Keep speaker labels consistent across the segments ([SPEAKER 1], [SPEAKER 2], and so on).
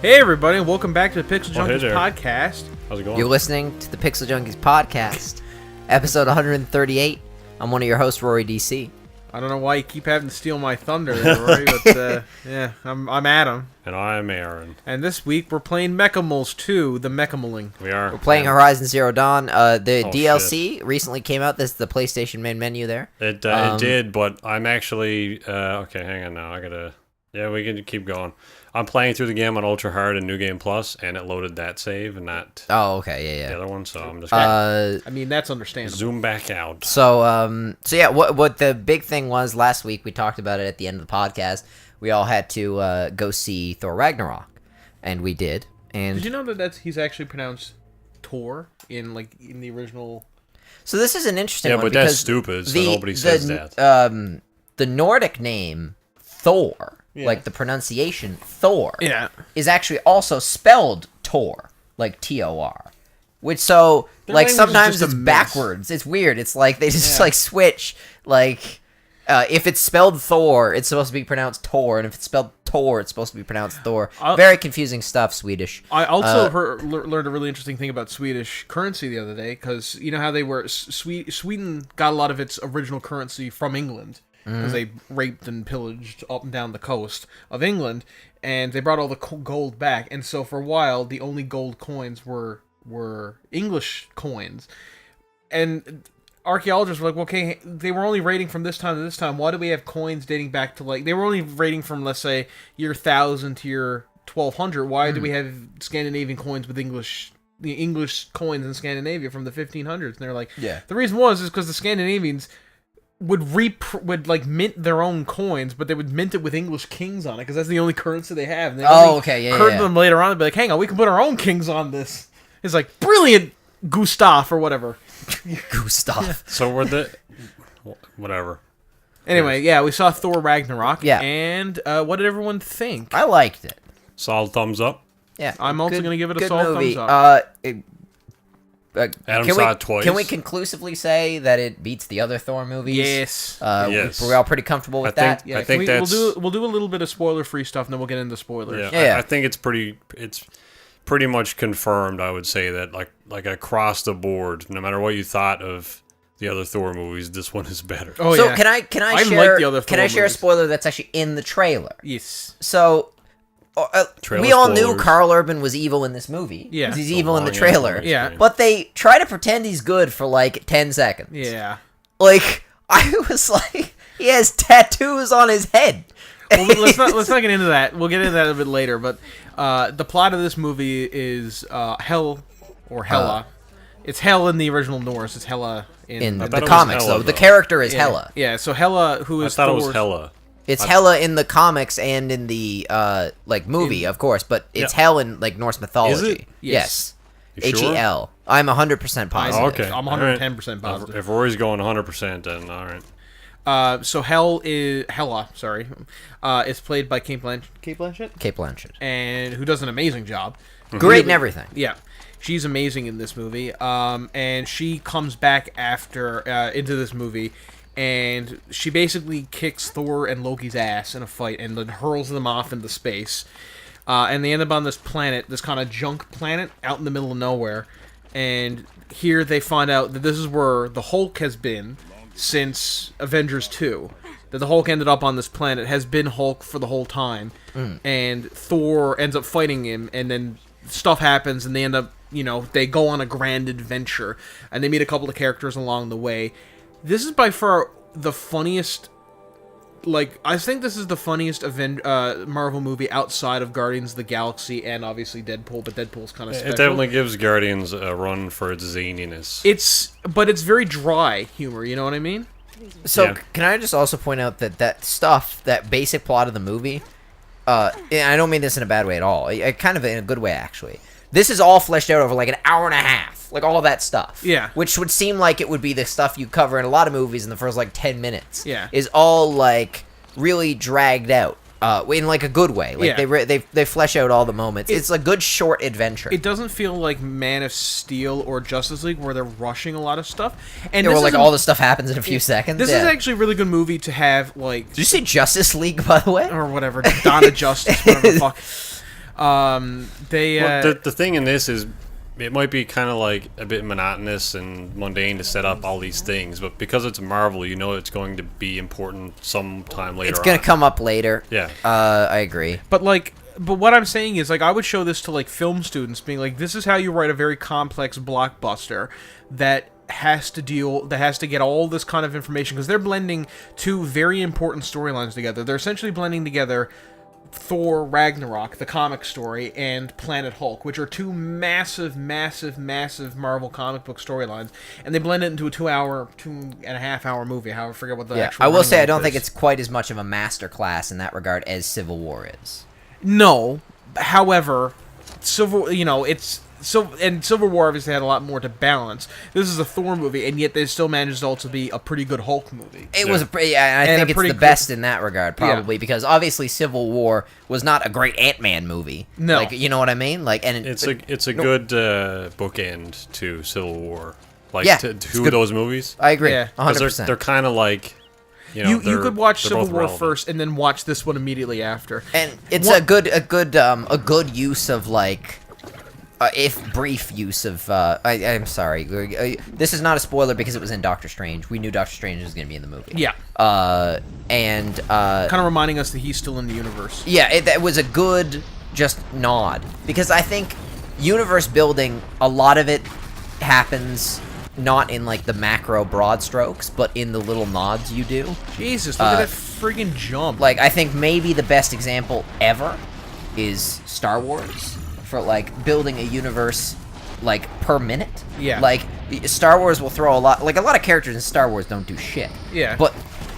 [SPEAKER 1] Hey everybody, and welcome back to the Pixel Junkies
[SPEAKER 2] there.
[SPEAKER 1] podcast.
[SPEAKER 2] How's it going?
[SPEAKER 3] You're listening to the Pixel Junkies podcast, episode 138. I'm one of your hosts, Rory DC.
[SPEAKER 1] I don't know why you keep having to steal my thunder there, Rory, but yeah, I'm Adam.
[SPEAKER 2] And I'm Aaron.
[SPEAKER 1] And this week we're playing Mechamals 2, the Mechamoling.
[SPEAKER 2] We are.
[SPEAKER 3] We're playing Horizon Zero Dawn. The
[SPEAKER 2] Oh,
[SPEAKER 3] DLC recently came out. This is the PlayStation main menu there.
[SPEAKER 2] It did, but I'm actually... okay, hang on now. I gotta... Yeah, we can keep going. I'm playing through the game on Ultra Hard and New Game Plus, and it loaded that save and not
[SPEAKER 3] Oh, okay,
[SPEAKER 2] the
[SPEAKER 3] yeah.
[SPEAKER 2] other one, so I'm just gonna
[SPEAKER 1] I mean, that's understandable.
[SPEAKER 2] zoom back out.
[SPEAKER 3] So yeah, what the big thing was last week, we talked about it at the end of the podcast. We all had to go see Thor Ragnarok, and we did. And
[SPEAKER 1] Did you know that he's actually pronounced Thor in the original?
[SPEAKER 3] so this is an interesting
[SPEAKER 2] Yeah,
[SPEAKER 3] one
[SPEAKER 2] but that's
[SPEAKER 3] because
[SPEAKER 2] stupid, so nobody says that.
[SPEAKER 3] The Nordic name Thor,
[SPEAKER 1] Yeah.
[SPEAKER 3] like the pronunciation Thor,
[SPEAKER 1] Yeah.
[SPEAKER 3] is actually also spelled Tor, like T-O-R. Which so
[SPEAKER 1] Their
[SPEAKER 3] like
[SPEAKER 1] language is
[SPEAKER 3] sometimes
[SPEAKER 1] just a
[SPEAKER 3] it's
[SPEAKER 1] mess.
[SPEAKER 3] backwards. It's weird. It's like they just
[SPEAKER 1] Yeah.
[SPEAKER 3] like switch. Like if it's spelled Thor, it's supposed to be pronounced Tor, and if it's spelled Tor, it's supposed to be pronounced Thor. Very confusing stuff, Swedish.
[SPEAKER 1] I also learned a really interesting thing about Swedish currency the other day, because you know how they were Sweden got a lot of its original currency from England, because they raped and pillaged up and down the coast of England, and they brought all the gold back, and so for a while the only gold coins were English coins, and archaeologists were like, well, okay, they were only rating from this time to this time. Why do we have coins dating back to they were only rating from, let's say, year 1000 to year 1200? Why do we have Scandinavian coins with the English coins in Scandinavia from the 1500s? And they're like,
[SPEAKER 3] Yeah.
[SPEAKER 1] the reason is because the Scandinavians would mint their own coins, but they would mint it with English kings on it, because that's the only currency they have. And they heard them later on and be like, hang on, we can put our own kings on this. It's like, brilliant, Gustav, or whatever.
[SPEAKER 3] Gustav.
[SPEAKER 2] So we're the... Whatever.
[SPEAKER 1] Anyway, yeah, we saw Thor Ragnarok.
[SPEAKER 3] Yeah.
[SPEAKER 1] And what did everyone think?
[SPEAKER 3] I liked it.
[SPEAKER 2] Solid thumbs up.
[SPEAKER 3] Yeah.
[SPEAKER 1] I'm also going to give it a
[SPEAKER 3] good
[SPEAKER 1] solid
[SPEAKER 3] movie.
[SPEAKER 1] thumbs up.
[SPEAKER 2] Adam saw it twice.
[SPEAKER 3] Can we conclusively say that it beats the other Thor movies?
[SPEAKER 1] Yes.
[SPEAKER 2] Yes.
[SPEAKER 3] We're all pretty comfortable with that.
[SPEAKER 1] Yeah,
[SPEAKER 2] I think
[SPEAKER 1] we'll do a little bit of spoiler-free stuff, and then we'll get into spoilers.
[SPEAKER 2] Yeah,
[SPEAKER 3] Yeah.
[SPEAKER 2] I think it's pretty much confirmed. I would say that like across the board, no matter what you thought of the other Thor movies, this one is better.
[SPEAKER 1] Oh,
[SPEAKER 3] So
[SPEAKER 1] yeah.
[SPEAKER 3] can I
[SPEAKER 1] I
[SPEAKER 3] share
[SPEAKER 1] like the other
[SPEAKER 3] can I
[SPEAKER 1] Thor
[SPEAKER 3] share a
[SPEAKER 1] movies.
[SPEAKER 3] spoiler that's actually in the trailer?
[SPEAKER 1] Yes.
[SPEAKER 3] So
[SPEAKER 2] Trailer
[SPEAKER 3] we all knew
[SPEAKER 2] spoilers.
[SPEAKER 3] Carl Urban was evil in this movie.
[SPEAKER 1] Yeah.
[SPEAKER 3] 'Cause he's
[SPEAKER 2] The
[SPEAKER 3] evil in the
[SPEAKER 2] long
[SPEAKER 3] trailer.
[SPEAKER 2] ass
[SPEAKER 1] Yeah.
[SPEAKER 2] screen.
[SPEAKER 3] But they try to pretend he's good for like 10 seconds.
[SPEAKER 1] Yeah.
[SPEAKER 3] Like I was like, he has tattoos on his head.
[SPEAKER 1] Well, let's not get into that. We'll get into that a bit later. But the plot of this movie is Hel, or Hela. It's Hel in the original Norse. It's Hela
[SPEAKER 3] in
[SPEAKER 2] thought
[SPEAKER 3] the
[SPEAKER 2] it was
[SPEAKER 3] comics,
[SPEAKER 2] Hela,
[SPEAKER 3] though. The
[SPEAKER 2] though.
[SPEAKER 3] character is
[SPEAKER 1] Yeah.
[SPEAKER 3] Hela.
[SPEAKER 1] Yeah. So Hela, who
[SPEAKER 2] I
[SPEAKER 1] is
[SPEAKER 2] thought it was
[SPEAKER 1] Thor's-
[SPEAKER 2] Hela.
[SPEAKER 3] It's Hela in the comics and in the movie, of course, but it's
[SPEAKER 2] Yeah.
[SPEAKER 3] Hel in like Norse mythology.
[SPEAKER 2] it?
[SPEAKER 3] Yes.
[SPEAKER 2] You sure?
[SPEAKER 3] H-E-L. I'm 100% positive.
[SPEAKER 2] Oh, okay.
[SPEAKER 1] I'm 110% positive.
[SPEAKER 2] If Rory's going 100%, then all right.
[SPEAKER 1] So Hela, sorry, is played by Kate Blanchett,
[SPEAKER 3] Kate Blanchett.
[SPEAKER 1] and who does an amazing job.
[SPEAKER 3] Great and everything.
[SPEAKER 1] Yeah, she's amazing in this movie. And she comes back after into this movie, and she basically kicks Thor and Loki's ass in a fight, and then hurls them off into space. And they end up on this planet, this kind of junk planet out in the middle of nowhere. And here they find out that this is where the Hulk has been since Avengers 2. That the Hulk ended up on this planet, has been Hulk for the whole time. And Thor ends up fighting him, and then stuff happens, and they end up, they go on a grand adventure. And they meet a couple of characters along the way. This is by far the funniest... I think this is the funniest Marvel movie outside of Guardians of the Galaxy and obviously Deadpool, but Deadpool's kind of special.
[SPEAKER 2] It definitely gives Guardians a run for its zaniness.
[SPEAKER 1] But it's very dry humor, you know what I mean?
[SPEAKER 3] So,
[SPEAKER 2] Yeah.
[SPEAKER 3] can I just also point out that stuff, that basic plot of the movie, and I don't mean this in a bad way at all, kind of in a good way, actually. This is all fleshed out over like an hour and a half, like all that stuff.
[SPEAKER 1] Yeah.
[SPEAKER 3] Which would seem like it would be the stuff you cover in a lot of movies in the first like 10 minutes.
[SPEAKER 1] Yeah.
[SPEAKER 3] Is all like really dragged out. In like a good way. Like
[SPEAKER 1] Yeah.
[SPEAKER 3] they flesh out all the moments. It's a good short adventure.
[SPEAKER 1] It doesn't feel like Man of Steel or Justice League where they're rushing a lot of stuff. And
[SPEAKER 3] Yeah,
[SPEAKER 1] this
[SPEAKER 3] where like
[SPEAKER 1] is
[SPEAKER 3] all the stuff happens in a few seconds.
[SPEAKER 1] This
[SPEAKER 3] Yeah.
[SPEAKER 1] is actually a really good movie to have, like,
[SPEAKER 3] Did you say Justice League, by the way?
[SPEAKER 1] or whatever, Dawn of Justice, whatever the fuck.
[SPEAKER 2] The thing in this is, it might be kind of like a bit monotonous and mundane to set up all these things, but because it's Marvel, you know it's going to be important sometime later.
[SPEAKER 3] It's going to come up later.
[SPEAKER 2] Yeah.
[SPEAKER 3] I agree.
[SPEAKER 1] But what I'm saying is, like, I would show this to, like, film students, being like, this is how you write a very complex blockbuster that has to get all this kind of information, because they're blending two very important storylines together. They're essentially blending together Thor Ragnarok, the comic story, and Planet Hulk, which are two massive Marvel comic book storylines, and they blend it into a 2.5 hour movie. However, I forget what the actual.
[SPEAKER 3] I will say I
[SPEAKER 1] running
[SPEAKER 3] don't
[SPEAKER 1] length
[SPEAKER 3] think
[SPEAKER 1] is.
[SPEAKER 3] it's quite as much of a masterclass in that regard as Civil War is.
[SPEAKER 1] No, however, Civil War obviously had a lot more to balance. This is a Thor movie, and yet they still managed to also be a pretty good Hulk movie.
[SPEAKER 3] It was a pretty, I think it's the best in that regard, probably, because obviously Civil War was not a great Ant-Man movie.
[SPEAKER 1] No,
[SPEAKER 3] like, you know what I mean? Like, and
[SPEAKER 2] it's a good bookend to Civil War. Like,
[SPEAKER 3] yeah,
[SPEAKER 2] to those movies.
[SPEAKER 3] I agree,
[SPEAKER 1] Yeah.
[SPEAKER 3] 100%.
[SPEAKER 2] They're kind of like. You
[SPEAKER 1] could watch Civil War
[SPEAKER 2] relevant.
[SPEAKER 1] first and then watch this one immediately after.
[SPEAKER 3] And it's a good use of, like, if brief use of. I'm sorry, this is not a spoiler because it was in Doctor Strange. We knew Doctor Strange was going to be in the movie.
[SPEAKER 1] Yeah.
[SPEAKER 3] And
[SPEAKER 1] kind of reminding us that he's still in the universe.
[SPEAKER 3] Yeah, that was a good just nod, because I think universe building, a lot of it happens not in, like, the macro broad strokes, but in the little nods you do.
[SPEAKER 1] Jesus, look at that friggin' jump.
[SPEAKER 3] Like, I think maybe the best example ever is Star Wars for, like, building a universe, like, per minute.
[SPEAKER 1] Yeah.
[SPEAKER 3] Like, Star Wars will throw a lot of characters in Star Wars don't do shit.
[SPEAKER 1] Yeah.
[SPEAKER 3] But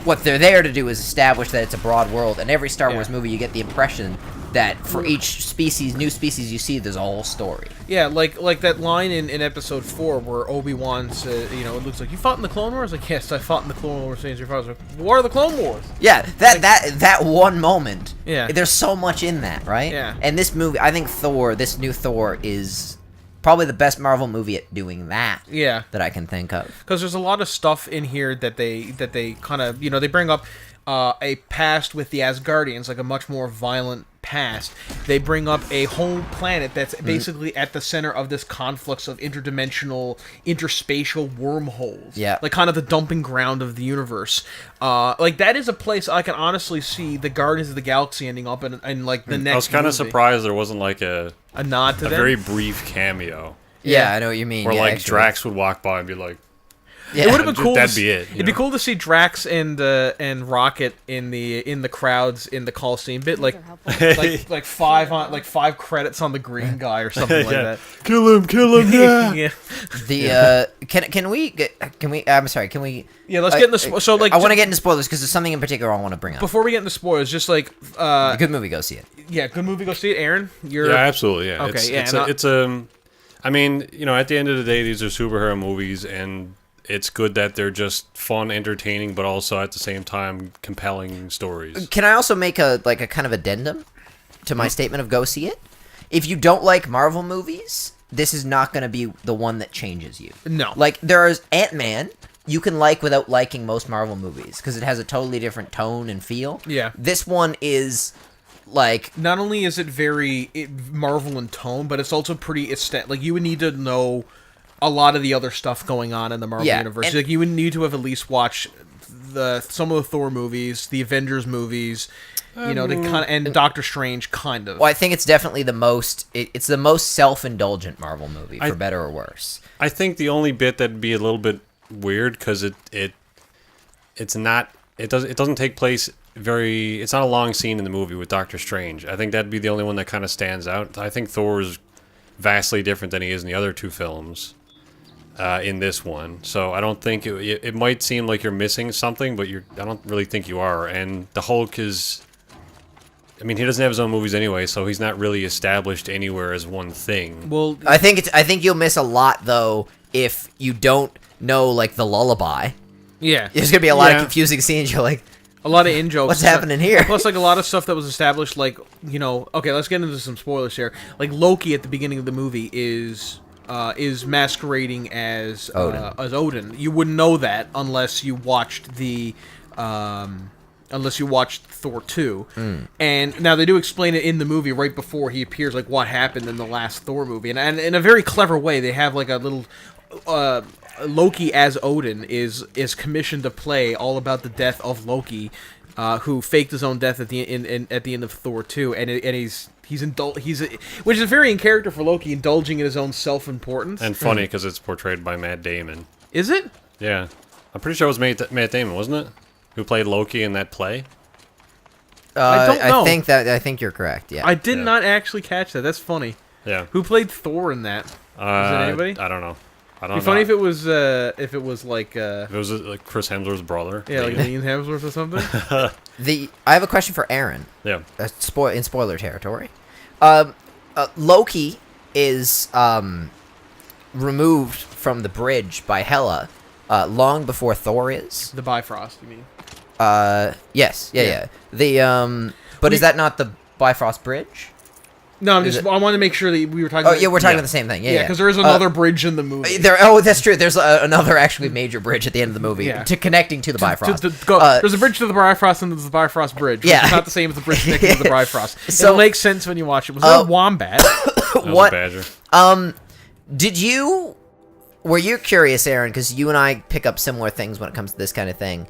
[SPEAKER 3] what they're there to do is establish that it's a broad world, and every Star
[SPEAKER 1] Yeah.
[SPEAKER 3] Woods movie you get the impression that for each new species you see, there's a whole story.
[SPEAKER 1] Yeah, like that line in episode 4 where Obi-Wan said, it looks like, you fought in the Clone Wars? Like, yes, I fought in the Clone Wars. Your father's like, what are the Clone Wars?
[SPEAKER 3] Yeah, that one moment.
[SPEAKER 1] Yeah.
[SPEAKER 3] There's so much in that, right?
[SPEAKER 1] Yeah.
[SPEAKER 3] And this movie, I think this new Thor is probably the best Marvel movie at doing that.
[SPEAKER 1] Yeah.
[SPEAKER 3] That I can think of.
[SPEAKER 1] Because there's a lot of stuff in here that they kind of, they bring up a past with the Asgardians, like a much more violent past. They bring up a whole planet that's basically at the center of this conflux of interdimensional, interspatial wormholes.
[SPEAKER 3] Yeah.
[SPEAKER 1] Like kind of the dumping ground of the universe. Like that is a place I can honestly see the Guardians of the Galaxy ending up in like the next
[SPEAKER 2] I was kind of
[SPEAKER 1] movie.
[SPEAKER 2] surprised there wasn't like a
[SPEAKER 1] nod to them.
[SPEAKER 2] very brief cameo
[SPEAKER 3] Yeah, I know what you mean.
[SPEAKER 2] where
[SPEAKER 3] yeah,
[SPEAKER 2] like
[SPEAKER 3] actually.
[SPEAKER 2] Drax would walk by and be like,
[SPEAKER 3] Yeah.
[SPEAKER 1] It would have been cool.
[SPEAKER 2] That'd be it.
[SPEAKER 1] It'd be cool to see Drax and Rocket in the crowds in the Coliseum bit, like five credits on the green guy or something like that.
[SPEAKER 2] Kill him, yeah.
[SPEAKER 1] Yeah,
[SPEAKER 3] The can we? I'm sorry. Can we?
[SPEAKER 1] yeah. Let's get into so like
[SPEAKER 3] I want to get into spoilers because there's something in particular I want to bring up.
[SPEAKER 1] before we get into spoilers. Just like
[SPEAKER 3] A good movie, go see it.
[SPEAKER 1] yeah, good movie. Go see it, Aaron. You're
[SPEAKER 2] Yeah, absolutely. Yeah.
[SPEAKER 1] Okay,
[SPEAKER 2] I mean, at the end of the day, these are superhero movies, and it's good that they're just fun, entertaining, but also at the same time compelling stories.
[SPEAKER 3] Can I also make a kind of addendum to my statement of go see it? If you don't like Marvel movies, this is not going to be the one that changes you.
[SPEAKER 1] No.
[SPEAKER 3] Like, there's Ant-Man you can like without liking most Marvel movies because it has a totally different tone and feel.
[SPEAKER 1] Yeah.
[SPEAKER 3] This one is like...
[SPEAKER 1] Not only is it very Marvel in tone, but it's also pretty like you would need to know a lot of the other stuff going on in the Marvel universe. Like you would need to have at least watched some of the Thor movies, the Avengers movies, to kind of, and Doctor Strange, kind of.
[SPEAKER 3] Well, I think it's definitely the most. It's the most self-indulgent Marvel movie, for better or worse.
[SPEAKER 2] I think the only bit that'd be a little bit weird because it doesn't take place it's not a long scene in the movie with Doctor Strange. I think that'd be the only one that kind of stands out. I think Thor is vastly different than he is in the other two films. In this one, so I don't think it might seem like you're missing something, but I don't really think you are. And the Hulk is, I mean, he doesn't have his own movies anyway, so he's not really established anywhere as one thing.
[SPEAKER 1] Well,
[SPEAKER 3] I think you'll miss a lot though if you don't know like the lullaby.
[SPEAKER 1] Yeah,
[SPEAKER 3] There's gonna be a lot of confusing scenes. You're like,
[SPEAKER 1] a lot of in-jokes.
[SPEAKER 3] what's happening here?
[SPEAKER 1] Plus, like, a lot of stuff that was established, like, okay, let's get into some spoilers here. Like, Loki at the beginning of the movie is masquerading as Odin. You wouldn't know that unless you watched the unless you watched Thor 2. And now they do explain it in the movie right before he appears, like what happened in the last Thor movie. And in a very clever way, they have like a little Loki as Odin is commissioned to play all about the death of Loki, who faked his own death at the end of Thor 2, and which is very in character for Loki, indulging in his own self-importance.
[SPEAKER 2] And funny because it's portrayed by Matt Damon.
[SPEAKER 1] Is it?
[SPEAKER 2] Yeah, I'm pretty sure it was Matt Damon, wasn't it? Who played Loki in that play?
[SPEAKER 1] I don't know.
[SPEAKER 3] I think you're correct. Yeah.
[SPEAKER 1] I did not actually catch that. That's funny.
[SPEAKER 2] Yeah.
[SPEAKER 1] Who played Thor in that? Is it anybody?
[SPEAKER 2] I don't know. I don't
[SPEAKER 1] It'd be
[SPEAKER 2] know.
[SPEAKER 1] funny if it was like
[SPEAKER 2] If it was like Chris Hemsworth's brother.
[SPEAKER 1] yeah, like Liam Hemsworth or something.
[SPEAKER 3] I have a question for Aaron.
[SPEAKER 2] Yeah.
[SPEAKER 3] In spoiler territory. Loki is removed from the bridge by Hela long before Thor is.
[SPEAKER 1] The Bifrost, you mean?
[SPEAKER 3] Yes. Yeah. But is that not the Bifrost Bridge?
[SPEAKER 1] No, I wanted to make sure that we were talking.
[SPEAKER 3] Oh, yeah, we're talking about the same thing. Yeah,
[SPEAKER 1] because there is another bridge in the movie.
[SPEAKER 3] That's true. There's another actually major bridge at the end of the movie connecting to the Bifrost.
[SPEAKER 1] There's a bridge to the Bifrost and there's the Bifrost Bridge.
[SPEAKER 3] Yeah.
[SPEAKER 1] It's not the same as the bridge connecting to the Bifrost.
[SPEAKER 3] So-
[SPEAKER 1] It'll make sense when you watch it. Was that a wombat?
[SPEAKER 2] That was
[SPEAKER 3] What?
[SPEAKER 2] a badger.
[SPEAKER 3] Were you curious, Aaron, because you and I pick up similar things when it comes to this kind of thing,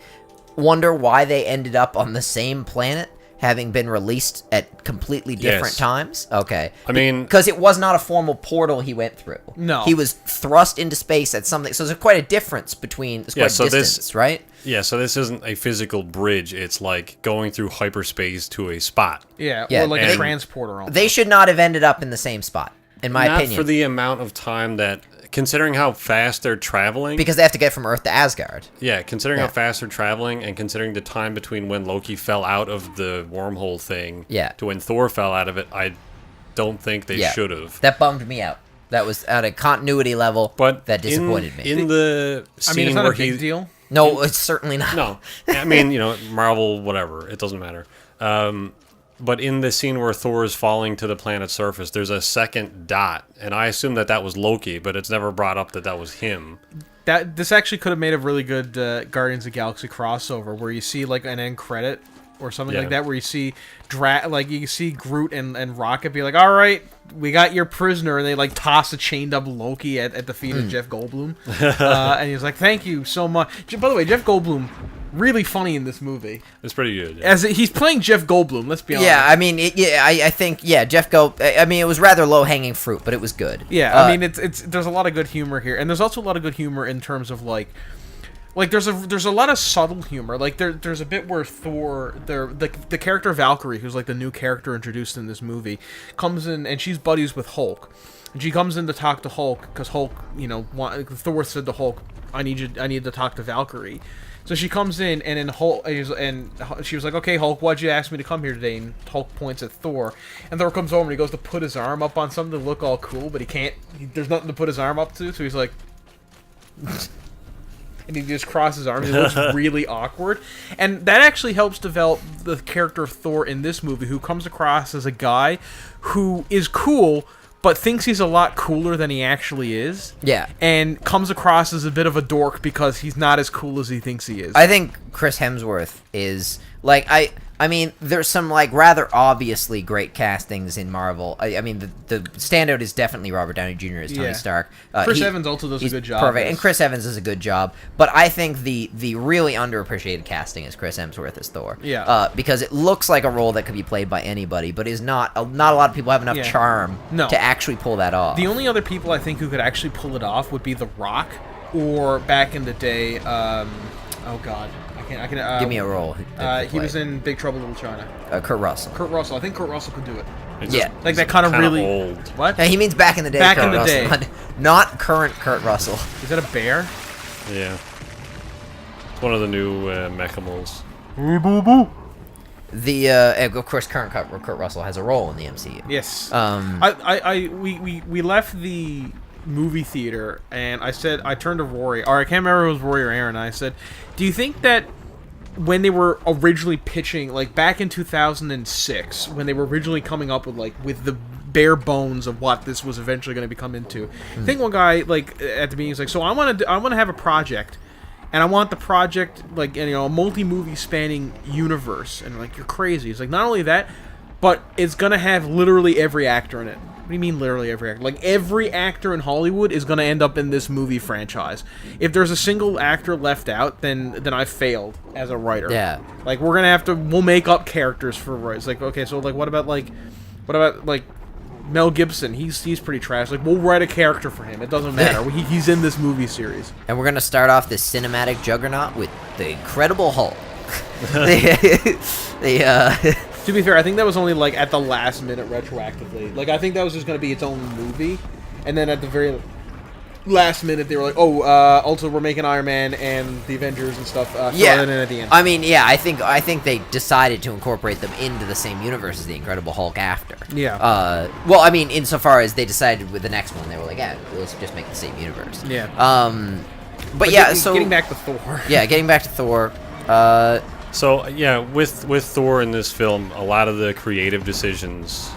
[SPEAKER 3] wonder why they ended up on the same planet, having been released at completely different
[SPEAKER 2] Yes.
[SPEAKER 3] times? Okay.
[SPEAKER 2] I mean...
[SPEAKER 3] Because it was not a formal portal he went through.
[SPEAKER 1] No.
[SPEAKER 3] He was thrust into space at something, so there's quite a difference between, distance, right?
[SPEAKER 2] Yeah, so this isn't a physical bridge. It's like going through hyperspace to a spot.
[SPEAKER 1] Yeah,
[SPEAKER 3] Yeah,
[SPEAKER 1] or like a
[SPEAKER 2] and-
[SPEAKER 1] transporter. Almost.
[SPEAKER 3] They should not have ended up in the same spot, in my
[SPEAKER 2] Not
[SPEAKER 3] opinion.
[SPEAKER 2] for the amount of time that... Considering how fast they're traveling...
[SPEAKER 3] because they have to get from Earth to Asgard.
[SPEAKER 2] Yeah, considering
[SPEAKER 3] Yeah.
[SPEAKER 2] how fast they're traveling, and considering the time between when Loki fell out of the wormhole thing to when Thor fell out of it, I don't think they should have.
[SPEAKER 3] That bummed me out. That was at a continuity level
[SPEAKER 2] But
[SPEAKER 3] that disappointed me.
[SPEAKER 2] In the scene
[SPEAKER 1] I mean, it's not
[SPEAKER 2] where
[SPEAKER 1] a big deal.
[SPEAKER 3] No, it's certainly not.
[SPEAKER 2] No, I mean, Marvel, whatever, it doesn't matter. But in the scene where Thor is falling to the planet's surface, there's a second dot, and I assume that was Loki, but it's never brought up that was him.
[SPEAKER 1] This actually could have made a really good Guardians of the Galaxy crossover where you see like an end credit or something like that, where you see you see Groot and Rocket be like, "All right, we got your prisoner," and they like toss a chained up Loki at the feet of Jeff Goldblum, and he's like, "Thank you so much." By the way, Jeff Goldblum, really funny in this movie.
[SPEAKER 2] It's pretty good. Yeah.
[SPEAKER 1] As he's playing Jeff Goldblum, let's be honest.
[SPEAKER 3] Yeah, I mean, I think Jeff I mean, it was rather low hanging fruit, but it was good.
[SPEAKER 1] Yeah, I mean, it's there's a lot of good humor here, and there's also a lot of good humor in terms of like there's a lot of subtle humor. Like there's a bit where Thor, the character Valkyrie, who's like the new character introduced in this movie, comes in and she's buddies with Hulk, and she comes in to talk to Hulk because Hulk, Thor said to Hulk, I need to talk to Valkyrie. So she comes in, and she was like, "Okay, Hulk, why'd you ask me to come here today?" And Hulk points at Thor, and Thor comes over and he goes to put his arm up on something to look all cool, but he can't. There's nothing to put his arm up to, so he's like, and he just crosses his arms. It looks really awkward, and that actually helps develop the character of Thor in this movie, who comes across as a guy who is cool, but thinks he's a lot cooler than he actually is.
[SPEAKER 3] Yeah.
[SPEAKER 1] And comes across as a bit of a dork because he's not as cool as he thinks he is.
[SPEAKER 3] I think Chris Hemsworth is like I mean, there's some like rather obviously great castings in Marvel. I mean, the standout is definitely Robert Downey Jr. as Tony Stark.
[SPEAKER 1] Chris Evans also does a good job.
[SPEAKER 3] Perfect, and Chris Evans does a good job. But I think the really underappreciated casting is Chris Hemsworth as Thor.
[SPEAKER 1] Yeah.
[SPEAKER 3] Because it looks like a role that could be played by anybody, but is not. Not a lot of people have enough charm to actually pull that off.
[SPEAKER 1] The only other people I think who could actually pull it off would be The Rock, or back in the day, oh God. I can
[SPEAKER 3] Give me a role.
[SPEAKER 1] He was in Big Trouble in Little China.
[SPEAKER 3] Kurt Russell.
[SPEAKER 1] Kurt Russell. I think Kurt Russell could do it.
[SPEAKER 3] Yeah.
[SPEAKER 1] That kind of really
[SPEAKER 2] old.
[SPEAKER 1] What?
[SPEAKER 3] Yeah, he means back in the day.
[SPEAKER 1] Back
[SPEAKER 3] Kurt
[SPEAKER 1] in the
[SPEAKER 3] Russell,
[SPEAKER 1] day.
[SPEAKER 3] not current Kurt Russell.
[SPEAKER 1] Is that a bear?
[SPEAKER 2] Yeah. It's one of the new mechimals.
[SPEAKER 3] Of course, current Kurt Russell has a role in the MCU.
[SPEAKER 1] Yes. We left the movie theater, and I turned to Rory, or I can't remember if it was Rory or Aaron, and I said, do you think that when they were originally pitching, like back in 2006, when they were originally coming up with the bare bones of what this was eventually going to become into, I think one guy, like, at the beginning was like, so I want to have a project and I want the project like a multi-movie spanning universe. And like, you're crazy. It's like, not only that, but it's gonna have literally every actor in it. What do you mean literally every actor? Like, every actor in Hollywood is gonna end up in this movie franchise. If there's a single actor left out, then I failed as a writer.
[SPEAKER 3] Yeah.
[SPEAKER 1] Like, we'll make up characters for writers. Like, okay, so like what about Mel Gibson? He's pretty trash. Like, we'll write a character for him. It doesn't matter. He's in this movie series.
[SPEAKER 3] And we're gonna start off this cinematic juggernaut with the Incredible Hulk.
[SPEAKER 1] To be fair, I think that was only like at the last minute retroactively. Like, I think that was just going to be its own movie, and then at the very last minute they were like, "Oh, also we're making Iron Man and the Avengers and stuff."
[SPEAKER 3] Yeah,
[SPEAKER 1] throw that in at the end.
[SPEAKER 3] I mean, yeah, I think they decided to incorporate them into the same universe as the Incredible Hulk after.
[SPEAKER 1] Yeah.
[SPEAKER 3] Well, I mean, insofar as they decided with the next one, they were like, "Yeah, let's just make the same universe."
[SPEAKER 1] Yeah.
[SPEAKER 3] But yeah, so
[SPEAKER 1] getting back to Thor.
[SPEAKER 3] Yeah, getting back to Thor.
[SPEAKER 2] So yeah, with Thor in this film, a lot of the creative decisions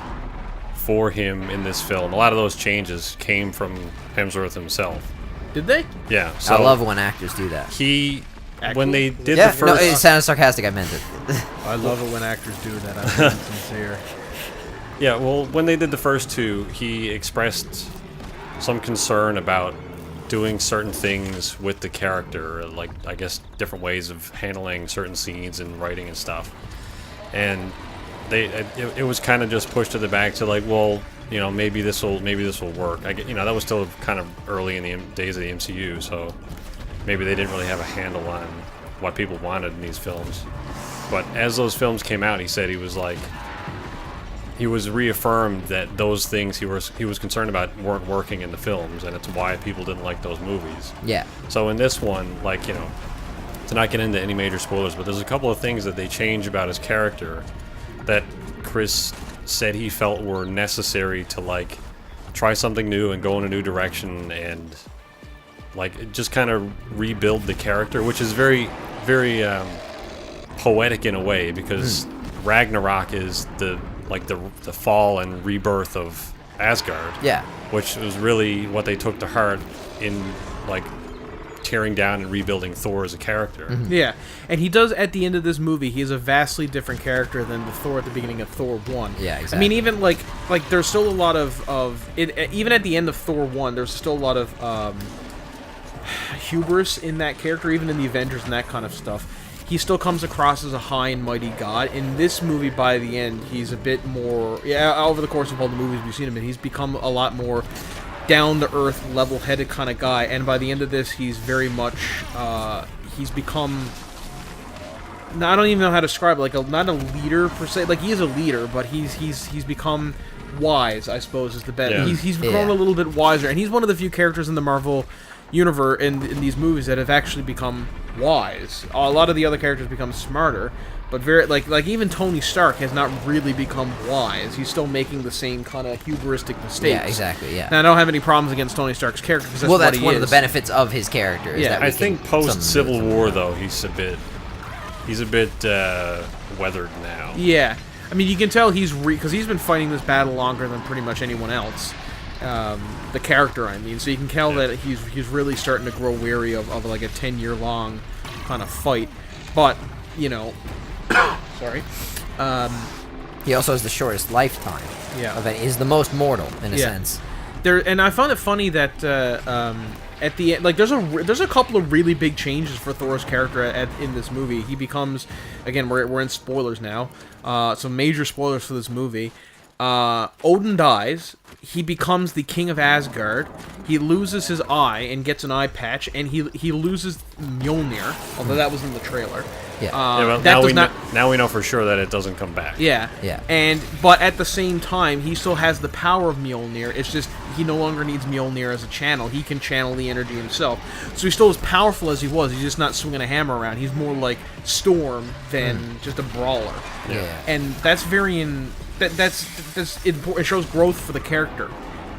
[SPEAKER 2] for him in this film, a lot of those changes came from Hemsworth himself.
[SPEAKER 1] Did they?
[SPEAKER 2] Yeah. So
[SPEAKER 3] I love when actors do that.
[SPEAKER 2] When they did
[SPEAKER 3] Yeah,
[SPEAKER 2] the first,
[SPEAKER 3] no, it sounded sarcastic. I meant it.
[SPEAKER 1] I love it when actors do that. I'm being sincere.
[SPEAKER 2] yeah, well, when they did the first two, he expressed some concern about doing certain things with the character, like, I guess, different ways of handling certain scenes and writing and stuff. And it was kind of just pushed to the back to like, well, maybe this will work. That was still kind of early in the days of the MCU, so maybe they didn't really have a handle on what people wanted in these films. But as those films came out, he said he was reaffirmed that those things he was concerned about weren't working in the films, and it's why people didn't like those movies.
[SPEAKER 3] Yeah.
[SPEAKER 2] So in this one, like, to not get into any major spoilers, but there's a couple of things that they change about his character that Chris said he felt were necessary to, like, try something new and go in a new direction and, like, just kind of rebuild the character, which is very, very poetic in a way, because Ragnarok is the fall and rebirth of Asgard.
[SPEAKER 3] Yeah.
[SPEAKER 2] Which was really what they took to heart in, like, tearing down and rebuilding Thor as a character.
[SPEAKER 3] Mm-hmm.
[SPEAKER 1] Yeah, and he does at the end of this movie. He is a vastly different character than the Thor at the beginning of Thor 1.
[SPEAKER 3] Yeah, exactly.
[SPEAKER 1] I mean, even like there's still a lot of it. Even at the end of Thor 1, there's still a lot of hubris in that character. Even in the Avengers and that kind of stuff, he still comes across as a high and mighty god. In this movie, by the end, he's a bit more. Yeah, over the course of all the movies we've seen him in, he's become a lot more down-to-earth, level-headed kind of guy, and by the end of this, he's very much, he's become, I don't even know how to describe it, like, not a leader, per se, like, he is a leader, but he's become wise, I suppose, is the best.
[SPEAKER 2] Yeah.
[SPEAKER 1] He's grown a little bit wiser, and he's one of the few characters in the Marvel universe, in these movies, that have actually become wise. A lot of the other characters become smarter, but very like even Tony Stark has not really become wise. He's still making the same kind of hubristic mistakes.
[SPEAKER 3] Yeah, exactь. Yeah.
[SPEAKER 1] Now, I don't have any problems agained Tony Stark's character because that's
[SPEAKER 3] that's
[SPEAKER 1] what he
[SPEAKER 3] one
[SPEAKER 1] is.
[SPEAKER 3] of the benefits of his character. Is
[SPEAKER 1] Yeah.
[SPEAKER 3] that we
[SPEAKER 2] I
[SPEAKER 3] can
[SPEAKER 2] think post Civil
[SPEAKER 3] some-
[SPEAKER 2] War, though, he's a bit weathered now.
[SPEAKER 1] Yeah, I mean, you can tell he's because he's been fighting this battle longer than pretty much anyone else. The character, I mean, so you can tell that he's really starting to grow weary of like a 10-year long kind of fight. But sorry.
[SPEAKER 3] He also has the shortest lifetime.
[SPEAKER 1] Yeah.
[SPEAKER 3] Is the most mortal in a sense.
[SPEAKER 1] And I found it funny that at the end, like, there's a couple of really big changes for Thor's character in this movie. He becomes, again, we're in spoilers now, so major spoilers for this movie. Odin dies. He becomes the king of Asgard. He loses his eye and gets an eye patch, and he loses Mjolnir, although that was in the trailer.
[SPEAKER 3] Yeah.
[SPEAKER 2] Now we know for sure that it doesn't come back.
[SPEAKER 1] Yeah.
[SPEAKER 3] Yeah.
[SPEAKER 1] But at the same time, he still has the power of Mjolnir. It's just he no longer needs Mjolnir as a channel. He can channel the energy himself. So he's still as powerful as he was. He's just not swinging a hammer around. He's more like Storm than just a brawler.
[SPEAKER 3] Yeah.
[SPEAKER 1] And that's that's important. It shows growth for the character.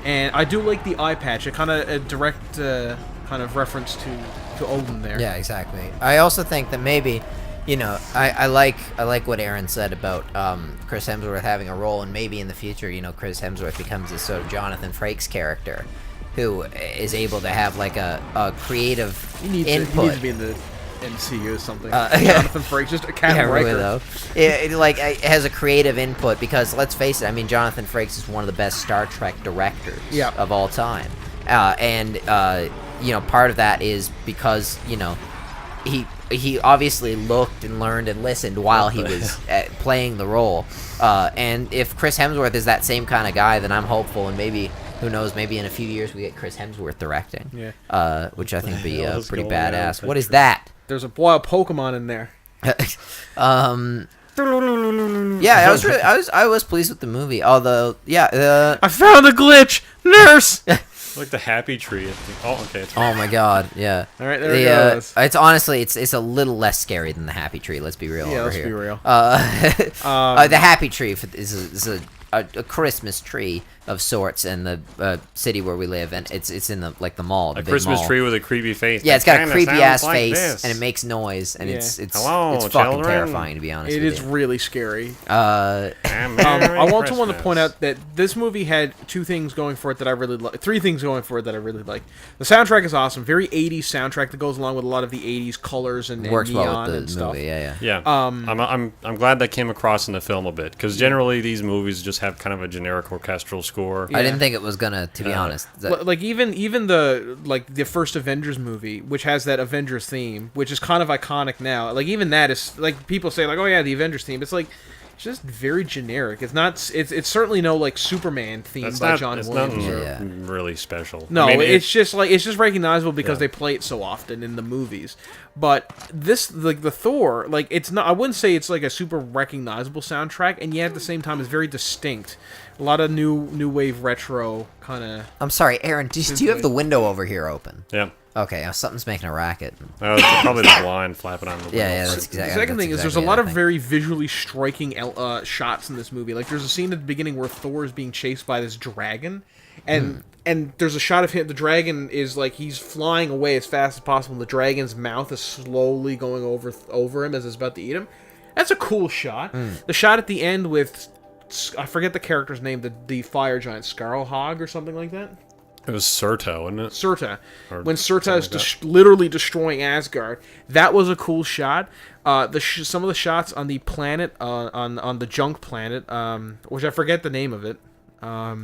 [SPEAKER 1] And I do like the eye patch. It kind of a direct kind of reference to Odin there.
[SPEAKER 3] Yeah, exactly. I also think that maybe, I like what Aaron said about Chris Hemsworth having a role, and maybe in the future, Chris Hemsworth becomes this sort of Jonathan Frakes character, who is able to have like a creative
[SPEAKER 1] He needs
[SPEAKER 3] input.
[SPEAKER 1] to be in the MCU or something. Jonathan Frakes, just a Captain
[SPEAKER 3] really
[SPEAKER 1] Riker.
[SPEAKER 3] though. It has a creative input because let's face it. I mean, Jonathan Frakes is one of the best Star Trek directors of all time, and part of that is because he obviously looked and learned and listened while he was playing the role. And if Chris Hemsworth is that same kind of guy, then I'm hopeful, and maybe, who knows, maybe in a few years we get Chris Hemsworth directing.
[SPEAKER 1] Yeah.
[SPEAKER 3] Which I think would be pretty
[SPEAKER 2] going on?
[SPEAKER 3] badass. What is that?
[SPEAKER 1] There's a wild Pokemon in there.
[SPEAKER 3] Yeah, I was pleased with the movie. Although,
[SPEAKER 1] I found a glitch, nurse.
[SPEAKER 2] Like the happy tree. Okay. It's
[SPEAKER 3] oh my god, yeah.
[SPEAKER 1] All right, there it goes.
[SPEAKER 3] It's honestly, it's a little less scary than the happy tree. Let's be real.
[SPEAKER 1] Yeah,
[SPEAKER 3] over
[SPEAKER 1] let's
[SPEAKER 3] here.
[SPEAKER 1] be real.
[SPEAKER 3] The happy tree is a Christmas tree of sorts in the city where we live, and it's in the mall, the
[SPEAKER 2] a
[SPEAKER 3] big
[SPEAKER 2] Christmas
[SPEAKER 3] mall.
[SPEAKER 2] tree with a creepy face.
[SPEAKER 3] Yeah, it's got a
[SPEAKER 2] Kinda
[SPEAKER 3] creepy
[SPEAKER 2] sounds
[SPEAKER 3] ass
[SPEAKER 2] like
[SPEAKER 3] face,
[SPEAKER 2] this.
[SPEAKER 3] and it makes noise, and
[SPEAKER 1] Yeah.
[SPEAKER 3] it's
[SPEAKER 2] Hello,
[SPEAKER 3] it's fucking
[SPEAKER 2] children.
[SPEAKER 3] terrifying, to be honest.
[SPEAKER 1] It
[SPEAKER 3] with
[SPEAKER 1] is
[SPEAKER 3] you.
[SPEAKER 1] really scary.
[SPEAKER 2] Merry
[SPEAKER 1] I also want to
[SPEAKER 2] Christmas.
[SPEAKER 1] point out that this movie had two things going for it that I really like. Three things going for it that I really like. The soundtrack is awesome. Very 80s soundtrack that goes along with a lot of the 80s colors and
[SPEAKER 3] Works
[SPEAKER 1] neon
[SPEAKER 3] well with the
[SPEAKER 1] and stuff.
[SPEAKER 3] movie. Yeah.
[SPEAKER 2] Yeah, I'm glad that came across in the film a bit, because generally these movies just have kind of a generic orchestral score.
[SPEAKER 3] I didn't think it was gonna, to be honest.
[SPEAKER 1] Like even the first Avengers movie, which has that Avengers theme, which is kind of iconic now. Like even that is like people say like, oh yeah, the Avengers theme. It's like it's just very generic. It's not. It's certainly no like Superman theme
[SPEAKER 2] That's
[SPEAKER 1] by
[SPEAKER 2] not,
[SPEAKER 1] John
[SPEAKER 2] it's
[SPEAKER 1] Williams.
[SPEAKER 2] nothing really special.
[SPEAKER 1] No,
[SPEAKER 2] I mean,
[SPEAKER 1] it's just recognizable because
[SPEAKER 2] Yeah.
[SPEAKER 1] they play it so often in the movies. But this, like the Thor, like it's not. I wouldn't say it's like a super recognizable soundtrack, and yet at the same time, it's very distinct. A lot of new wave retro kind of.
[SPEAKER 3] I'm sorry, Aaron. Do you have the window over here open?
[SPEAKER 2] Yeah.
[SPEAKER 3] Okay, something's making a racket.
[SPEAKER 2] It's probably the blind flapping on the window.
[SPEAKER 3] Yeah, that's
[SPEAKER 1] The
[SPEAKER 3] exactly.
[SPEAKER 1] second thing is there's a
[SPEAKER 3] exactly
[SPEAKER 1] lot
[SPEAKER 3] it,
[SPEAKER 1] of
[SPEAKER 3] I think.
[SPEAKER 1] very visually striking shots in this movie. Like there's a scene at the beginning where Thor is being chased by this dragon, and there's a shot of him. The dragon is like he's flying away as fast as possible, and the dragon's mouth is slowly going over him as it's about to eat him. That's a cool shot. The shot at the end with I forget the character's name, the fire giant, Scarlhog or something like that.
[SPEAKER 2] It was Surta, wasn't it?
[SPEAKER 1] Surta.
[SPEAKER 2] Or
[SPEAKER 1] When Surta is
[SPEAKER 2] something like
[SPEAKER 1] literally destroying Asgard. That was a cool shot. Some of the shots on the planet, on the junk planet, which I forget the name of it.
[SPEAKER 2] I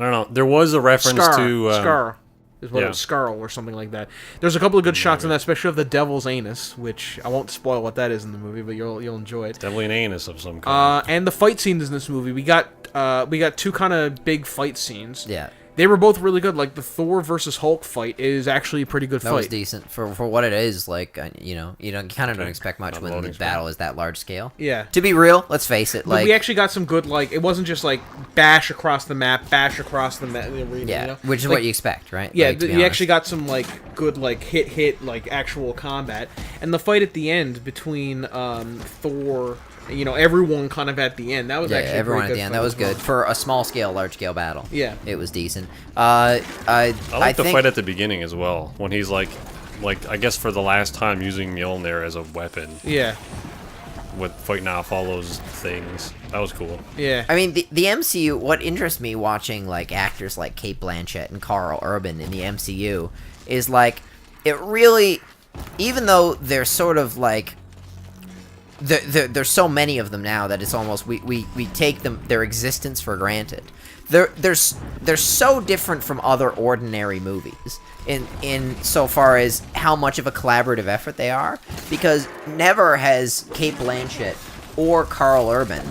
[SPEAKER 2] don't know. There was a reference to...
[SPEAKER 1] Scar is what
[SPEAKER 2] yeah.
[SPEAKER 1] it was, Scarl or something like that. There's a couple of good shots in that, especially of the devil's anus, which I won't spoil what that is in the movie, but you'll enjoy it.
[SPEAKER 2] Definitely an anus of some kind.
[SPEAKER 1] And the fight scenes in this movie, we got two kind of big fight scenes.
[SPEAKER 3] Yeah.
[SPEAKER 1] They were both really good. Like the Thor versus Hulk fight is actually a pretty good
[SPEAKER 3] That
[SPEAKER 1] fight.
[SPEAKER 3] was decent for what it is. Like you kind of don't expect much
[SPEAKER 2] Not
[SPEAKER 3] when the
[SPEAKER 2] loading
[SPEAKER 3] battle is that large scale.
[SPEAKER 1] Yeah.
[SPEAKER 3] To be real, let's face it.
[SPEAKER 1] But
[SPEAKER 3] Like
[SPEAKER 1] we actually got some good, like, it wasn't just like bash across the map, bash across the arena.
[SPEAKER 3] yeah,
[SPEAKER 1] you know?
[SPEAKER 3] which is
[SPEAKER 1] Like,
[SPEAKER 3] what you expect, right?
[SPEAKER 1] Yeah,
[SPEAKER 3] Like, to be
[SPEAKER 1] you
[SPEAKER 3] honest.
[SPEAKER 1] actually got some like good like hit like actual combat, and the fight at the end between Thor, everyone kind of at the end. That was
[SPEAKER 3] Yeah,
[SPEAKER 1] actually
[SPEAKER 3] everyone
[SPEAKER 1] a
[SPEAKER 3] at
[SPEAKER 1] pretty
[SPEAKER 3] the end.
[SPEAKER 1] fight
[SPEAKER 3] That was
[SPEAKER 1] as well.
[SPEAKER 3] good for a small scale, large scale battle.
[SPEAKER 1] Yeah.
[SPEAKER 3] It was decent.
[SPEAKER 2] I like the
[SPEAKER 3] think,
[SPEAKER 2] fight at the beginning as well, when he's like I guess for the last time using Mjolnir as a weapon,
[SPEAKER 1] Yeah,
[SPEAKER 2] with fighting off all those things. That was cool.
[SPEAKER 1] yeah.
[SPEAKER 3] I mean, the MCU. What interests me watching like actors like Kate Blanchett and Carl Urban in the MCU is like it really, even though they're sort of like. There's so many of them now that it's almost we take their existence for granted. They're so different from other ordinary movies in so far as how much of a collaborative effort they are, because never has Kate Blanchett or Carl Urban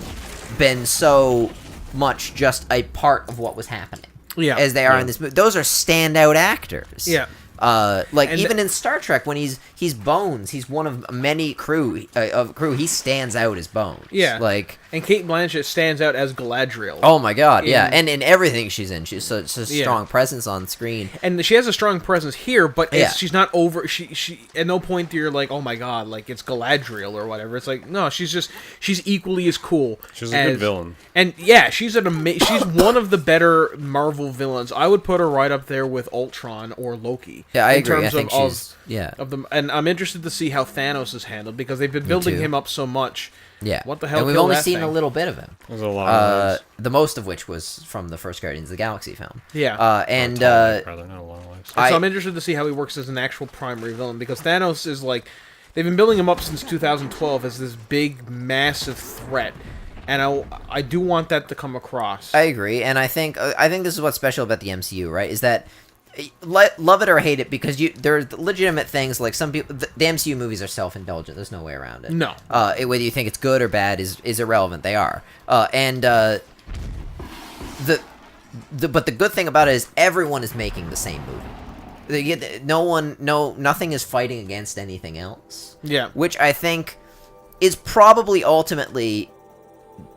[SPEAKER 3] been so much just a part of what was happening as they are in this movie. Those are standout actors.
[SPEAKER 1] Yeah.
[SPEAKER 3] Like even in Star Trek, when he's Bones, he's one of many crew. He stands out as Bones.
[SPEAKER 1] Yeah.
[SPEAKER 3] Like,
[SPEAKER 1] And Kate Blanchett stands out as Galadriel.
[SPEAKER 3] oh my god, yeah.
[SPEAKER 1] In-
[SPEAKER 3] And in everything she's in, she's such a strong presence on screen.
[SPEAKER 1] And she has a strong presence here, but
[SPEAKER 3] Yeah.
[SPEAKER 1] she's not over. She at no point do you're like, oh my god, like it's Galadriel or whatever. It's like no, she's equally as cool.
[SPEAKER 2] She's a good villain.
[SPEAKER 1] And yeah, she's she's one of the better Marvel villains. I would put her right up there with Ultron or Loki.
[SPEAKER 3] Yeah, I
[SPEAKER 1] in
[SPEAKER 3] agree. I
[SPEAKER 1] terms
[SPEAKER 3] think
[SPEAKER 1] of
[SPEAKER 3] she's yeah.
[SPEAKER 1] of them. And I'm interested to see how Thanos is handled because they've been building
[SPEAKER 3] too.
[SPEAKER 1] him up so much.
[SPEAKER 3] Yeah.
[SPEAKER 1] What the hell?
[SPEAKER 3] And we've
[SPEAKER 1] killed
[SPEAKER 3] only
[SPEAKER 1] that
[SPEAKER 3] seen
[SPEAKER 1] thing?
[SPEAKER 3] a little bit of him.
[SPEAKER 2] There's a lot of those.
[SPEAKER 3] The most of which was from the first Guardians of the Galaxy film.
[SPEAKER 1] Yeah.
[SPEAKER 3] And
[SPEAKER 2] Rather, not a lot of lives.
[SPEAKER 1] So I'm interested to see how he works as an actual primary villain, because Thanos is like, they've been building him up since 2012 as this big, massive threat, and I do want that to come across.
[SPEAKER 3] I agree, and I think this is what's special about the MCU, right? Is that love it or hate it, because there are legitimate things like some people. The MCU movies are self-indulgent. There's no way around it.
[SPEAKER 1] No.
[SPEAKER 3] Whether you think it's good or bad is irrelevant. They are. But the good thing about it is everyone is making the same movie. Nothing is fighting against anything else.
[SPEAKER 1] Yeah.
[SPEAKER 3] Which I think is probably ultimately,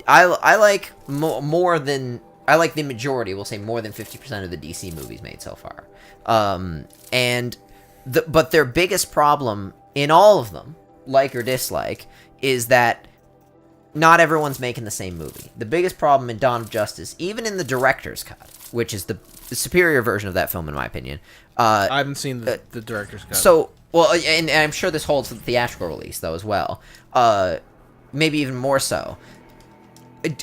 [SPEAKER 3] I like more than, I like the majority, we'll say more than 50% of the DC movies made so far. But their biggest problem in all of them, like or dislike, is that not everyone's making the same movie. The biggest problem in Dawn of Justice, even in the director's cut, which is the superior version of that film in my opinion.
[SPEAKER 1] I haven't seen the director's cut.
[SPEAKER 3] So, well, and I'm sure this holds for the theatrical release, though, as well. Maybe even more so.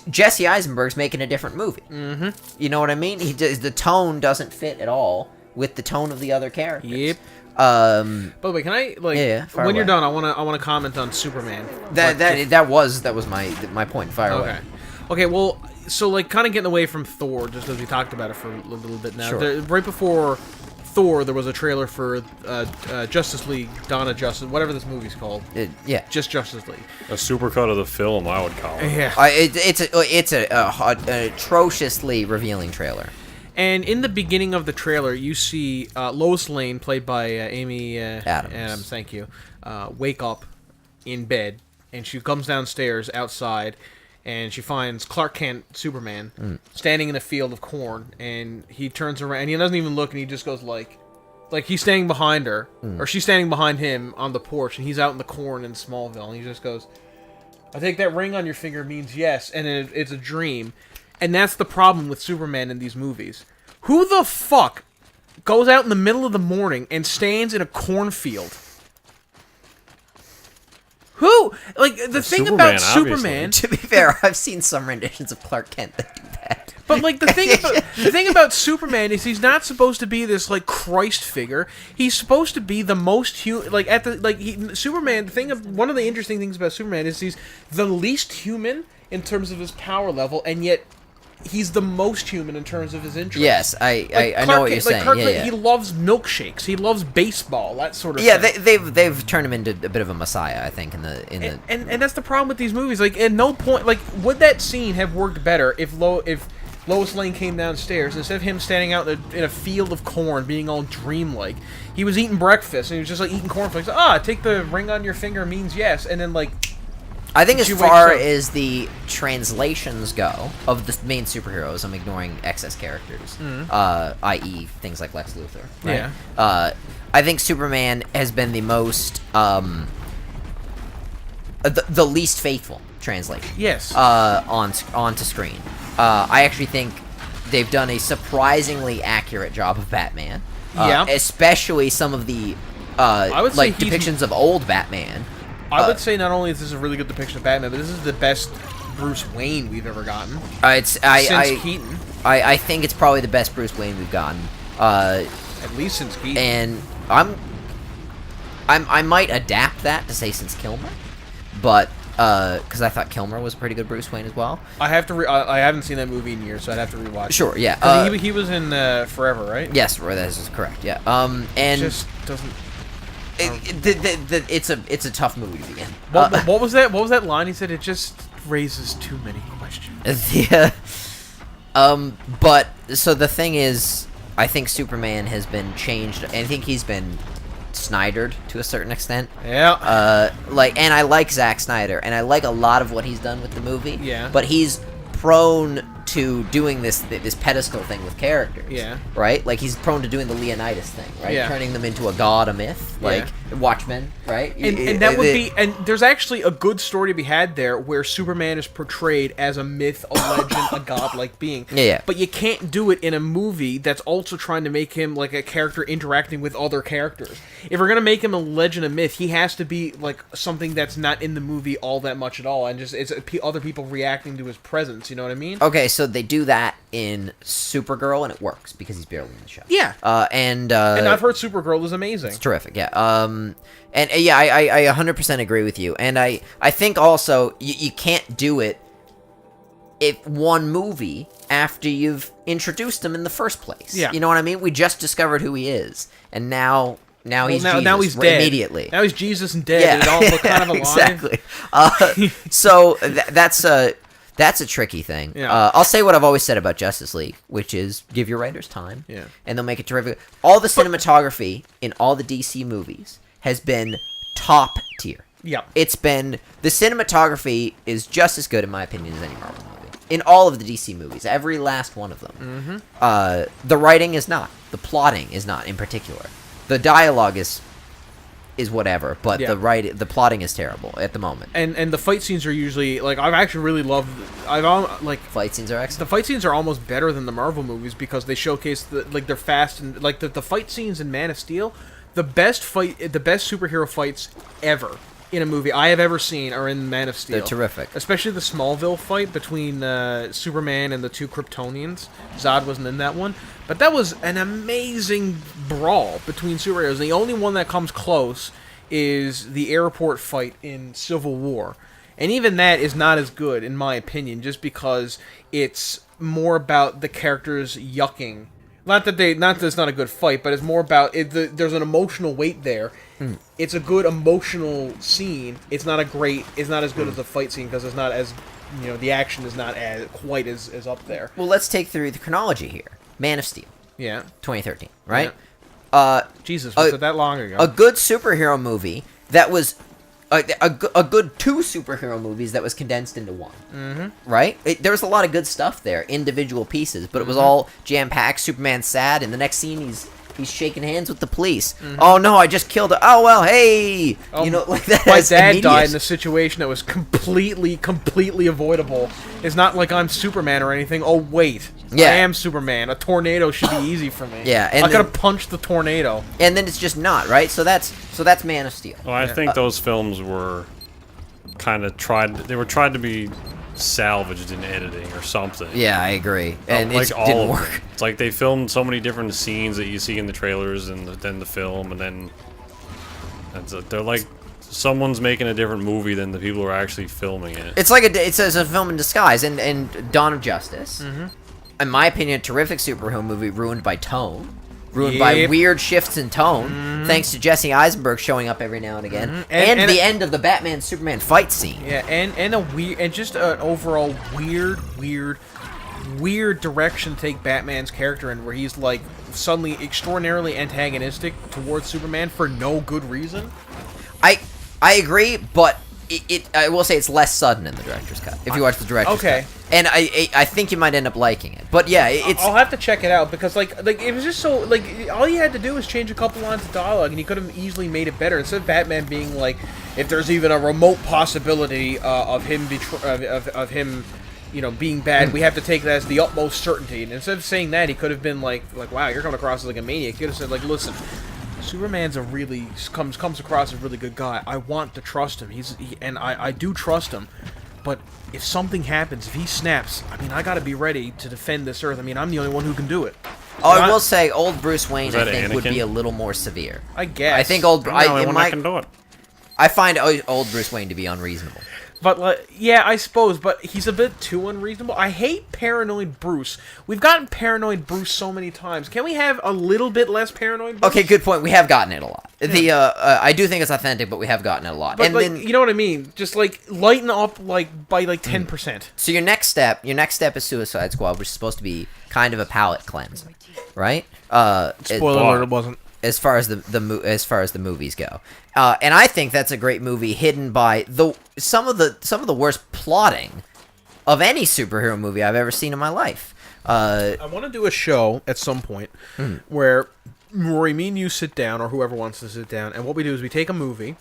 [SPEAKER 3] Jesse Eisenberg's making a different movie.
[SPEAKER 1] Mm-hmm.
[SPEAKER 3] You know what I mean? The tone doesn't fit at all with the tone of the other characters.
[SPEAKER 1] Yep.
[SPEAKER 3] By
[SPEAKER 1] the way, can I
[SPEAKER 3] fire
[SPEAKER 1] when you're
[SPEAKER 3] away.
[SPEAKER 1] done, I want to comment on Superman.
[SPEAKER 3] That was my point. Fire away.
[SPEAKER 1] Okay. Well, so like kind of getting away from Thor, just as we talked about it for a little bit now.
[SPEAKER 3] Sure.
[SPEAKER 1] Right before Thor, there was a trailer for Justice League, Dawn of Justice, whatever this movie's called.
[SPEAKER 3] Yeah.
[SPEAKER 1] Just Justice League.
[SPEAKER 2] A supercut of the film, I would call it.
[SPEAKER 1] Yeah.
[SPEAKER 3] It's an atrociously revealing trailer.
[SPEAKER 1] And in the beginning of the trailer, you see Lois Lane, played by Amy Adams, thank you, wake up in bed, and she comes downstairs outside, and she finds Clark Kent, Superman, standing in a field of corn, and he turns around, and he doesn't even look, and he just goes like he's standing behind her, or she's standing behind him on the porch, and he's out in the corn in Smallville, and he just goes, I think that ring on your finger means yes, and it's a dream. And that's the problem with Superman in these movies. Who the fuck goes out in the middle of the morning and stands in a cornfield? Who? Like, the thing about Superman...
[SPEAKER 3] To be fair, I've seen some renditions of Clark Kent that do that.
[SPEAKER 1] But, like, the thing about Superman is he's not supposed to be this, like, Christ figure. He's supposed to be the most human... Like, Superman, one of the interesting things about Superman is he's the least human in terms of his power level, and yet... He's the most human in terms of his interests.
[SPEAKER 3] Yes, I know what you're saying.
[SPEAKER 1] Clark,
[SPEAKER 3] yeah.
[SPEAKER 1] He loves milkshakes. He loves baseball. That sort of
[SPEAKER 3] thing.
[SPEAKER 1] Yeah,
[SPEAKER 3] they've turned him into a bit of a messiah, I think.
[SPEAKER 1] And that's the problem with these movies. Like, at no point, like, would that scene have worked better if Lois Lane came downstairs instead of him standing out in a field of corn, being all dreamlike? He was eating breakfast and he was just like eating cornflakes. Take the ring on your finger means yes, and then like.
[SPEAKER 3] I think as far as the translations go of the main superheroes, I'm ignoring excess characters, i.e. things like Lex Luthor. Right?
[SPEAKER 1] Yeah.
[SPEAKER 3] I think Superman has been the most, the least faithful translation.
[SPEAKER 1] Yes.
[SPEAKER 3] Onto screen. I actually think they've done a surprisingly accurate job of Batman. Especially some of the depictions of old Batman.
[SPEAKER 1] I would say not only is this a really good depiction of Batman, but this is the best Bruce Wayne we've ever gotten. Since Keaton.
[SPEAKER 3] I think it's probably the best Bruce Wayne we've gotten.
[SPEAKER 1] At least since Keaton.
[SPEAKER 3] And I might adapt that to say since Kilmer, but because I thought Kilmer was a pretty good Bruce Wayne as well.
[SPEAKER 1] I have to. I haven't seen that movie in years, so I'd have to rewatch.
[SPEAKER 3] Sure, yeah.
[SPEAKER 1] He was in Forever, right?
[SPEAKER 3] Yes, that is correct. Yeah. And
[SPEAKER 1] just doesn't.
[SPEAKER 3] It's a tough movie to be in.
[SPEAKER 1] What was that? What was that line? He said it just raises too many questions.
[SPEAKER 3] Yeah. But so the thing is, I think Superman has been changed. I think he's been Snydered to a certain extent.
[SPEAKER 1] Yeah.
[SPEAKER 3] And I like Zack Snyder, and I like a lot of what he's done with the movie.
[SPEAKER 1] Yeah.
[SPEAKER 3] But he's prone to doing this pedestal thing with characters.
[SPEAKER 1] Yeah.
[SPEAKER 3] Right? Like, he's prone to doing the Leonidas thing, right?
[SPEAKER 1] Yeah.
[SPEAKER 3] Turning them into a god, a myth, like Watchmen, right?
[SPEAKER 1] And that would be, and there's actually a good story to be had there where Superman is portrayed as a myth, a legend, a godlike being.
[SPEAKER 3] Yeah.
[SPEAKER 1] But you can't do it in a movie that's also trying to make him like a character interacting with other characters. If we're gonna make him a legend, a myth, he has to be like something that's not in the movie all that much at all, and just it's other people reacting to his presence. You know what I mean?
[SPEAKER 3] Okay, so they do that in Supergirl, and it works because he's barely in the show.
[SPEAKER 1] Yeah.
[SPEAKER 3] And
[SPEAKER 1] I've heard Supergirl is amazing.
[SPEAKER 3] it's terrific, yeah. I 100% agree with you. And I think also you can't do it if one movie after you've introduced him in the first place.
[SPEAKER 1] Yeah.
[SPEAKER 3] You know what I mean? We just discovered who he is, and now he's Jesus,
[SPEAKER 1] now he's dead
[SPEAKER 3] immediately.
[SPEAKER 1] Now he's Jesus and dead. And it all look kind of alive.
[SPEAKER 3] Exactly. So that's a tricky thing.
[SPEAKER 1] Yeah.
[SPEAKER 3] I'll say what I've always said about Justice League, which is give your writers time,
[SPEAKER 1] Yeah.
[SPEAKER 3] and they'll make it terrific. All the cinematography in all the DC movies has been top tier.
[SPEAKER 1] Yeah.
[SPEAKER 3] It's been... The cinematography is just as good, in my opinion, as any Marvel movie. In all of the DC movies. Every last one of them. Mm-hmm. The writing is not. The plotting is not, in particular. The dialogue is whatever, but the plotting is terrible at the moment.
[SPEAKER 1] And the fight scenes are usually like I've actually really loved.
[SPEAKER 3] Fight scenes are excellent.
[SPEAKER 1] The fight scenes are almost better than the Marvel movies because they showcase they're fast and like the fight scenes in Man of Steel. The best superhero fights ever in a movie I have ever seen are in Man of Steel.
[SPEAKER 3] They're terrific.
[SPEAKER 1] Especially the Smallville fight between Superman and the two Kryptonians. Zod wasn't in that one. But that was an amazing brawl between superheroes. The only one that comes close is the airport fight in Civil War. And even that is not as good, in my opinion, just because it's more about the characters yucking. Not that it's not a good fight, but it's more about there's an emotional weight there. It's a good emotional scene. It's not as good as the fight scene because it's not as, the action is not quite as up there.
[SPEAKER 3] Well, let's take through the chronology here. Man of Steel.
[SPEAKER 1] Yeah.
[SPEAKER 3] 2013, right?
[SPEAKER 1] Yeah. Jesus, was it that long ago?
[SPEAKER 3] A good superhero movie that was... A good two superhero movies that was condensed into one. Mm-hmm. Right? There was a lot of good stuff there, individual pieces, but it was all jam-packed. Superman's sad, and the next scene he's shaking hands with the police. Mm-hmm. Oh no, I just killed her. Oh well, hey! Like that.
[SPEAKER 1] My dad died in a situation that was completely avoidable. It's not like I'm Superman or anything. Oh wait, I am Superman. A tornado should be easy for me.
[SPEAKER 3] Yeah, and
[SPEAKER 1] I could have punched the tornado.
[SPEAKER 3] And then it's just not, right? So that's Man of Steel.
[SPEAKER 2] Well, I think those films were kind of tried to be salvaged in editing or something.
[SPEAKER 3] Yeah, I agree. And it didn't work.
[SPEAKER 2] It's like they filmed so many different scenes that you see in the trailers and then the film, and then they're like someone's making a different movie than the people who are actually filming it.
[SPEAKER 3] It's like it's a film in disguise. And Dawn of Justice, in my opinion, a terrific superhero movie ruined by tone. Ruined by weird shifts in tone, thanks to Jesse Eisenberg showing up every now and again, and the end of the Batman-Superman fight scene.
[SPEAKER 1] Yeah, and just an overall weird direction to take Batman's character in, where he's like suddenly extraordinarily antagonistic towards Superman for no good reason.
[SPEAKER 3] I agree, but I will say it's less sudden in the director's cut. If you watch the director's cut, and I think you might end up liking it. But yeah,
[SPEAKER 1] I'll have to check it out because like it was just so like all you had to do was change a couple lines of dialogue and you could have easily made it better. Instead of Batman being like, if there's even a remote possibility of him being bad, we have to take that as the utmost certainty. And instead of saying that, he could have been like wow, you're coming across as like a maniac. He could have said like, listen, Superman's comes across as a really good guy. I want to trust him. I do trust him. But if something happens, if he snaps, I mean, I got to be ready to defend this Earth. I mean, I'm the only one who can do it.
[SPEAKER 3] I will say, old Bruce Wayne, I think, would be a little more severe.
[SPEAKER 1] I guess.
[SPEAKER 3] I think I find old Bruce Wayne to be unreasonable.
[SPEAKER 1] But, yeah, I suppose, but he's a bit too unreasonable. I hate paranoid Bruce. We've gotten paranoid Bruce so many times. Can we have a little bit less paranoid Bruce?
[SPEAKER 3] Okay, good point. We have gotten it a lot. Yeah. I do think it's authentic, but we have gotten it a lot.
[SPEAKER 1] But,
[SPEAKER 3] and then,
[SPEAKER 1] you know what I mean? Just, lighten up, by 10%.
[SPEAKER 3] So your next step is Suicide Squad, which is supposed to be kind of a palate cleanser, right?
[SPEAKER 1] Spoiler alert, it wasn't.
[SPEAKER 3] As far as the movies go, and I think that's a great movie hidden by some of the worst plotting of any superhero movie I've ever seen in my life.
[SPEAKER 1] I want to do a show at some point where Rory, me and you sit down, or whoever wants to sit down, and what we do is we take a movie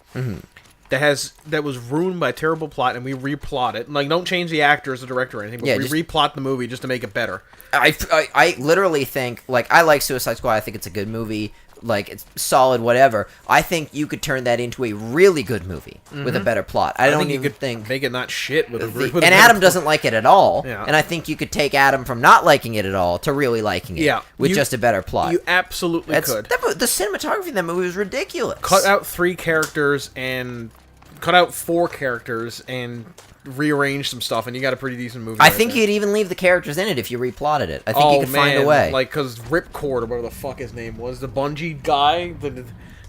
[SPEAKER 1] that was ruined by a terrible plot, and we replot it. Like, don't change the actors, the director, or anything, but we replot the movie just to make it better.
[SPEAKER 3] I literally think, like, I like Suicide Squad. I think it's a good movie. Like, it's solid, whatever. I think you could turn that into a really good movie with a better plot. I don't even think
[SPEAKER 1] make it not shit with
[SPEAKER 3] and Adam doesn't like it at all.
[SPEAKER 1] Yeah.
[SPEAKER 3] And I think you could take Adam from not liking it at all to really liking it. With just a better plot.
[SPEAKER 1] You absolutely could.
[SPEAKER 3] The cinematography in that movie was ridiculous.
[SPEAKER 1] Cut out 3 characters and cut out 4 characters and rearrange some stuff, and you got a pretty decent movie.
[SPEAKER 3] I think you'd even leave the characters in it if you replotted it. I think you could find a way.
[SPEAKER 1] Like, because Ripcord, or whatever the fuck his name was, the bungee guy, the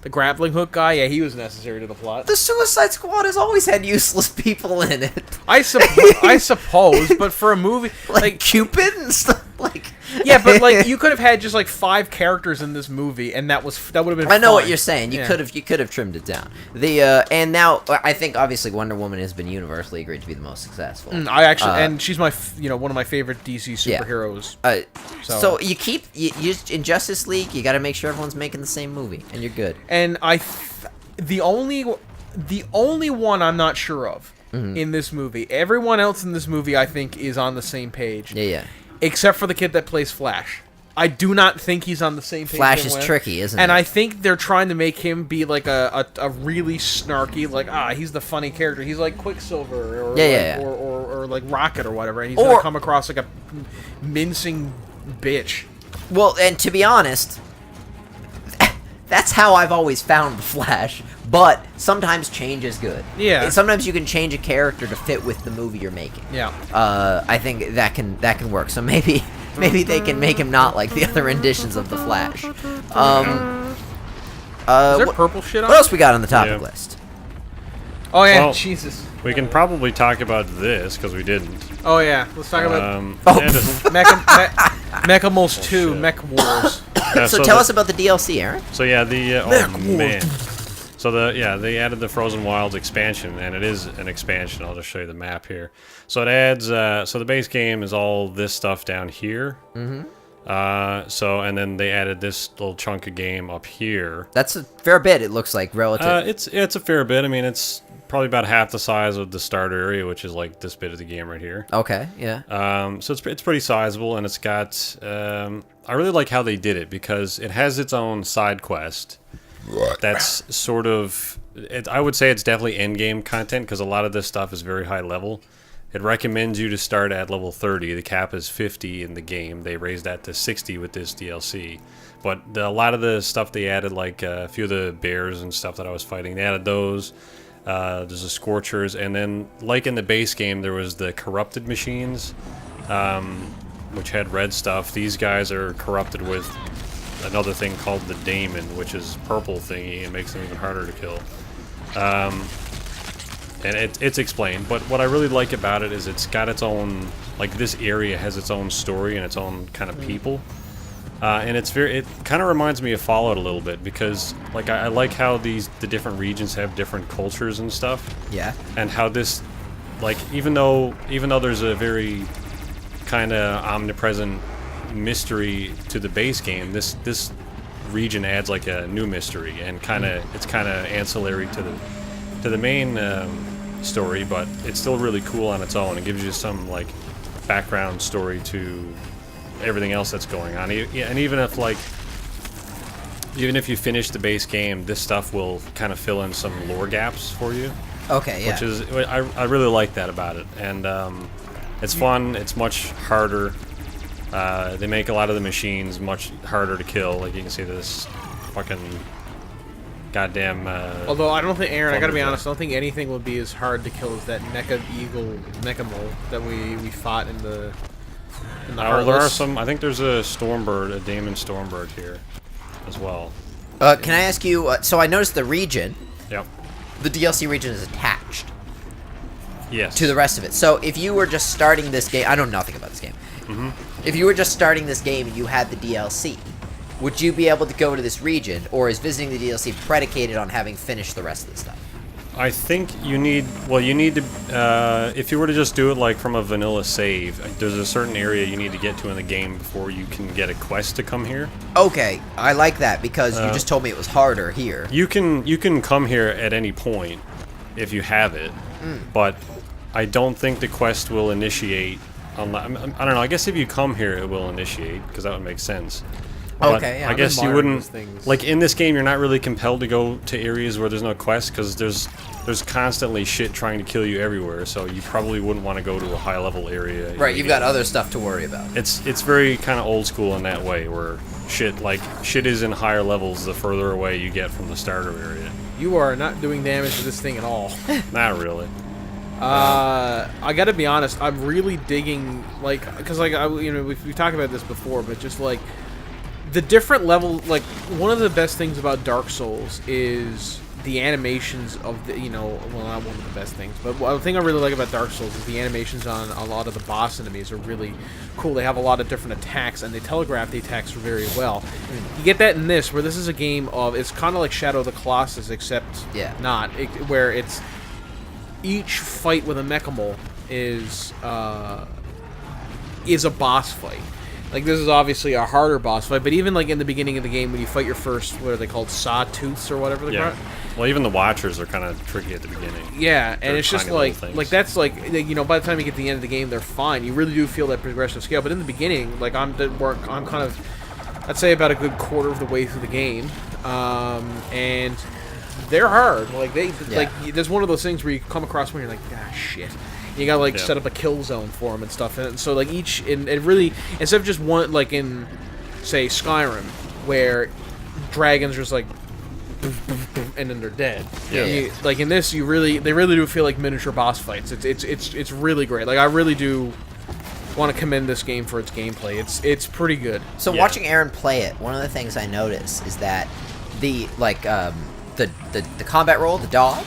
[SPEAKER 1] grappling hook guy, he was necessary to the plot.
[SPEAKER 3] The Suicide Squad has always had useless people in it.
[SPEAKER 1] I suppose, but for a movie
[SPEAKER 3] like Cupid and stuff, like
[SPEAKER 1] yeah, but like you could have had just like 5 characters in this movie, and that would have been.
[SPEAKER 3] I know
[SPEAKER 1] fine.
[SPEAKER 3] what you're saying. You could have trimmed it down. And now I think obviously Wonder Woman has been universally agreed to be the most successful.
[SPEAKER 1] I actually, and she's my one of my favorite DC superheroes.
[SPEAKER 3] So you in Justice League, you got to make sure everyone's making the same movie, and you're good.
[SPEAKER 1] And the only one I'm not sure of in this movie. Everyone else in this movie, I think, is on the same page.
[SPEAKER 3] Yeah.
[SPEAKER 1] Except for the kid that plays Flash. I do not think he's on the same page.
[SPEAKER 3] Flash is tricky, isn't
[SPEAKER 1] and
[SPEAKER 3] it?
[SPEAKER 1] I think they're trying to make him be like a really snarky, like, he's the funny character. He's like Quicksilver or like Rocket or whatever. And he's going to come across like a mincing bitch.
[SPEAKER 3] Well, and to be honest, that's how I've always found the Flash. But sometimes change is good.
[SPEAKER 1] Yeah.
[SPEAKER 3] Sometimes you can change a character to fit with the movie you're making.
[SPEAKER 1] Yeah.
[SPEAKER 3] I think that can work. So maybe they can make him not like the other renditions of the Flash.
[SPEAKER 1] Is there purple shit on?
[SPEAKER 3] What else we got on the topic list?
[SPEAKER 1] Oh yeah,
[SPEAKER 2] well,
[SPEAKER 1] Jesus.
[SPEAKER 2] We can probably talk about this because we didn't.
[SPEAKER 1] Oh yeah, let's talk about Mechamals 2, Mech Wars.
[SPEAKER 3] So tell us about the DLC, Aaron.
[SPEAKER 2] So yeah, man. So they added the Frozen Wilds expansion, and it is an expansion. I'll just show you the map here. So it adds. So the base game is all this stuff down here. And then they added this little chunk of game up here.
[SPEAKER 3] That's a fair bit. It looks like relative.
[SPEAKER 2] It's a fair bit. I mean, it's probably about half the size of the starter area, which is like this bit of the game right here.
[SPEAKER 3] Okay. Yeah.
[SPEAKER 2] So it's pretty sizable, and it's got. I really like how they did it because it has its own side quest. That's sort of, I would say it's definitely end-game content because a lot of this stuff is very high level. It recommends you to start at level 30. The cap is 50 in the game. They raised that to 60 with this DLC. But a lot of the stuff they added, like a few of the bears and stuff that I was fighting, they added those. There's the Scorchers. And then, like in the base game, there was the corrupted machines, which had red stuff. These guys are corrupted with another thing called the Daemon, which is purple thingy and makes them even harder to kill. And it's explained, but what I really like about it is it's got its own, like this area has its own story and its own kind of people. And it kind of reminds me of Fallout a little bit because like I like how the different regions have different cultures and stuff.
[SPEAKER 3] Yeah.
[SPEAKER 2] And how this, like even though there's a very kind of omnipresent mystery to the base game, this region adds like a new mystery and it's kind of ancillary to the main story, but it's still really cool on its own. It gives you some like background story to everything else that's going on. And even if you finish the base game, this stuff will kind of fill in some lore gaps for you.
[SPEAKER 3] Okay, yeah.
[SPEAKER 2] Which is I really like that about it, and it's fun. It's much harder. They make a lot of the machines much harder to kill. Like you can see this fucking goddamn.
[SPEAKER 1] Although I don't think, Aaron, I gotta be honest, I don't think anything would be as hard to kill as that Mecha Eagle Mechamole that we fought in the.
[SPEAKER 2] There are some. I think there's a Stormbird, a Daemon Stormbird here, as well.
[SPEAKER 3] Can I ask you? So I noticed the region.
[SPEAKER 2] Yep.
[SPEAKER 3] The DLC region is attached.
[SPEAKER 2] Yes.
[SPEAKER 3] To the rest of it. So if you were just starting this game, I know nothing about this game.
[SPEAKER 2] Mm-hmm.
[SPEAKER 3] If you were just starting this game and you had the DLC, would you be able to go to this region, or is visiting the DLC predicated on having finished the rest of the stuff?
[SPEAKER 2] I think you need to if you were to just do it like from a vanilla save, there's a certain area you need to get to in the game before you can get a quest to come here.
[SPEAKER 3] Okay, I like that because you just told me it was harder here.
[SPEAKER 2] You can come here at any point if you have it, but I don't think the quest will initiate. I don't know. I guess if you come here, it will initiate because that would make sense.
[SPEAKER 3] Okay, yeah,
[SPEAKER 2] I guess you wouldn't
[SPEAKER 1] things.
[SPEAKER 2] like in this game. You're not really compelled to go to areas where there's no quest because there's constantly shit trying to kill you everywhere. So you probably wouldn't want to go to a high level area.
[SPEAKER 3] Right, you've got other stuff to worry about.
[SPEAKER 2] It's very kind of old school in that way, where shit is in higher levels the further away you get from the starter area.
[SPEAKER 1] You are not doing damage to this thing at all.
[SPEAKER 2] Not really.
[SPEAKER 1] I gotta be honest. I'm really digging because we've talked about this before, but just like. The different level, like, one of the best things about Dark Souls is the animations of the, well, not one of the best things, but one thing I really like about Dark Souls is the animations on a lot of the boss enemies are really cool. They have a lot of different attacks, and they telegraph the attacks very well. You get that in this, where this is a game of, it's kind of like Shadow of the Colossus, except not, where it's, each fight with a Mechamole is a boss fight. Like, this is obviously a harder boss fight, but even, like, in the beginning of the game, when you fight your first, what are they called, Sawtooths or whatever they're called?
[SPEAKER 2] Well, even the Watchers are kind of tricky at the beginning.
[SPEAKER 1] Yeah,
[SPEAKER 2] They're
[SPEAKER 1] and it's just like that's like, by the time you get to the end of the game, they're fine. You really do feel that progressive scale, but in the beginning, like, I'm kind of, I'd say about a good quarter of the way through the game, and they're hard. Like, there's one of those things where you come across one, you're like, shit. You gotta, like, set up a kill zone for them and stuff. And so, like, it really, instead of just one, like, in, say, Skyrim, where dragons are just, like, boom, boom, boom, and then they're dead. Like, in this, they really do feel like miniature boss fights. It's really great. Like, I really do want to commend this game for its gameplay. It's pretty good.
[SPEAKER 3] So, watching Aaron play it, one of the things I notice is that the combat roll, the dodge,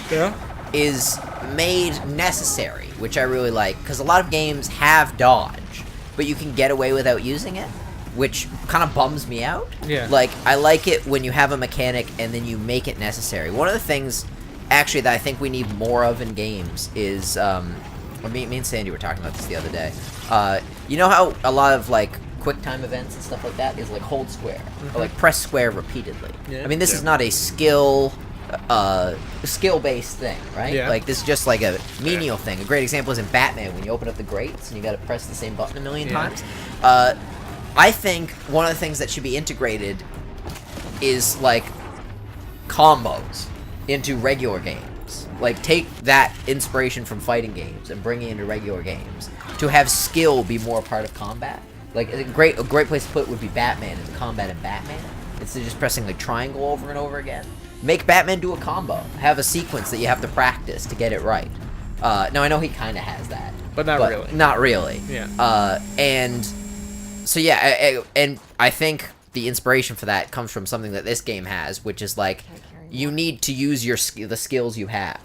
[SPEAKER 3] is made necessary, which I really like, because a lot of games have dodge, but you can get away without using it, which kind of bums me out.
[SPEAKER 1] Yeah.
[SPEAKER 3] Like, I like it when you have a mechanic and then you make it necessary. One of the things, actually, that I think we need more of in games is, me and Sandy were talking about this the other day. You know how a lot of, like, quick time events and stuff like that is, like, hold square, or, like, press square repeatedly. Yeah. I mean, this is not a skill-based thing, right?
[SPEAKER 1] Yeah.
[SPEAKER 3] Like, this is just like a menial thing. A great example is in Batman, when you open up the grates and you gotta press the same button a million times. I think one of the things that should be integrated is, like, combos into regular games. Like, take that inspiration from fighting games and bring it into regular games to have skill be more part of combat. Like, a great place to put it would be Batman, and combat in Batman, instead of just pressing, like, triangle over and over again. Make Batman do a combo. Have a sequence that you have to practice to get it right. Now, I know he kind of has that.
[SPEAKER 1] But not really.
[SPEAKER 3] Not really.
[SPEAKER 1] Yeah.
[SPEAKER 3] And so, yeah, and I think the inspiration for that comes from something that this game has, which is, like, you need to use the skills you have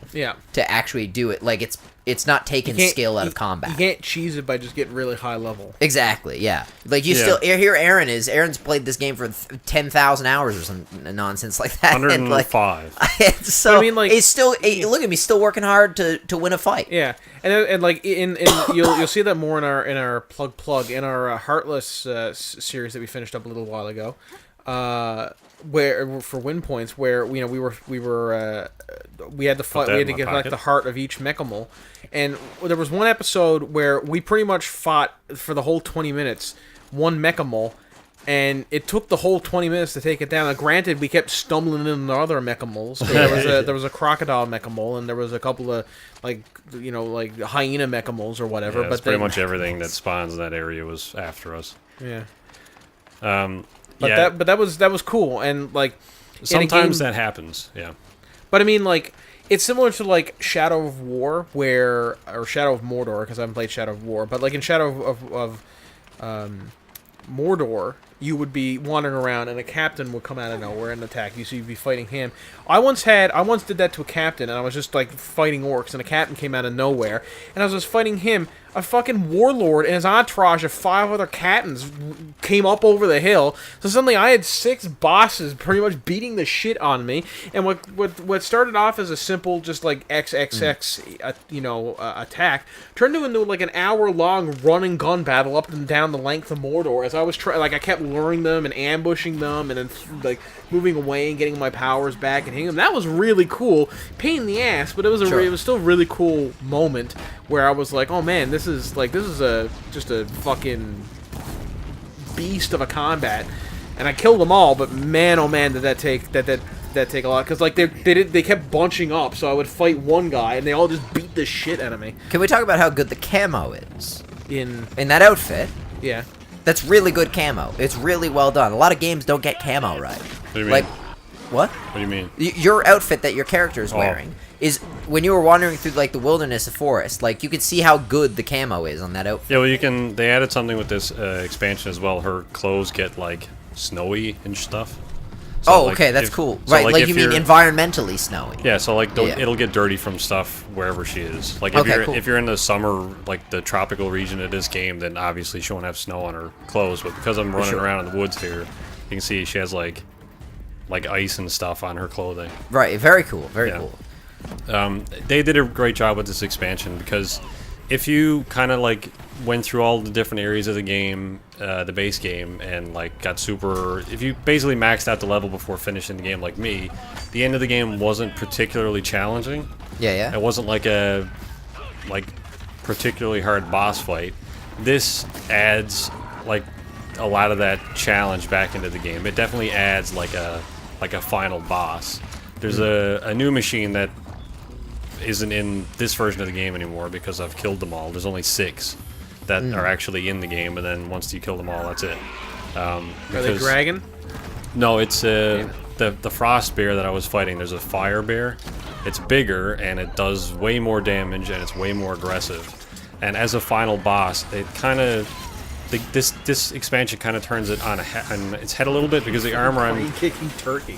[SPEAKER 3] to actually do it. Like, it's not taking skill out of combat.
[SPEAKER 1] You can't cheese it by just getting really high level.
[SPEAKER 3] Exactly, yeah. Like, here Aaron's played this game for 10,000 hours or some nonsense like that.
[SPEAKER 2] 105.
[SPEAKER 3] So, I mean, like, he's still, look at me, still working hard to win a fight.
[SPEAKER 1] Yeah, and like, you'll see that more in our plug in our Heartless series that we finished up a little while ago. Where for win points, where we had to fight, we had to get like the heart of each Mechamole, and there was one episode where we pretty much fought for the whole 20 minutes one Mechamole, and it took the whole 20 minutes to take it down. Now, granted, we kept stumbling into other Mechamoles. There was a crocodile Mechamole, and there was a couple of like hyena Mechamoles or whatever.
[SPEAKER 2] Yeah, but pretty much everything that spawns in that area was after us.
[SPEAKER 1] Yeah.
[SPEAKER 2] But
[SPEAKER 1] that was cool, and like
[SPEAKER 2] sometimes that happens, yeah.
[SPEAKER 1] But I mean, like, it's similar to like Shadow of War, or Shadow of Mordor, because I haven't played Shadow of War. But like in Shadow of Mordor, you would be wandering around and a captain would come out of nowhere and attack you, so you'd be fighting him. I once did that to a captain, and I was just like fighting orcs, and a captain came out of nowhere, and I was just fighting him. A fucking warlord and his entourage of 5 other captains came up over the hill. So suddenly I had 6 bosses pretty much beating the shit on me. And what started off as a simple just like XXX attack turned into like an hour-long run and gun battle up and down the length of Mordor. As I was I kept luring them and ambushing them and then like moving away and getting my powers back and hitting them. That was really cool. Pain in the ass, but it was it was still a really cool moment where I was like, oh man, this is just a fucking beast of a combat, and I killed them all. But man, oh man, did that take a lot, because like they kept bunching up, so I would fight one guy and they all just beat the shit out of me.
[SPEAKER 3] Can we talk about how good the camo is
[SPEAKER 1] in
[SPEAKER 3] that outfit?
[SPEAKER 1] Yeah,
[SPEAKER 3] that's really good camo. It's really well done. A lot of games don't get camo right.
[SPEAKER 2] What do you mean?
[SPEAKER 3] Like, what?
[SPEAKER 2] What do you mean?
[SPEAKER 3] Your outfit that your character is wearing is, when you were wandering through like the wilderness of forest, like you could see how good the camo is on that outfit.
[SPEAKER 2] Yeah, well, they added something with this expansion as well. Her clothes get like snowy and stuff. So,
[SPEAKER 3] okay, that's cool.
[SPEAKER 2] So,
[SPEAKER 3] right, like you mean environmentally snowy.
[SPEAKER 2] Yeah, so like it'll get dirty from stuff wherever she is. Like if you're in the summer, like the tropical region of this game, then obviously she won't have snow on her clothes. But because I'm running around in the woods here, you can see she has like ice and stuff on her clothing.
[SPEAKER 3] Right, very cool, very cool.
[SPEAKER 2] They did a great job with this expansion, because if you kind of like went through all the different areas of the game, the base game, and like if you basically maxed out the level before finishing the game like me, the end of the game wasn't particularly challenging.
[SPEAKER 3] Yeah.
[SPEAKER 2] It wasn't like a particularly hard boss fight. This adds like a lot of that challenge back into the game. It definitely adds like a final boss. There's a new machine that isn't in this version of the game anymore because I've killed them all. There's only 6 that are actually in the game, and then once you kill them all, that's it.
[SPEAKER 1] Are they dragon?
[SPEAKER 2] No, it's the frost bear that I was fighting. There's a fire bear. It's bigger and it does way more damage and it's way more aggressive. And as a final boss, it kind of this expansion kind of turns it on its head a little bit, because the armor
[SPEAKER 1] kicking turkey.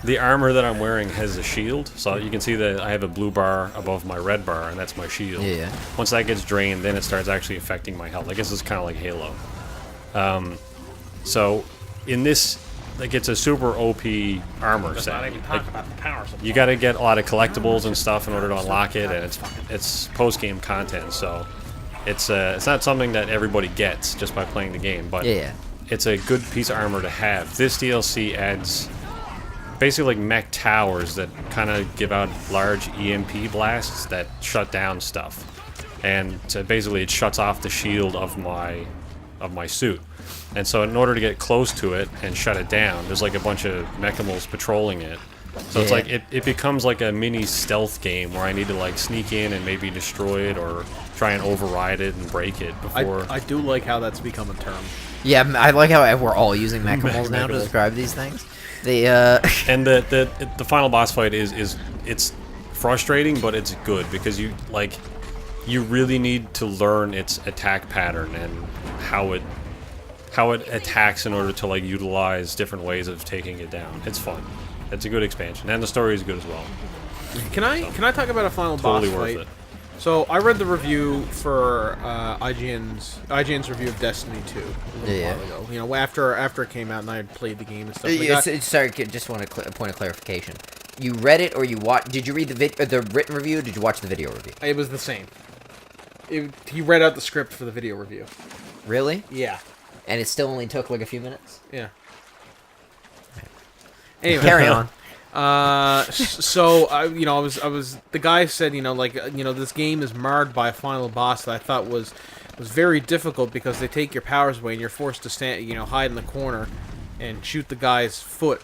[SPEAKER 2] The armor that I'm wearing has a shield, so you can see that I have a blue bar above my red bar, and that's my shield.
[SPEAKER 3] Yeah.
[SPEAKER 2] Once that gets drained, then it starts actually affecting my health. I guess it's kind of like Halo. So in this, like, it's a super OP armor set.
[SPEAKER 1] Not even talk about the power supply.
[SPEAKER 2] You got to get a lot of collectibles and stuff in order to unlock it, and it's post-game content, so it's not something that everybody gets just by playing the game, but it's a good piece of armor to have. This DLC adds basically like mech towers that kind of give out large EMP blasts that shut down stuff, and so basically it shuts off the shield of my suit. And so in order to get close to it and shut it down, there's like a bunch of mechimals patrolling it. So it's like it becomes like a mini stealth game where I need to like sneak in and maybe destroy it or try and override it and break it before.
[SPEAKER 1] I do like how that's become a term.
[SPEAKER 3] Yeah, I like how we're all using mechimals now to describe these things.
[SPEAKER 2] And the final boss fight is it's frustrating, but it's good, because you really need to learn its attack pattern and how it attacks in order to like utilize different ways of taking it down. It's fun. It's a good expansion, and the story is good as well.
[SPEAKER 1] Can I talk about a final
[SPEAKER 2] Totally
[SPEAKER 1] boss
[SPEAKER 2] worth
[SPEAKER 1] fight?
[SPEAKER 2] it.
[SPEAKER 1] So I read the review for IGN's review of Destiny 2 a little while ago. You know, after it came out and I had played the game and stuff like that.
[SPEAKER 3] Sorry, just want a point of clarification. You read it or you watched? Did you read the written review? Or did you watch the video review?
[SPEAKER 1] It was the same. He read out the script for the video review.
[SPEAKER 3] Really?
[SPEAKER 1] Yeah.
[SPEAKER 3] And it still only took like a few minutes?
[SPEAKER 1] Yeah. Anyway,
[SPEAKER 3] carry on.
[SPEAKER 1] So I was the guy said, this game is marred by a final boss that I thought was very difficult, because they take your powers away and you're forced to stand, hide in the corner and shoot the guy's foot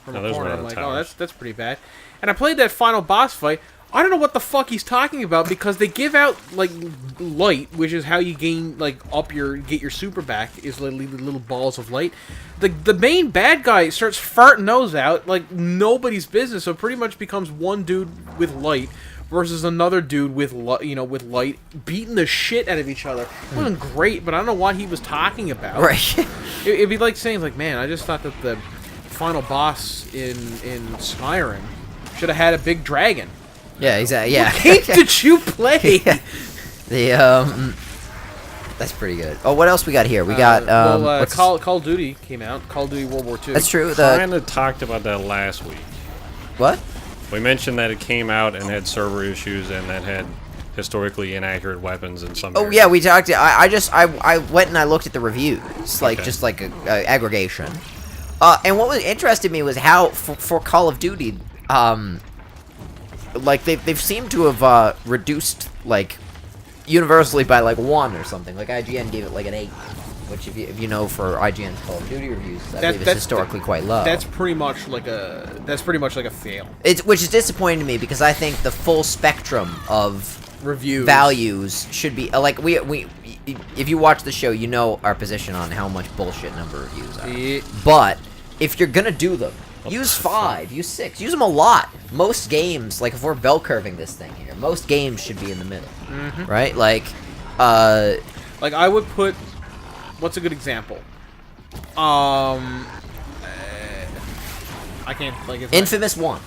[SPEAKER 1] from a corner. I'm like, oh, that's pretty bad. And I played that final boss fight. I don't know what the fuck he's talking about, because they give out like light, which is how you gain get your super back, is little balls of light. The main bad guy starts farting those out like nobody's business, so it pretty much becomes one dude with light versus another dude with with light beating the shit out of each other. It wasn't great, but I don't know what he was talking about.
[SPEAKER 3] Right.
[SPEAKER 1] It'd be like saying, like, man, I just thought that the final boss in Skyrim should have had a big dragon.
[SPEAKER 3] Yeah, exactly. Yeah.
[SPEAKER 1] What game did you play?
[SPEAKER 3] The that's pretty good. Oh, what else we got here? We got what's-
[SPEAKER 1] Call of Duty came out. Call of Duty World War II.
[SPEAKER 3] That's true.
[SPEAKER 2] Kind of talked about that last week.
[SPEAKER 3] What?
[SPEAKER 2] We mentioned that it came out and had server issues and that had historically inaccurate weapons in some.
[SPEAKER 3] Oh
[SPEAKER 2] areas.
[SPEAKER 3] yeah, we talked. I went and I looked at the reviews, like
[SPEAKER 2] Okay.
[SPEAKER 3] just like a aggregation. And what was interested me was how for Call of Duty, like they've seemed to have reduced like universally by like 1 or something. Like IGN gave it like an 8, which if you know for IGN's Call of Duty reviews, I believe it's historically quite low.
[SPEAKER 1] That's pretty much like a fail.
[SPEAKER 3] Which is disappointing to me because I think the full spectrum of
[SPEAKER 1] Reviews.
[SPEAKER 3] values should be like we if you watch the show, you know our position on how much bullshit number of reviews are.
[SPEAKER 1] Yeah.
[SPEAKER 3] But if you're gonna do them, use 5, use 6, use them a lot. Most games, like if we're bell curving this thing here, most games should be in the middle, right? Like,
[SPEAKER 1] Like I would put, what's a good example? I can't like it's
[SPEAKER 3] Infamous 1.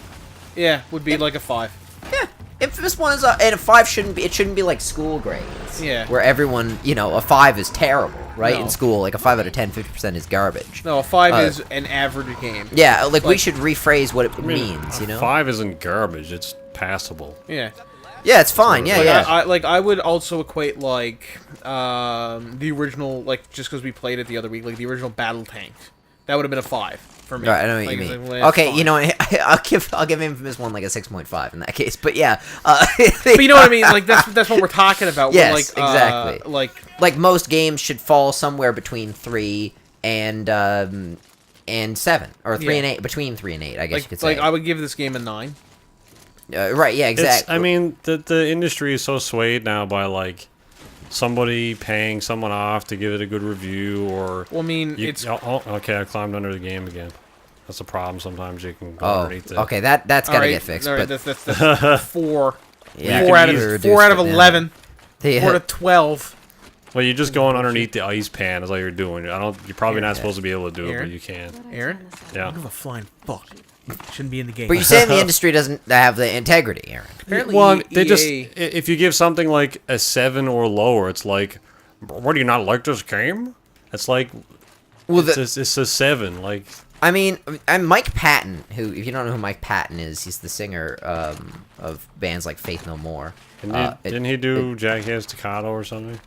[SPEAKER 1] yeah, would be like a 5.
[SPEAKER 3] Yeah, Infamous 1 is and a 5 shouldn't be. It shouldn't be like school grades.
[SPEAKER 1] Yeah.
[SPEAKER 3] Where everyone, a 5 is terrible, right?
[SPEAKER 1] No.
[SPEAKER 3] In school, like a 5 out of 10, 50% is garbage.
[SPEAKER 1] No, a 5 is an average game.
[SPEAKER 3] Yeah, like we
[SPEAKER 1] Like-
[SPEAKER 3] should rephrase what it
[SPEAKER 2] I mean,
[SPEAKER 3] means, you know?
[SPEAKER 2] 5 isn't garbage; it's passable.
[SPEAKER 1] Yeah.
[SPEAKER 3] Yeah, it's fine. Yeah,
[SPEAKER 1] Like,
[SPEAKER 3] yeah.
[SPEAKER 1] I would also equate like the original, like just because we played it the other week, like the original Battle Tank. That would have been a 5 for me.
[SPEAKER 3] Right, I know what
[SPEAKER 1] Like,
[SPEAKER 3] you
[SPEAKER 1] it's
[SPEAKER 3] mean.
[SPEAKER 1] like, well, it's
[SPEAKER 3] Okay,
[SPEAKER 1] fine.
[SPEAKER 3] you know, I'll give Infamous 1 like a 6.5 in that case. But yeah,
[SPEAKER 1] But you know what I mean? Like that's what we're talking about.
[SPEAKER 3] Yes,
[SPEAKER 1] like,
[SPEAKER 3] exactly.
[SPEAKER 1] Like
[SPEAKER 3] most games should fall somewhere between 3 and 7, or 3
[SPEAKER 1] Yeah.
[SPEAKER 3] and 8, between 3 and 8, I guess you could say.
[SPEAKER 1] like I would give this game a 9.
[SPEAKER 3] Right, yeah, exactly.
[SPEAKER 2] I mean, the industry is so swayed now by like somebody paying someone off to give it a good review, or
[SPEAKER 1] Well, I mean, it's
[SPEAKER 2] okay. I climbed under the game again. That's a problem. Sometimes you can go underneath it.
[SPEAKER 3] okay, that's got to
[SPEAKER 1] all right,
[SPEAKER 3] get fixed.
[SPEAKER 1] all right,
[SPEAKER 3] But
[SPEAKER 1] that's 4.
[SPEAKER 3] yeah,
[SPEAKER 1] 4 out
[SPEAKER 3] you
[SPEAKER 1] of
[SPEAKER 3] reduced
[SPEAKER 1] 4 out of
[SPEAKER 3] it, yeah.
[SPEAKER 1] 11.
[SPEAKER 3] The,
[SPEAKER 1] 4 out of 12.
[SPEAKER 2] Well, you're just going underneath the ice pan is all you're doing. You're probably not supposed to be able to do it,
[SPEAKER 1] Aaron?
[SPEAKER 2] but you can.
[SPEAKER 1] Aaron,
[SPEAKER 2] Yeah.
[SPEAKER 1] give a flying fuck. Shouldn't be in the game.
[SPEAKER 3] But you're saying the industry doesn't have the integrity, Aaron.
[SPEAKER 1] Apparently,
[SPEAKER 2] Well, they
[SPEAKER 1] EA
[SPEAKER 2] just if you give something like a 7 or lower, it's like, what, do you not like this game? It's like,
[SPEAKER 3] Well,
[SPEAKER 2] it's a 7. Like,
[SPEAKER 3] I mean, and Mike Patton, who, if you don't know who Mike Patton is, he's the singer of bands like Faith No More.
[SPEAKER 2] didn't he do Jackass Staccato or something?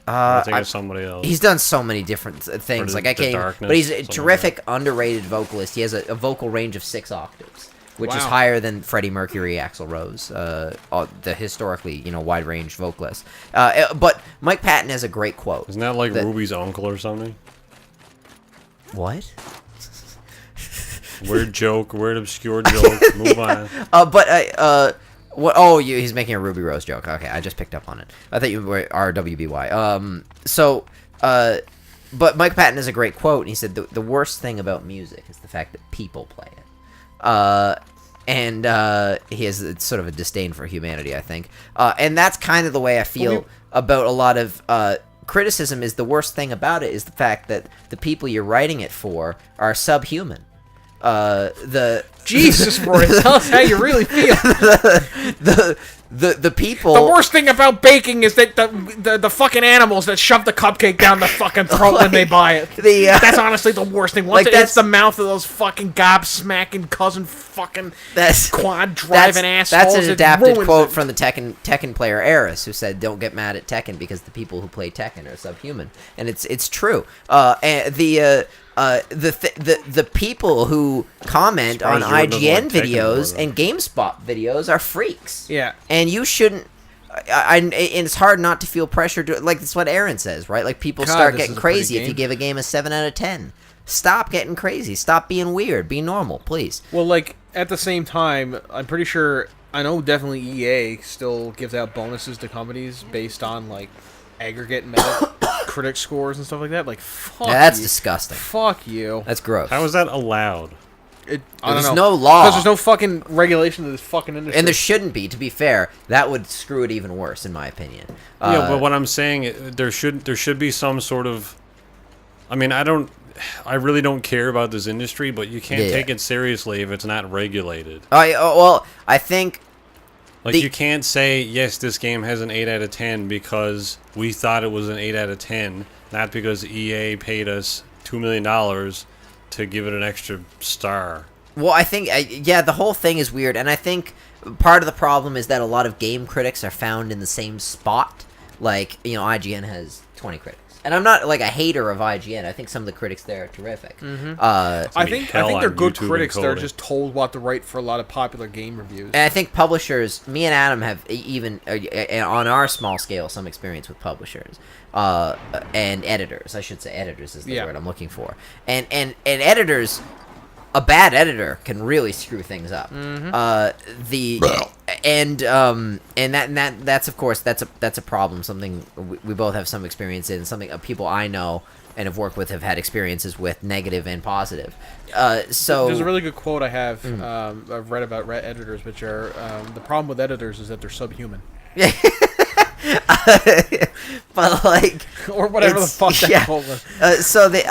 [SPEAKER 2] I think it's somebody else.
[SPEAKER 3] He's done so many different things.
[SPEAKER 2] the-
[SPEAKER 3] Like I
[SPEAKER 2] the
[SPEAKER 3] can't.
[SPEAKER 2] Darkness,
[SPEAKER 3] But he's a
[SPEAKER 2] something like
[SPEAKER 3] terrific, underrated vocalist. He has a vocal range of 6 octaves, which is
[SPEAKER 1] Wow.
[SPEAKER 3] higher than Freddie Mercury, Axl Rose, the historically wide range vocalist. But Mike Patton has a great quote.
[SPEAKER 2] Isn't that like
[SPEAKER 3] that-
[SPEAKER 2] Ruby's uncle or something?
[SPEAKER 3] What?
[SPEAKER 2] Weird joke, weird obscure joke. Move on.
[SPEAKER 3] What? Oh, he's making a Ruby Rose joke. Okay, I just picked up on it. I thought you were RWBY. But Mike Patton has a great quote, and he said the worst thing about music is the fact that people play it. And he has sort of a disdain for humanity, I think. And that's kind of the way I feel about a lot of criticism. Is the worst thing about it is the fact that the people you're writing it for are subhuman.
[SPEAKER 1] Jesus, Rory, tell us how you really feel.
[SPEAKER 3] The people.
[SPEAKER 1] The worst thing about baking is that the fucking animals that shove the cupcake down the fucking throat when they buy it.
[SPEAKER 3] That's
[SPEAKER 1] honestly the worst thing. Once
[SPEAKER 3] like,
[SPEAKER 1] it hits the mouth of those fucking gobsmacking cousin fucking quad driving assholes,
[SPEAKER 3] That's an
[SPEAKER 1] it
[SPEAKER 3] adapted
[SPEAKER 1] ruins
[SPEAKER 3] quote
[SPEAKER 1] it.
[SPEAKER 3] from the Tekken player Eris, who said, "Don't get mad at Tekken because the people who play Tekken are subhuman," and it's true. And the people who comment on
[SPEAKER 2] Surprised you wouldn't
[SPEAKER 3] IGN
[SPEAKER 2] have liked Tekken more,
[SPEAKER 3] videos
[SPEAKER 2] though.
[SPEAKER 3] and GameSpot videos are freaks.
[SPEAKER 1] Yeah.
[SPEAKER 3] And you shouldn't. And it's hard not to feel pressure to, like, that's what Aaron says, right? Like, people
[SPEAKER 1] God,
[SPEAKER 3] start
[SPEAKER 1] this
[SPEAKER 3] getting
[SPEAKER 1] is a pretty
[SPEAKER 3] crazy if you
[SPEAKER 1] game.
[SPEAKER 3] give a game a 7 out of 10. Stop getting crazy. Stop being weird. Be normal, please.
[SPEAKER 1] Well, like, at the same time, I'm pretty sure, I know definitely EA still gives out bonuses to companies based on, like, aggregate critic scores and stuff like that. Like, fuck
[SPEAKER 3] Yeah, that's
[SPEAKER 1] you.
[SPEAKER 3] disgusting.
[SPEAKER 1] Fuck you.
[SPEAKER 3] That's gross.
[SPEAKER 2] How is that allowed?
[SPEAKER 1] I don't
[SPEAKER 3] There's
[SPEAKER 1] know.
[SPEAKER 3] no law.
[SPEAKER 1] Because there's no fucking regulation of this fucking industry.
[SPEAKER 3] And there shouldn't be, to be fair. That would screw it even worse, in my opinion.
[SPEAKER 2] Yeah, but what I'm saying, there should be some sort of... I mean, I really don't care about this industry, but you can't take it seriously if it's not regulated.
[SPEAKER 3] I think...
[SPEAKER 2] Like, you can't say, yes, this game has an 8 out of 10 because we thought it was an 8 out of 10, not because EA paid us $2 million to give it an extra star.
[SPEAKER 3] Well, I think, the whole thing is weird, and I think part of the problem is that a lot of game critics are found in the same spot. Like, IGN has 20 critics. And I'm not, like, a hater of IGN. I think some of the critics there are terrific.
[SPEAKER 1] Mm-hmm. I think they're good
[SPEAKER 2] YouTube
[SPEAKER 1] critics. They're
[SPEAKER 2] encoding.
[SPEAKER 1] just told what to write for a lot of popular game reviews.
[SPEAKER 3] And I think publishers, me and Adam have even, on our small scale, some experience with publishers. And editors, I should say. Editors is the word I'm looking for. And editors... A bad editor can really screw things up.
[SPEAKER 1] Mm-hmm.
[SPEAKER 3] That's of course that's a problem. Something we both have some experience in. Something people I know and have worked with have had experiences with, negative and positive. So
[SPEAKER 1] there's a really good quote I have I've read about editors, which are the problem with editors is that they're subhuman.
[SPEAKER 3] But like,
[SPEAKER 1] or whatever the fuck that quote was.
[SPEAKER 3] So they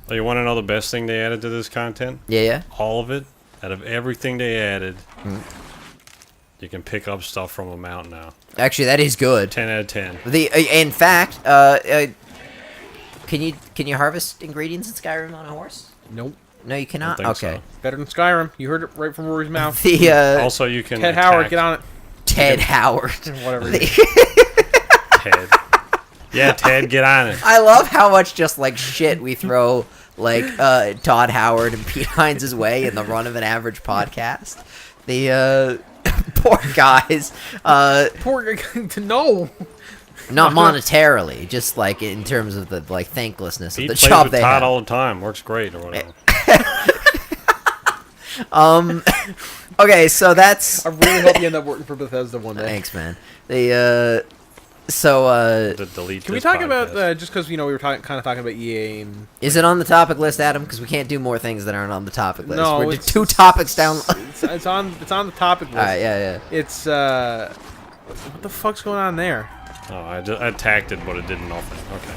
[SPEAKER 2] Oh, you want to know the best thing they added to this content?
[SPEAKER 3] Yeah.
[SPEAKER 2] All of it. Out of everything they added, you can pick up stuff from a mount now.
[SPEAKER 3] Actually, that is good.
[SPEAKER 2] 10 out of 10.
[SPEAKER 3] In fact, can you harvest ingredients in Skyrim on a horse?
[SPEAKER 1] Nope.
[SPEAKER 3] No, you cannot.
[SPEAKER 2] Think
[SPEAKER 3] Okay.
[SPEAKER 2] so.
[SPEAKER 1] Better than Skyrim. You heard it right from Rory's mouth.
[SPEAKER 2] Also, you can
[SPEAKER 1] Ted Howard, get on it.
[SPEAKER 3] Ted Howard.
[SPEAKER 1] Whatever.
[SPEAKER 2] Ted. Yeah, Ted, get on it.
[SPEAKER 3] I love how much just like shit we throw like Todd Howard and Pete Hines' way in the run of an average podcast. The poor guys.
[SPEAKER 1] Poor to know.
[SPEAKER 3] Not monetarily, just like in terms of the like thanklessness
[SPEAKER 2] Pete
[SPEAKER 3] of the
[SPEAKER 2] plays
[SPEAKER 3] job
[SPEAKER 2] with
[SPEAKER 3] they
[SPEAKER 2] Todd
[SPEAKER 3] have.
[SPEAKER 2] all the time. Works great or whatever.
[SPEAKER 3] Okay, so that's.
[SPEAKER 1] I really hope you end up working for Bethesda one day.
[SPEAKER 3] Thanks, man.
[SPEAKER 2] Delete
[SPEAKER 1] Can we
[SPEAKER 2] this
[SPEAKER 1] talk
[SPEAKER 2] podcast.
[SPEAKER 1] about just because we were kind of talking about EA and
[SPEAKER 3] Is it on the topic list, Adam? Because we can't do more things that aren't on the topic list.
[SPEAKER 1] No,
[SPEAKER 3] We're
[SPEAKER 1] it's-
[SPEAKER 3] 2 topics down.
[SPEAKER 1] it's on the topic list.
[SPEAKER 3] All right, yeah.
[SPEAKER 1] It's what the fuck's going on there?
[SPEAKER 2] Oh, I attacked it, but it did nothing. Okay.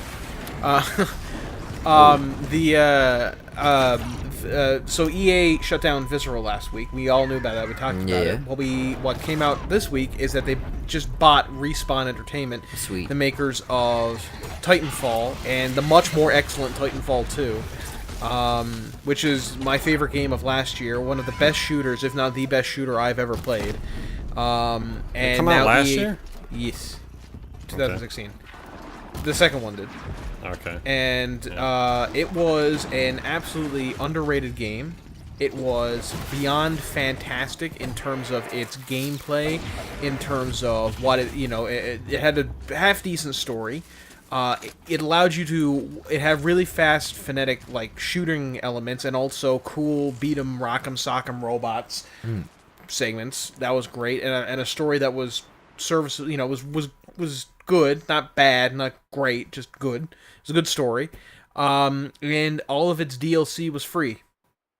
[SPEAKER 1] So EA shut down Visceral last week. We all knew about that. We talked about it. What came out this week is that they just bought Respawn Entertainment,
[SPEAKER 3] Sweet.
[SPEAKER 1] the makers of Titanfall and the much more excellent Titanfall 2, which is my favorite game of last year. One of the best shooters, if not the best shooter I've ever played. And
[SPEAKER 2] It come
[SPEAKER 1] now
[SPEAKER 2] out last
[SPEAKER 1] EA
[SPEAKER 2] year?
[SPEAKER 1] Yes, 2016. The second one did.
[SPEAKER 2] Okay.
[SPEAKER 1] And it was an absolutely underrated game. It was beyond fantastic in terms of its gameplay, in terms of what it had a half-decent story. It allowed you to... It had really fast, phonetic, like, shooting elements, and also cool beat-em, rock'em, sock'em robots segments. That was great. And a story that was was good, not bad, not great, just good. It was a good story. And all of its DLC was free.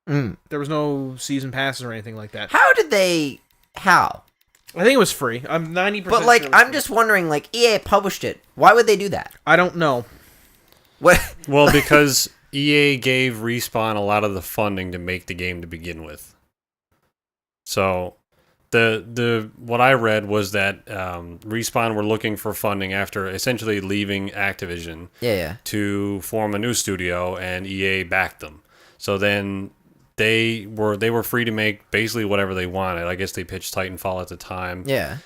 [SPEAKER 1] There was no season passes or anything like that.
[SPEAKER 3] How?
[SPEAKER 1] I think it was free. I'm 90%.
[SPEAKER 3] But like,
[SPEAKER 1] sure it was
[SPEAKER 3] I'm
[SPEAKER 1] free.
[SPEAKER 3] just wondering, like, EA published it. Why would they do that?
[SPEAKER 1] I don't know.
[SPEAKER 3] What?
[SPEAKER 2] Well, because EA gave Respawn a lot of the funding to make the game to begin with. So, what I read was that Respawn were looking for funding after essentially leaving Activision to form a new studio, and EA backed them. So then they were free to make basically whatever they wanted. I guess they pitched Titanfall at the time.
[SPEAKER 3] Yeah.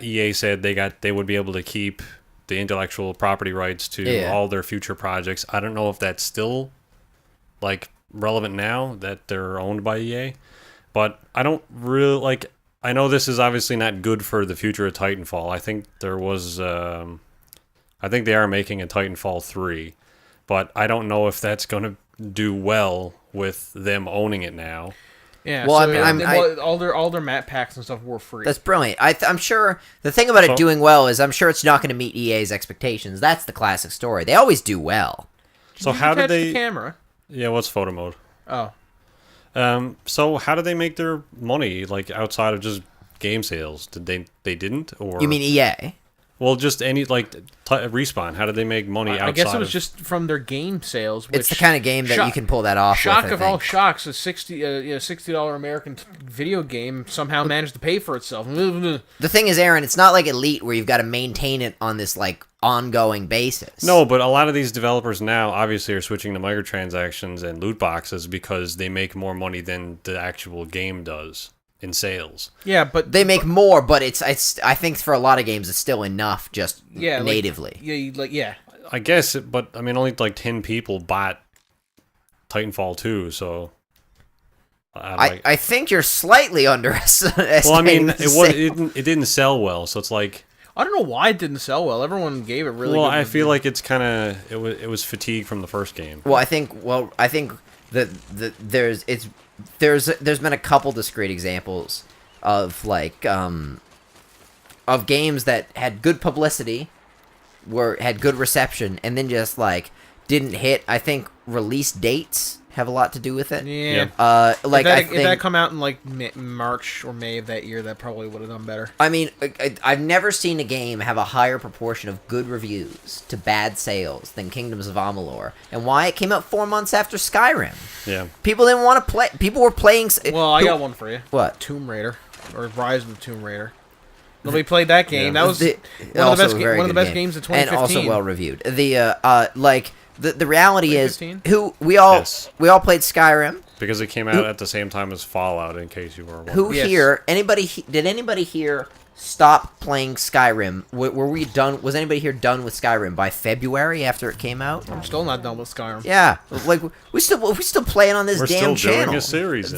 [SPEAKER 2] EA said they would be able to keep the intellectual property rights to all their future projects. I don't know if that's still like relevant now that they're owned by EA, but I don't really like. I know this is obviously not good for the future of Titanfall. I think there was. I think they are making a Titanfall 3, but I don't know if that's going to do well with them owning it now.
[SPEAKER 1] Yeah.
[SPEAKER 3] Well,
[SPEAKER 1] so,
[SPEAKER 3] I mean,
[SPEAKER 1] all their map packs and stuff were free.
[SPEAKER 3] That's brilliant. I'm sure the thing about it doing well is I'm sure it's not going to meet EA's expectations. That's the classic story. They always do well.
[SPEAKER 2] So how did
[SPEAKER 1] attach
[SPEAKER 2] they?
[SPEAKER 1] the camera?
[SPEAKER 2] Yeah, what's photo mode?
[SPEAKER 1] Oh,
[SPEAKER 2] So how do they make their money, like, outside of just game sales? They didn't? Or
[SPEAKER 3] You mean EA?
[SPEAKER 2] Well, just any, like, Respawn. How did they make money outside
[SPEAKER 1] I guess it was just from their game sales. Which
[SPEAKER 3] It's the kind of game that you can pull that off
[SPEAKER 1] Shock
[SPEAKER 3] with, I
[SPEAKER 1] of all
[SPEAKER 3] think.
[SPEAKER 1] shocks, a $60 American video game somehow managed to pay for itself.
[SPEAKER 3] The thing is, Aaron, it's not like Elite where you've got to maintain it on this, like, ongoing basis.
[SPEAKER 2] No, but a lot of these developers now obviously are switching to microtransactions and loot boxes because they make more money than the actual game does in sales.
[SPEAKER 1] Yeah, but
[SPEAKER 3] They make more, but it's I think for a lot of games it's still enough just
[SPEAKER 1] yeah,
[SPEAKER 3] natively.
[SPEAKER 1] Yeah.
[SPEAKER 2] I guess, but I mean, only like 10 people bought Titanfall 2, so
[SPEAKER 3] I think you're slightly underestimating.
[SPEAKER 2] well, I mean,
[SPEAKER 3] the sale.
[SPEAKER 2] it didn't sell well, so it's like,
[SPEAKER 1] I don't know why it didn't sell well. Everyone gave it really
[SPEAKER 2] well,
[SPEAKER 1] good
[SPEAKER 2] I feel
[SPEAKER 1] reviews.
[SPEAKER 2] like it's kind of it was fatigue from the first game.
[SPEAKER 3] Well, I think that there's been a couple discrete examples of like of games that had good publicity, had good reception, and then just like didn't hit. I think release dates have a lot to do with it.
[SPEAKER 1] Yeah.
[SPEAKER 3] Like
[SPEAKER 1] if that come out in like March or May of that year, that probably would have done better.
[SPEAKER 3] I mean, I've never seen a game have a higher proportion of good reviews to bad sales than Kingdoms of Amalur. And why? It came out 4 months after Skyrim.
[SPEAKER 2] Yeah.
[SPEAKER 3] People didn't want to play. People were playing.
[SPEAKER 1] Well, I got one for you.
[SPEAKER 3] What?
[SPEAKER 1] Tomb Raider or Rise of the Tomb Raider. Nobody played that game.
[SPEAKER 2] Yeah.
[SPEAKER 1] That was one of the best games of 2015,
[SPEAKER 3] and also well reviewed. The reality is
[SPEAKER 1] 2015?
[SPEAKER 3] we all played Skyrim.
[SPEAKER 2] Because it came out at the same time as Fallout, in case you were wondering.
[SPEAKER 3] Who
[SPEAKER 1] Yes.
[SPEAKER 3] here? Did anybody here stop playing Skyrim? Were we done? Was anybody here done with Skyrim by February after it came out?
[SPEAKER 1] I'm still not done with Skyrim.
[SPEAKER 3] Yeah, like we still playing on this
[SPEAKER 2] We're
[SPEAKER 3] damn
[SPEAKER 2] still doing
[SPEAKER 3] channel.
[SPEAKER 2] a series.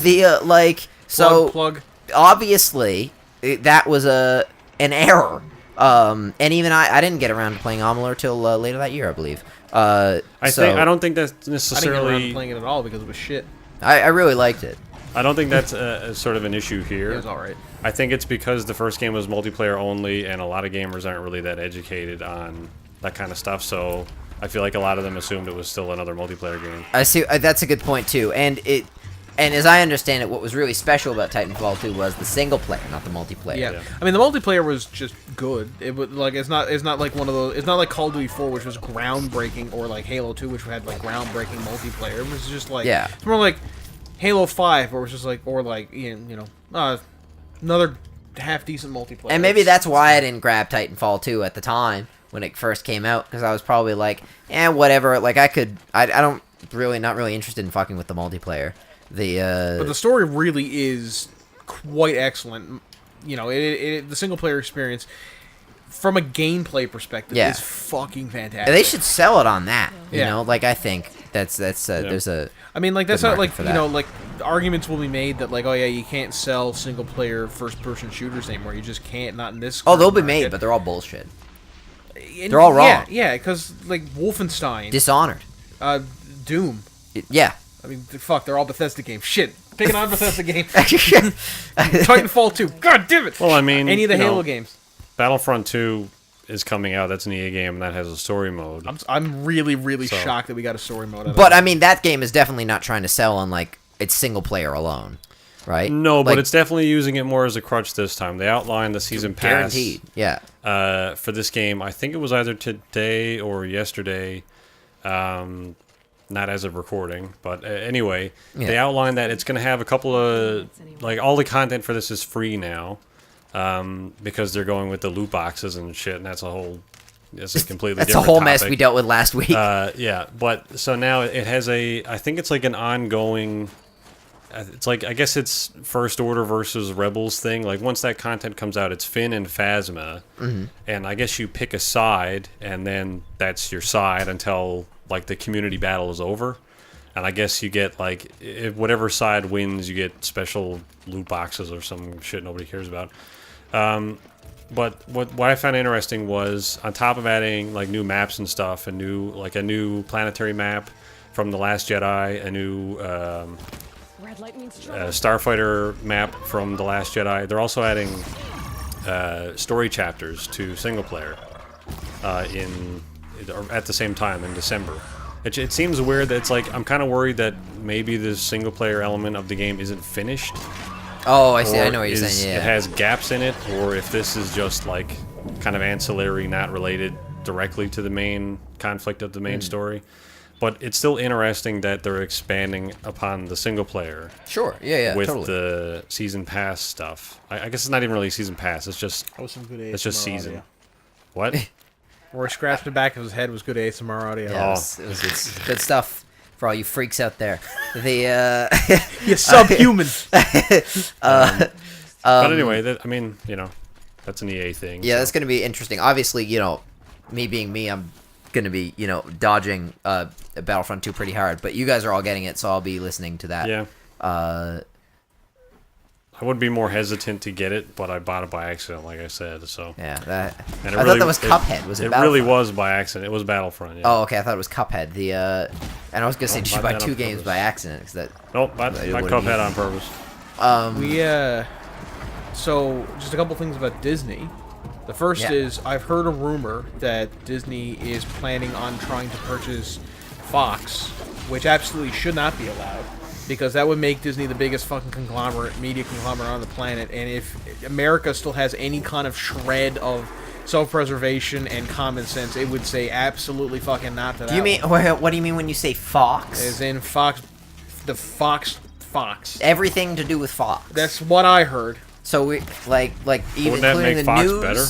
[SPEAKER 1] Plug.
[SPEAKER 3] Obviously that was an error. And even I didn't get around to playing Amalur till later that year, I believe.
[SPEAKER 2] I don't think that's
[SPEAKER 1] I didn't get around
[SPEAKER 2] necessarily.
[SPEAKER 1] to playing it at all because it was shit.
[SPEAKER 3] I really liked it.
[SPEAKER 2] I don't think that's a sort of an issue here.
[SPEAKER 1] It was alright.
[SPEAKER 2] I think it's because the first game was multiplayer only, and a lot of gamers aren't really that educated on that kind of stuff. So I feel like a lot of them assumed it was still another multiplayer game.
[SPEAKER 3] I see. That's a good point too. And as I understand it, what was really special about Titanfall 2 was the single player, not the multiplayer.
[SPEAKER 1] Yeah. I mean the multiplayer was just good. It was like it's not like one of those. It's not like Call of Duty 4, which was groundbreaking, or like Halo 2, which had like groundbreaking multiplayer. It was just like it's more like Halo 5, where it was just like another half decent multiplayer.
[SPEAKER 3] And maybe that's why I didn't grab Titanfall 2 at the time when it first came out, because I was probably like, whatever. Like I don't really not really interested in fucking with the multiplayer.
[SPEAKER 1] But the story really is quite excellent. You know, the single player experience from a gameplay perspective is fucking fantastic.
[SPEAKER 3] They should sell it on that. You
[SPEAKER 1] Yeah.
[SPEAKER 3] know, like I think there's a.
[SPEAKER 1] I mean, like that's
[SPEAKER 3] good
[SPEAKER 1] not
[SPEAKER 3] market
[SPEAKER 1] like
[SPEAKER 3] for
[SPEAKER 1] you
[SPEAKER 3] that.
[SPEAKER 1] know, like arguments will be made that like, oh yeah, you can't sell single player first person shooters anymore. You just can't. Not in this.
[SPEAKER 3] Oh, they'll be
[SPEAKER 1] market.
[SPEAKER 3] made, but they're all bullshit.
[SPEAKER 1] And
[SPEAKER 3] they're all wrong.
[SPEAKER 1] Yeah, because like Wolfenstein,
[SPEAKER 3] Dishonored.
[SPEAKER 1] Doom.
[SPEAKER 3] Yeah.
[SPEAKER 1] I mean, fuck, they're all Bethesda games. Shit, picking on Bethesda game. Titanfall 2. God damn it.
[SPEAKER 2] Well, I mean,
[SPEAKER 1] any of the Halo games.
[SPEAKER 2] Battlefront 2 is coming out. That's an EA game, and that has a story mode.
[SPEAKER 1] I'm really shocked that we got a story mode.
[SPEAKER 3] But I mean, that game is definitely not trying to sell on like its single player alone, right?
[SPEAKER 2] No, but
[SPEAKER 3] Like,
[SPEAKER 2] it's definitely using it more as a crutch this time. They outlined the season pass.
[SPEAKER 3] guaranteed. Yeah.
[SPEAKER 2] For this game. I think it was either today or yesterday. Not as of recording, but anyway, they outlined that it's going to have a couple of, like, all the content for this is free now, because they're going with the loot boxes and shit, and that's a completely
[SPEAKER 3] That's a
[SPEAKER 2] different
[SPEAKER 3] whole mess
[SPEAKER 2] topic.
[SPEAKER 3] we dealt with last week.
[SPEAKER 2] Yeah, but so now it has I think it's like an ongoing, it's like, I guess it's First Order versus Rebels thing. Like, once that content comes out, it's Finn and Phasma, and I guess you pick a side, and then that's your side until, like, the community battle is over. And I guess you get, like, if whatever side wins, you get special loot boxes or some shit nobody cares about. But what I found interesting was, on top of adding, like, new maps and stuff, a new planetary map from The Last Jedi, a new Starfighter map from The Last Jedi, they're also adding story chapters to single player at the same time in December. It seems weird that it's like, I'm kind of worried that maybe the single player element of the game isn't finished.
[SPEAKER 3] Oh, I see. I
[SPEAKER 2] or
[SPEAKER 3] know what you're saying. Yeah.
[SPEAKER 2] It has gaps in it, or if this is just like kind of ancillary, not related directly to the main conflict of the main story. But it's still interesting that they're expanding upon the single player.
[SPEAKER 3] Sure. Yeah.
[SPEAKER 2] With
[SPEAKER 3] totally.
[SPEAKER 2] the season pass stuff. I guess it's not even really season pass. It's just
[SPEAKER 1] That was some good
[SPEAKER 2] it's just season.
[SPEAKER 1] audio.
[SPEAKER 2] What?
[SPEAKER 1] Where he scratched the back of his head was good ASMR audio.
[SPEAKER 3] Yeah, it's good stuff for all you freaks out there. The
[SPEAKER 1] You subhuman.
[SPEAKER 2] But anyway, I mean, you know, that's an EA thing.
[SPEAKER 3] Yeah,
[SPEAKER 2] so.
[SPEAKER 3] that's going to be interesting. Obviously, you know, me being me, I'm going to be, you know, dodging Battlefront 2 pretty hard. But you guys are all getting it, so I'll be listening to that.
[SPEAKER 2] Yeah. I would be more hesitant to get it, but I bought it by accident, like I said. So
[SPEAKER 3] Yeah,
[SPEAKER 2] and
[SPEAKER 3] I thought that was Cuphead. Was it?
[SPEAKER 2] It
[SPEAKER 3] Battlefront?
[SPEAKER 2] really was by accident. It was Battlefront. Yeah.
[SPEAKER 3] Oh, okay. I thought it was Cuphead. And I was gonna say, did you
[SPEAKER 2] bought
[SPEAKER 3] buy
[SPEAKER 2] that
[SPEAKER 3] 2
[SPEAKER 2] on
[SPEAKER 3] games
[SPEAKER 2] purpose.
[SPEAKER 3] by accident? Cause that.
[SPEAKER 2] Nope, bought
[SPEAKER 3] It wouldn't
[SPEAKER 2] Cuphead
[SPEAKER 3] be-
[SPEAKER 2] on purpose.
[SPEAKER 1] So, just a couple things about Disney. The first
[SPEAKER 3] Yeah.
[SPEAKER 1] is, I've heard a rumor that Disney is planning on trying to purchase Fox, which absolutely should not be allowed, because that would make Disney the biggest fucking media conglomerate on the planet, and if America still has any kind of shred of self-preservation and common sense, it would say absolutely fucking not to that.
[SPEAKER 3] Do you mean?
[SPEAKER 1] one.
[SPEAKER 3] What do you mean when you say Fox?
[SPEAKER 1] As in Fox, the Fox.
[SPEAKER 3] Everything to do with Fox.
[SPEAKER 1] That's what I heard.
[SPEAKER 3] So we even
[SPEAKER 2] Wouldn't that
[SPEAKER 3] including
[SPEAKER 2] make
[SPEAKER 3] the
[SPEAKER 2] Fox
[SPEAKER 3] news.
[SPEAKER 2] better?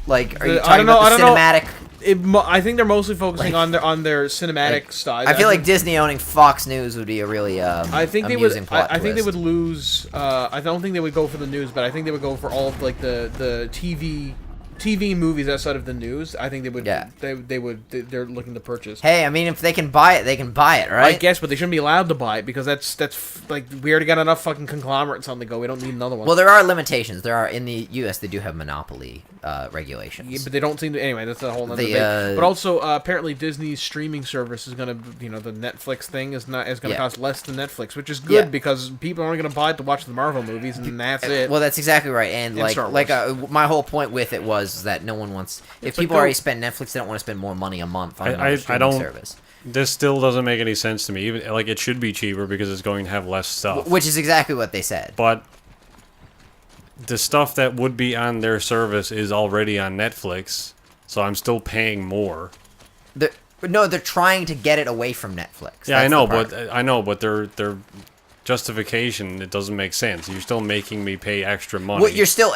[SPEAKER 3] Like, are you
[SPEAKER 1] I
[SPEAKER 3] talking
[SPEAKER 1] don't know.
[SPEAKER 3] about
[SPEAKER 1] I
[SPEAKER 3] the
[SPEAKER 1] don't know.
[SPEAKER 3] cinematic?
[SPEAKER 1] I think they're mostly focusing
[SPEAKER 3] Like-
[SPEAKER 1] on their cinematic style.
[SPEAKER 3] I feel like Disney owning Fox News would be a really
[SPEAKER 1] I think they would.
[SPEAKER 3] amusing plot
[SPEAKER 1] I think they
[SPEAKER 3] twist.
[SPEAKER 1] would lose. I don't think they would go for the news, but I think they would go for all of like the TV movies outside of the news. I think they would.
[SPEAKER 3] Yeah.
[SPEAKER 1] They're looking to purchase.
[SPEAKER 3] Hey, I mean, if they can buy it, they can buy it, right?
[SPEAKER 1] I guess, but they shouldn't be allowed to buy it because that's like we already got enough fucking conglomerates on the go. We don't need another one.
[SPEAKER 3] Well, there are limitations. There are in the U.S. They do have monopoly regulations.
[SPEAKER 1] Yeah, but they don't seem to. Anyway, that's a whole nother
[SPEAKER 3] The,
[SPEAKER 1] thing. But also, apparently, Disney's streaming service is gonna, the Netflix thing is gonna
[SPEAKER 3] Yeah.
[SPEAKER 1] cost less than Netflix, which is good
[SPEAKER 3] Yeah.
[SPEAKER 1] because people aren't gonna buy it to watch the Marvel movies, and that's it.
[SPEAKER 3] Well, that's exactly right. And
[SPEAKER 1] And Star Wars.
[SPEAKER 3] my whole point with it was that no one wants. If
[SPEAKER 1] It's like
[SPEAKER 3] people
[SPEAKER 1] go-
[SPEAKER 3] already spend Netflix, they don't want to spend more money a month on
[SPEAKER 2] I
[SPEAKER 3] another streaming
[SPEAKER 2] don't-
[SPEAKER 3] service.
[SPEAKER 2] This still doesn't make any sense to me. Even like it should be cheaper because it's going to have less stuff.
[SPEAKER 3] Which is exactly what they said.
[SPEAKER 2] But the stuff that would be on their service is already on Netflix, so I'm still paying more.
[SPEAKER 3] They're trying to get it away from Netflix.
[SPEAKER 2] Yeah,
[SPEAKER 3] That's
[SPEAKER 2] I know, but their justification, it doesn't make sense. You're still making me pay extra money.
[SPEAKER 3] Well, you're still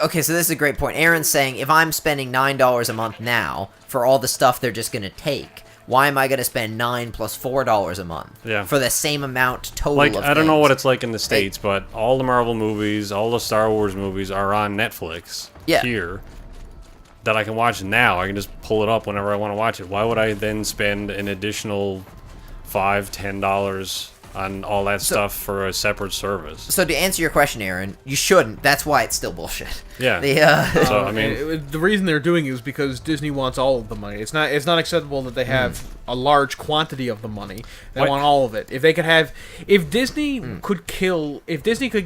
[SPEAKER 3] okay. So this is a great point. Aaron's saying if I'm spending $9 a month now for all the stuff they're just gonna take, why am I gonna spend $9 plus $4 a month for the same amount total?
[SPEAKER 2] Like,
[SPEAKER 3] of
[SPEAKER 2] I don't know
[SPEAKER 3] things?
[SPEAKER 2] what it's like in the States, but all the Marvel movies, all the Star Wars movies are on Netflix here that I can watch now. I can just pull it up whenever I want to watch it. Why would I then spend an additional $5, $10 on all that stuff for a separate service?
[SPEAKER 3] So to answer your question, Aaron, you shouldn't. That's why it's still bullshit.
[SPEAKER 2] Yeah. So I mean,
[SPEAKER 1] the reason they're doing it is because Disney wants all of the money. It's not acceptable that they have a large quantity of the money. They want all of it. If they could have, if Disney could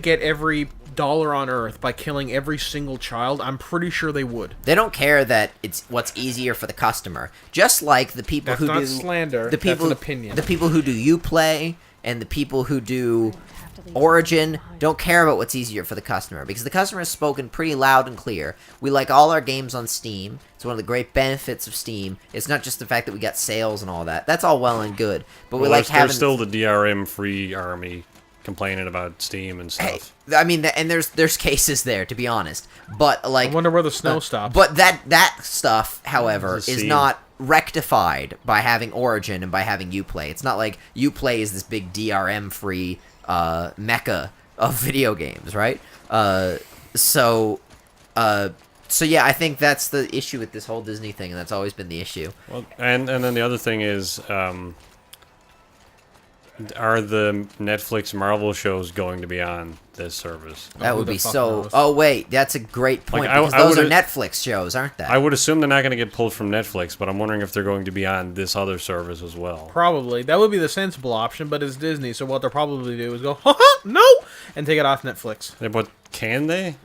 [SPEAKER 1] get every dollar on Earth by killing every single child, I'm pretty sure they would.
[SPEAKER 3] They don't care that it's what's easier for the customer. Just like the people
[SPEAKER 1] That's
[SPEAKER 3] who
[SPEAKER 1] not
[SPEAKER 3] do
[SPEAKER 1] slander.
[SPEAKER 3] the people,
[SPEAKER 1] That's an opinion.
[SPEAKER 3] The people who do Uplay and the people who do Origin don't care about what's easier for the customer because the customer has spoken pretty loud and clear. We like all our games on Steam. It's one of the great benefits of Steam. It's not just the fact that we got sales and all that. That's all well and good. But we like having
[SPEAKER 2] there's still the DRM free army complaining about Steam and stuff.
[SPEAKER 3] Hey, I mean, and there's cases there, to be honest. But like,
[SPEAKER 1] I wonder where the snow stops.
[SPEAKER 3] But that stuff, however,
[SPEAKER 2] It's a
[SPEAKER 3] is
[SPEAKER 2] scene.
[SPEAKER 3] not rectified by having Origin and by having Uplay. It's not like Uplay is this big DRM free mecca of video games, right? So yeah, I think that's the issue with this whole Disney thing, and that's always been the issue.
[SPEAKER 2] Well, and then the other thing is, are the Netflix Marvel shows going to be on this service?
[SPEAKER 3] That
[SPEAKER 1] who
[SPEAKER 3] would
[SPEAKER 1] the
[SPEAKER 3] be
[SPEAKER 1] fuck
[SPEAKER 3] so.
[SPEAKER 1] knows?
[SPEAKER 3] Oh wait, that's a great point
[SPEAKER 2] Like,
[SPEAKER 3] because
[SPEAKER 2] I
[SPEAKER 3] those are
[SPEAKER 2] would've-
[SPEAKER 3] Netflix shows, aren't they?
[SPEAKER 2] I would assume they're not going to get pulled from Netflix, but I'm wondering if they're going to be on this other service as well.
[SPEAKER 1] Probably. That would be the sensible option, but it's Disney, so what they'll probably do is go, no, and take it off Netflix.
[SPEAKER 2] Yeah, but can they?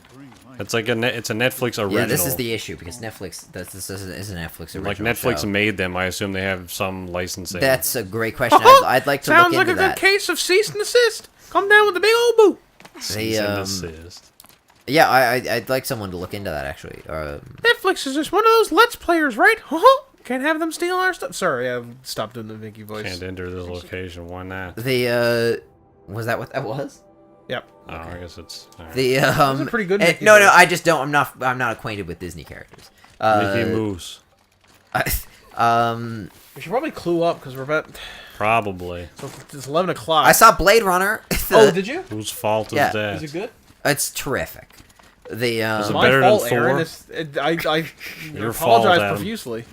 [SPEAKER 2] It's like it's a Netflix original.
[SPEAKER 3] Yeah, this is the issue because Netflix. This is a Netflix original.
[SPEAKER 2] Like Netflix
[SPEAKER 3] show.
[SPEAKER 2] made them. I assume they have some licensing.
[SPEAKER 3] That's a great question. I'd like to look
[SPEAKER 1] Sounds
[SPEAKER 3] into
[SPEAKER 1] like a
[SPEAKER 3] that.
[SPEAKER 1] good case of cease and desist. Come down with the big old boot.
[SPEAKER 2] Cease and desist.
[SPEAKER 3] Yeah, I'd like someone to look into that actually.
[SPEAKER 1] Netflix is just one of those Let's Players, right? Can't have them steal our stuff. Sorry, I stopped doing the Vicky voice.
[SPEAKER 2] Can't enter this location. Why not?
[SPEAKER 3] Was that what that was?
[SPEAKER 1] Yep.
[SPEAKER 2] Oh, I guess it's. All right.
[SPEAKER 1] Those are pretty good. Mickey
[SPEAKER 3] No,
[SPEAKER 1] voice.
[SPEAKER 3] I just don't. I'm not acquainted with Disney characters.
[SPEAKER 2] Mickey Mouse.
[SPEAKER 1] We should probably clue up because we're about.
[SPEAKER 2] Probably.
[SPEAKER 1] So it's 11 o'clock.
[SPEAKER 3] I saw Blade Runner.
[SPEAKER 1] Oh, did you?
[SPEAKER 2] Whose fault is
[SPEAKER 3] Yeah.
[SPEAKER 2] that?
[SPEAKER 1] Is it good?
[SPEAKER 3] It's terrific.
[SPEAKER 2] Is
[SPEAKER 1] It's
[SPEAKER 2] it
[SPEAKER 1] my
[SPEAKER 2] better than
[SPEAKER 1] fault,
[SPEAKER 2] Thor?
[SPEAKER 1] Aaron. I
[SPEAKER 2] Your fault,
[SPEAKER 1] apologize
[SPEAKER 2] Adam.
[SPEAKER 1] profusely.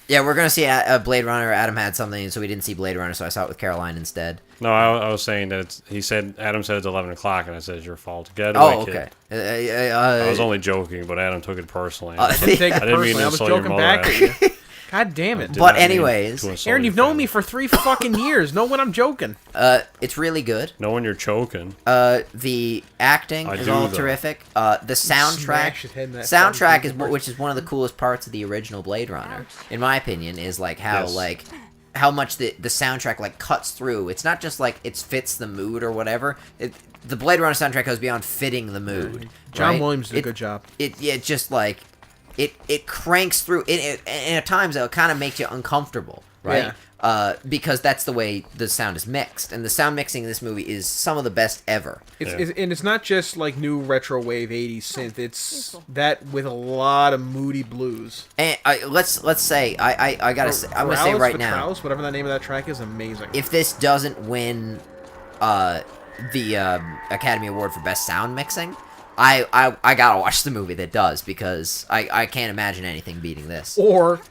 [SPEAKER 3] Yeah, we're gonna see Blade Runner. Adam had something, so we didn't see Blade Runner, so I saw it with Caroline instead.
[SPEAKER 2] No, I was saying that Adam said it's 11 o'clock, and I said it's your fault. Get
[SPEAKER 3] Oh,
[SPEAKER 2] away,
[SPEAKER 3] okay.
[SPEAKER 2] kid. I was only joking, but Adam took it personally.
[SPEAKER 1] I didn't take it
[SPEAKER 2] I didn't mean
[SPEAKER 1] personally.
[SPEAKER 2] to
[SPEAKER 1] I was
[SPEAKER 2] insult your
[SPEAKER 1] joking
[SPEAKER 2] mother,
[SPEAKER 1] back
[SPEAKER 2] Adam.
[SPEAKER 1] at you. God damn it.
[SPEAKER 2] Did
[SPEAKER 3] But
[SPEAKER 2] not mean
[SPEAKER 3] anyways,
[SPEAKER 2] to insult
[SPEAKER 1] Aaron,
[SPEAKER 2] your
[SPEAKER 1] you've known
[SPEAKER 2] family.
[SPEAKER 1] me for 3 fucking years. Know when I'm joking.
[SPEAKER 3] It's really good.
[SPEAKER 2] Know when you're choking.
[SPEAKER 3] The acting
[SPEAKER 2] I
[SPEAKER 3] is
[SPEAKER 2] do,
[SPEAKER 3] all
[SPEAKER 2] though.
[SPEAKER 3] terrific. The soundtrack,
[SPEAKER 1] Smash his head in that
[SPEAKER 3] soundtrack
[SPEAKER 1] fucking
[SPEAKER 3] is which is one of the coolest parts of the original Blade Runner, in my opinion, is like how
[SPEAKER 2] Yes.
[SPEAKER 3] like how much the soundtrack like cuts through. It's not just like it fits the mood or whatever. The Blade Runner soundtrack goes beyond fitting the mood.
[SPEAKER 1] John
[SPEAKER 3] right?
[SPEAKER 1] Williams did a good job.
[SPEAKER 3] It just like it cranks through. And at times it kind of makes you uncomfortable, right? Because that's the way the sound is mixed, and the sound mixing in this movie is some of the best ever.
[SPEAKER 1] And it's not just like new retro wave 80s synth. It's that with a lot of moody blues.
[SPEAKER 3] And let's say I gotta say, I'm gonna say
[SPEAKER 1] Corrales,
[SPEAKER 3] right now,
[SPEAKER 1] Vitralis, whatever the name of that track is, amazing.
[SPEAKER 3] if this doesn't win the Academy Award for Best Sound Mixing, I gotta watch the movie that does, because I can't imagine anything beating this.
[SPEAKER 1] Or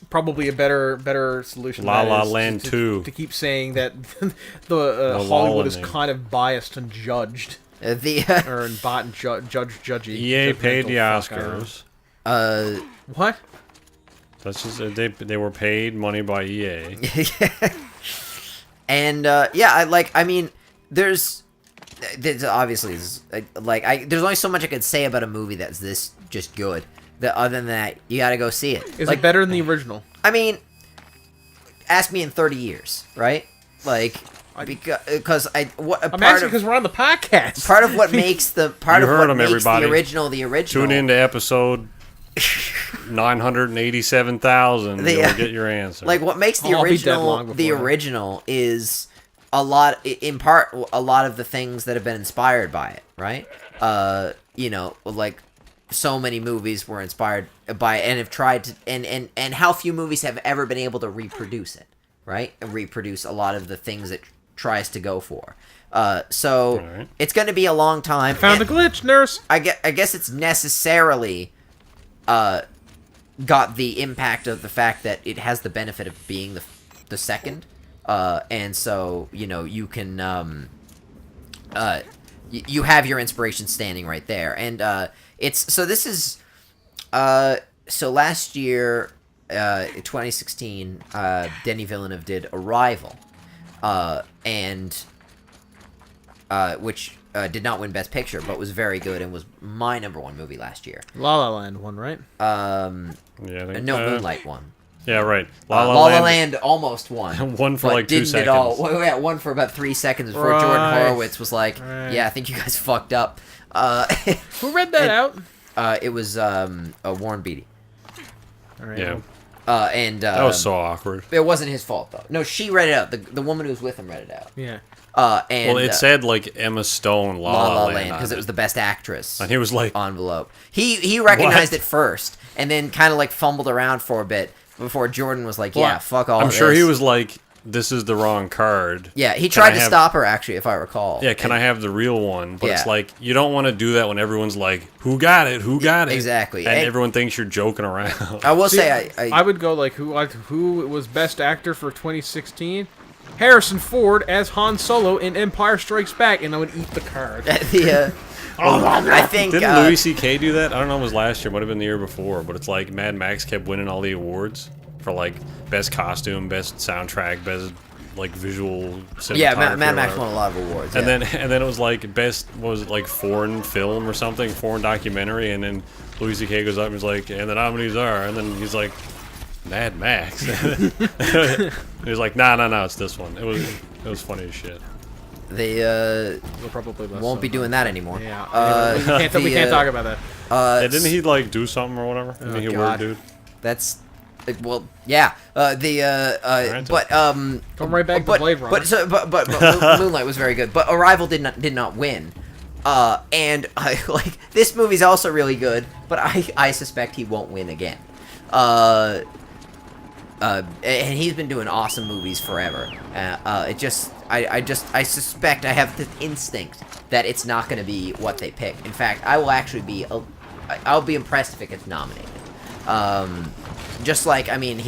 [SPEAKER 1] probably a better solution.
[SPEAKER 2] La
[SPEAKER 1] to that
[SPEAKER 2] La
[SPEAKER 1] is
[SPEAKER 2] Land
[SPEAKER 1] to,
[SPEAKER 2] 2.
[SPEAKER 1] to keep saying that the
[SPEAKER 2] La
[SPEAKER 1] Hollywood
[SPEAKER 2] La
[SPEAKER 1] is
[SPEAKER 2] Land.
[SPEAKER 1] kind of biased and judged,
[SPEAKER 3] The
[SPEAKER 1] or and bought and judgy.
[SPEAKER 2] EA paid the
[SPEAKER 1] judgmental fuck, I don't know.
[SPEAKER 2] Oscars.
[SPEAKER 1] What?
[SPEAKER 2] That's just they were paid money by EA.
[SPEAKER 3] And I mean, there's obviously there's only so much I could say about a movie that's this just good. That other than that, you gotta go see it.
[SPEAKER 1] Is it better than the original?
[SPEAKER 3] I mean, ask me in 30 years, right? Like, because
[SPEAKER 1] I'm asking because we're on the podcast.
[SPEAKER 3] part of what makes the part
[SPEAKER 2] You
[SPEAKER 3] of
[SPEAKER 2] heard
[SPEAKER 3] what
[SPEAKER 2] 'em,
[SPEAKER 3] makes
[SPEAKER 2] everybody.
[SPEAKER 3] the original the original.
[SPEAKER 2] Tune in to episode 987,000.
[SPEAKER 3] The,
[SPEAKER 2] You'll get your answer.
[SPEAKER 3] Like, what makes the
[SPEAKER 1] I'll be dead long
[SPEAKER 3] original
[SPEAKER 1] before
[SPEAKER 3] the
[SPEAKER 1] that.
[SPEAKER 3] original is a lot, in part, a lot of the things that have been inspired by it, right? Like, so many movies were inspired by it and have tried to, and how few movies have ever been able to reproduce it, right? And reproduce a lot of the things it tries to go for. So
[SPEAKER 2] Alright.
[SPEAKER 3] it's going to be a long time.
[SPEAKER 1] Found the
[SPEAKER 3] and
[SPEAKER 1] glitch, nurse.
[SPEAKER 3] I guess it's necessarily got the impact of the fact that it has the benefit of being the second, and so you can you have your inspiration standing right there, and this is so last year, 2016, Denis Villeneuve did Arrival, and which did not win Best Picture, but was very good and was my #1 movie last year.
[SPEAKER 1] La La Land one, right?
[SPEAKER 2] yeah, I think,
[SPEAKER 3] No, Moonlight won.
[SPEAKER 2] Yeah, right.
[SPEAKER 3] La La Land almost won.
[SPEAKER 2] Won for
[SPEAKER 3] but
[SPEAKER 2] like 2
[SPEAKER 3] didn't
[SPEAKER 2] seconds.
[SPEAKER 3] at all. Well, yeah, won for about 3 seconds before Jordan
[SPEAKER 1] Right.
[SPEAKER 3] Horowitz was like, "Yeah, I think you guys fucked up."
[SPEAKER 1] Who read that out?
[SPEAKER 3] It was Warren Beatty,
[SPEAKER 1] All right.
[SPEAKER 2] Yeah,
[SPEAKER 3] and
[SPEAKER 2] that was so awkward.
[SPEAKER 3] it wasn't his fault though. No, she read it out. The woman who was with him read it out.
[SPEAKER 1] Yeah.
[SPEAKER 3] And
[SPEAKER 2] Well, it said like Emma Stone, La La Land,
[SPEAKER 3] because it was the best actress
[SPEAKER 2] and he was like,
[SPEAKER 3] envelope. He recognized
[SPEAKER 2] What?
[SPEAKER 3] it first, and then kind of like fumbled around for a bit before Jordan was like, "Yeah,
[SPEAKER 2] Well,
[SPEAKER 3] fuck all."
[SPEAKER 2] I'm
[SPEAKER 3] of
[SPEAKER 2] sure
[SPEAKER 3] this.
[SPEAKER 2] he was like, "This is the wrong card."
[SPEAKER 3] Yeah, he
[SPEAKER 2] Can
[SPEAKER 3] tried
[SPEAKER 2] I
[SPEAKER 3] to
[SPEAKER 2] have-
[SPEAKER 3] stop her actually, if I recall.
[SPEAKER 2] Yeah, can I have the real one? But it's
[SPEAKER 3] Yeah.
[SPEAKER 2] like you don't want to do that when everyone's like, "Who got it? Who got it?"
[SPEAKER 3] Exactly.
[SPEAKER 2] and
[SPEAKER 3] And-
[SPEAKER 2] everyone thinks you're joking around.
[SPEAKER 3] I will
[SPEAKER 1] See,
[SPEAKER 3] say
[SPEAKER 1] I would go like who was best actor for 2016? Harrison Ford as Han Solo in Empire Strikes Back, and I would eat the card.
[SPEAKER 3] I think
[SPEAKER 2] Didn't Louis C.K. do that? I don't know. It was last year. Might have been the year before. But it's like Mad Max kept winning all the awards for like best costume, best soundtrack, best like visual cinematography.
[SPEAKER 3] Yeah,
[SPEAKER 2] or
[SPEAKER 3] Mad Max
[SPEAKER 2] whatever.
[SPEAKER 3] won a lot of awards.
[SPEAKER 2] And
[SPEAKER 3] yeah.
[SPEAKER 2] then it was like best, what was it, like foreign film or something, foreign documentary, and then Louis C.K. goes up and he's like, and the nominees are, and then he's like, Mad Max. He's like, no, it's this one. It was funny as shit.
[SPEAKER 3] They
[SPEAKER 1] We'll probably
[SPEAKER 3] won't be doing that anymore.
[SPEAKER 1] Yeah. We can't talk about that.
[SPEAKER 2] Yeah, didn't he like do something or whatever? I mean, he
[SPEAKER 1] God.
[SPEAKER 2] weird dude.
[SPEAKER 3] That's well, yeah. But
[SPEAKER 1] Going right back to Blade Runner.
[SPEAKER 3] but Moonlight was very good. But Arrival did not win. And like this movie's also really good, but I suspect he won't win again. And he's been doing awesome movies forever. I suspect, I have the instinct that it's not going to be what they pick. In fact, I'll be impressed if it gets nominated. Just like, me and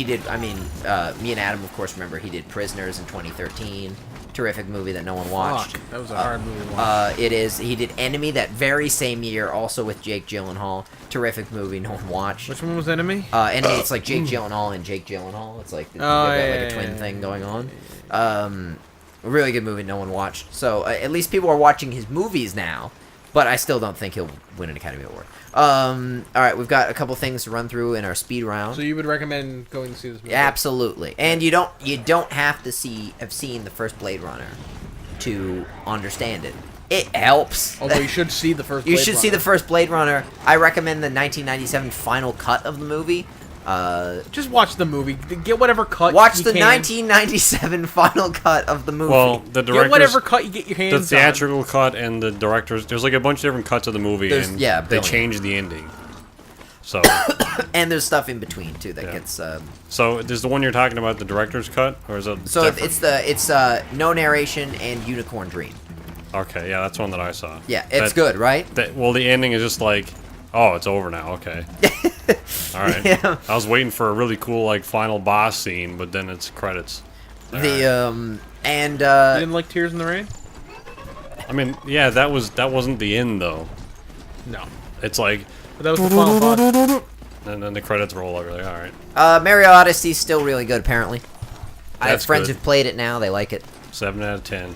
[SPEAKER 3] Adam, of course, remember he did Prisoners in 2013. Terrific movie that no one watched.
[SPEAKER 1] Fuck, that was a hard movie to watch.
[SPEAKER 3] He did Enemy that very same year, also with Jake Gyllenhaal. Terrific movie, no one watched.
[SPEAKER 1] Which one was Enemy?
[SPEAKER 3] Enemy, it's like Jake Gyllenhaal and Jake Gyllenhaal. It's like, they've got like a twin thing going on. A really good movie, no one watched. So, at least people are watching his movies now, but I still don't think he'll win an Academy Award. Alright, we've got a couple things to run through in our speed round.
[SPEAKER 1] So you would recommend going to see this movie?
[SPEAKER 3] Absolutely. And you don't have to have seen the first Blade Runner to understand it. It helps.
[SPEAKER 1] Although you should see the first
[SPEAKER 3] You
[SPEAKER 1] Blade
[SPEAKER 3] should see
[SPEAKER 1] Runner.
[SPEAKER 3] the first Blade Runner. I recommend the 1997 final cut of the movie.
[SPEAKER 1] Just watch the movie. Get whatever cut
[SPEAKER 3] Watch
[SPEAKER 1] you
[SPEAKER 3] the
[SPEAKER 1] can.
[SPEAKER 3] 1997 final cut of the movie.
[SPEAKER 2] Well, the
[SPEAKER 1] Get
[SPEAKER 2] director's,
[SPEAKER 1] whatever cut you get your hands
[SPEAKER 2] the
[SPEAKER 1] on.
[SPEAKER 2] theatrical cut and the director's, there's like a bunch of different cuts of the movie,
[SPEAKER 3] There's-
[SPEAKER 2] and
[SPEAKER 3] yeah,
[SPEAKER 2] they
[SPEAKER 3] brilliant.
[SPEAKER 2] changed the ending. So,
[SPEAKER 3] And there's stuff in between too that
[SPEAKER 2] Yeah.
[SPEAKER 3] gets.
[SPEAKER 2] so is the one you're talking about the director's cut, or is it?
[SPEAKER 3] So
[SPEAKER 2] different?
[SPEAKER 3] it's no narration and Unicorn Dream.
[SPEAKER 2] Okay, yeah, that's one that I saw.
[SPEAKER 3] Yeah, it's good, right?
[SPEAKER 2] Well, the ending is just like, oh, it's over now. Okay. All right.
[SPEAKER 3] Yeah.
[SPEAKER 2] I was waiting for a really cool like final boss scene, but then it's credits. All right.
[SPEAKER 1] You didn't like Tears in the Rain?
[SPEAKER 2] I mean, yeah, that wasn't the end though.
[SPEAKER 1] No.
[SPEAKER 2] It's like,
[SPEAKER 1] But that was the final boss.
[SPEAKER 2] and then the credits roll over. Like, all right,
[SPEAKER 3] Mario Odyssey's still really good, apparently. I have
[SPEAKER 2] That's
[SPEAKER 3] friends
[SPEAKER 2] good.
[SPEAKER 3] who've played it now; they like it.
[SPEAKER 2] 7 out of 10.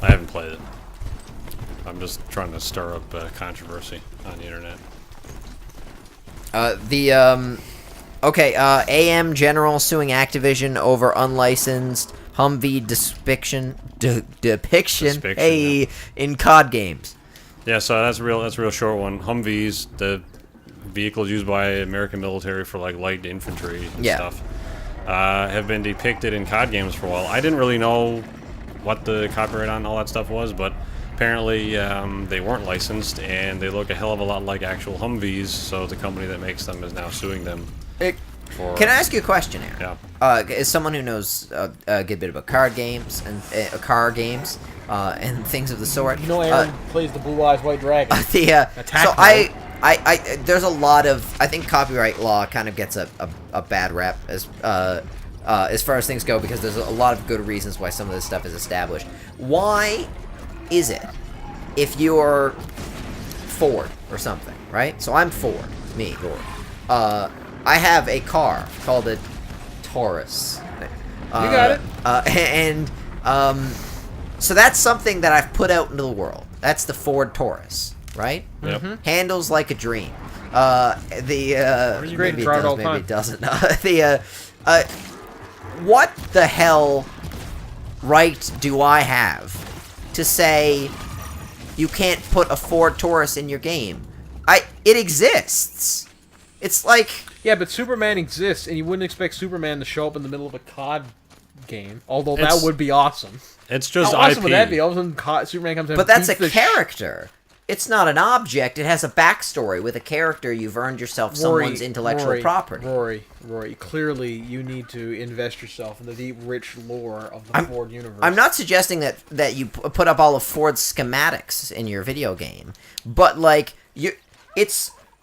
[SPEAKER 2] I haven't played it. I'm just trying to stir up controversy on the internet.
[SPEAKER 3] AM General suing Activision over unlicensed Humvee depiction
[SPEAKER 2] Yeah.
[SPEAKER 3] in COD games.
[SPEAKER 2] Yeah, so that's a real short one. Humvees, the vehicles used by American military for like light infantry and
[SPEAKER 3] Yeah.
[SPEAKER 2] stuff, have been depicted in COD games for a while. I didn't really know what the copyright on all that stuff was, but apparently they weren't licensed and they look a hell of a lot like actual Humvees. So the company that makes them is now suing them.
[SPEAKER 3] Can I ask you a question, Aaron?
[SPEAKER 2] Yeah.
[SPEAKER 3] As someone who knows a good bit about card games and and things of the sort,
[SPEAKER 1] You know Aaron plays the Blue Eyes White Dragon. Attack
[SPEAKER 3] so
[SPEAKER 1] mode.
[SPEAKER 3] I there's a lot of, I think copyright law kind of gets a bad rep as far as things go, because there's a lot of good reasons why some of this stuff is established. Why is it, if you're Ford or something, right? So I'm Ford, me, Rory. I have a car called a Taurus.
[SPEAKER 1] You got it.
[SPEAKER 3] So that's something that I've put out into the world. That's the Ford Taurus, right?
[SPEAKER 2] Yep.
[SPEAKER 3] Handles like a dream.
[SPEAKER 1] Great
[SPEAKER 3] Maybe
[SPEAKER 1] to
[SPEAKER 3] it
[SPEAKER 1] drive
[SPEAKER 3] does,
[SPEAKER 1] all the
[SPEAKER 3] maybe
[SPEAKER 1] time.
[SPEAKER 3] it doesn't. What the hell right do I have to say you can't put a Ford Taurus in your game? It exists. It's like,
[SPEAKER 1] Yeah, but Superman exists, and you wouldn't expect Superman to show up in the middle of a COD game. Although
[SPEAKER 2] It's-
[SPEAKER 1] that would be awesome.
[SPEAKER 2] It's just
[SPEAKER 1] How awesome
[SPEAKER 2] IP.
[SPEAKER 1] would that be? All of a sudden, Superman comes in.
[SPEAKER 3] but
[SPEAKER 1] and
[SPEAKER 3] that's a
[SPEAKER 1] beats the
[SPEAKER 3] character. It's not an object. It has a backstory. With a character, you've earned yourself someone's intellectual property.
[SPEAKER 1] Rory, clearly you need to invest yourself in the deep, rich lore of the Ford universe.
[SPEAKER 3] I'm not suggesting that you put up all of Ford's schematics in your video game, but like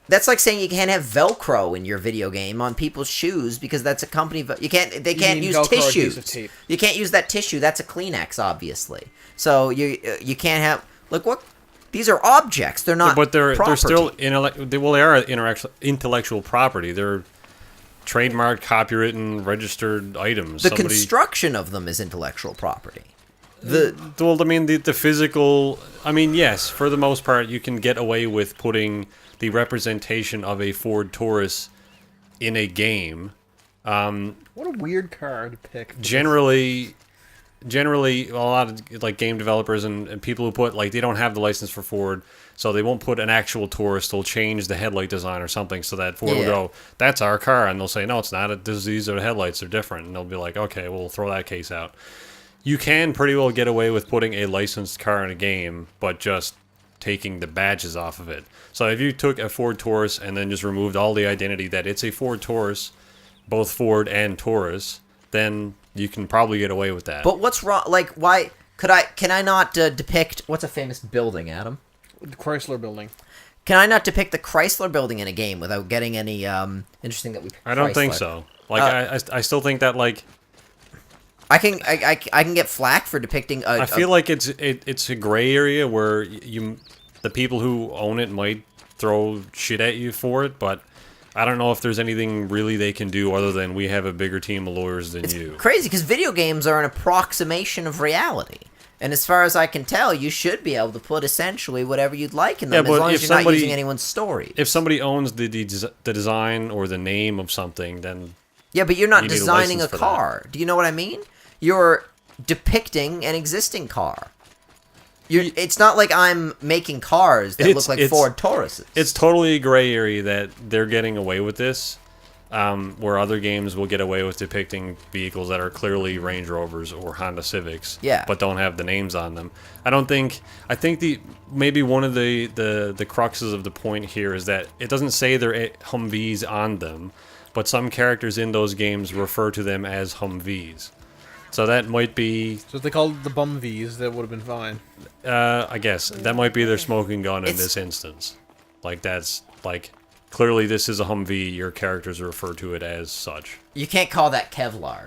[SPEAKER 3] that's like saying you can't have Velcro in your video game on people's shoes because that's a company. They can't
[SPEAKER 1] mean
[SPEAKER 3] use
[SPEAKER 1] Velcro
[SPEAKER 3] tissues.
[SPEAKER 1] adhesive tape.
[SPEAKER 3] You can't use that tissue. That's a Kleenex, obviously. So you can't have, like, what? These are objects. They're not.
[SPEAKER 2] But they're
[SPEAKER 3] property.
[SPEAKER 2] still they are intellectual property. trademarked, copywritten, registered items.
[SPEAKER 3] The construction of them is intellectual property.
[SPEAKER 2] The physical... I mean, yes, for the most part, you can get away with putting the representation of a Ford Taurus in a game.
[SPEAKER 1] What a weird car to pick.
[SPEAKER 2] Generally, a lot of like game developers and people who put like they don't have the license for Ford, so they won't put an actual Taurus. They'll change the headlight design or something so that Ford will go, "That's our car," and they'll say, "No, it's not. These are the headlights. They're different." And they'll be like, "Okay, we'll throw that case out." You can pretty well get away with putting a licensed car in a game, but just taking the badges off of it. So if you took a Ford Taurus and then just removed all the identity that it's a Ford Taurus, both Ford and Taurus, then you can probably get away with that.
[SPEAKER 3] But what's wrong? Like, why can I not depict what's a famous building, Adam?
[SPEAKER 1] The Chrysler Building.
[SPEAKER 3] Can I not depict the Chrysler Building in a game without getting any interesting that we?
[SPEAKER 2] I don't think so. Like, I still think that like.
[SPEAKER 3] I can get flack for depicting.
[SPEAKER 2] I feel like it's a gray area where the people who own it might throw shit at you for it, but I don't know if there's anything really they can do other than we have a bigger team of lawyers than you.
[SPEAKER 3] It's crazy because video games are an approximation of reality. And as far as I can tell, you should be able to put essentially whatever you'd like in them, as long as you're not using anyone's story.
[SPEAKER 2] If somebody owns the design or the name of something, then
[SPEAKER 3] yeah, but you're not designing a car. Do you know what I mean? You're depicting an existing car. It's not like I'm making cars that look like Ford Tauruses.
[SPEAKER 2] It's totally a gray area that they're getting away with this, where other games will get away with depicting vehicles that are clearly Range Rovers or Honda Civics, but don't have the names on them. I think maybe one of the cruxes of the point here is that it doesn't say they're Humvees on them, but some characters in those games refer to them as Humvees. So that might be...
[SPEAKER 1] So if they called the Bumvees, that would have been fine.
[SPEAKER 2] I guess. That might be their smoking gun in this instance. Like, that's... Like, clearly this is a Humvee. Your characters refer to it as such.
[SPEAKER 3] You can't call that Kevlar.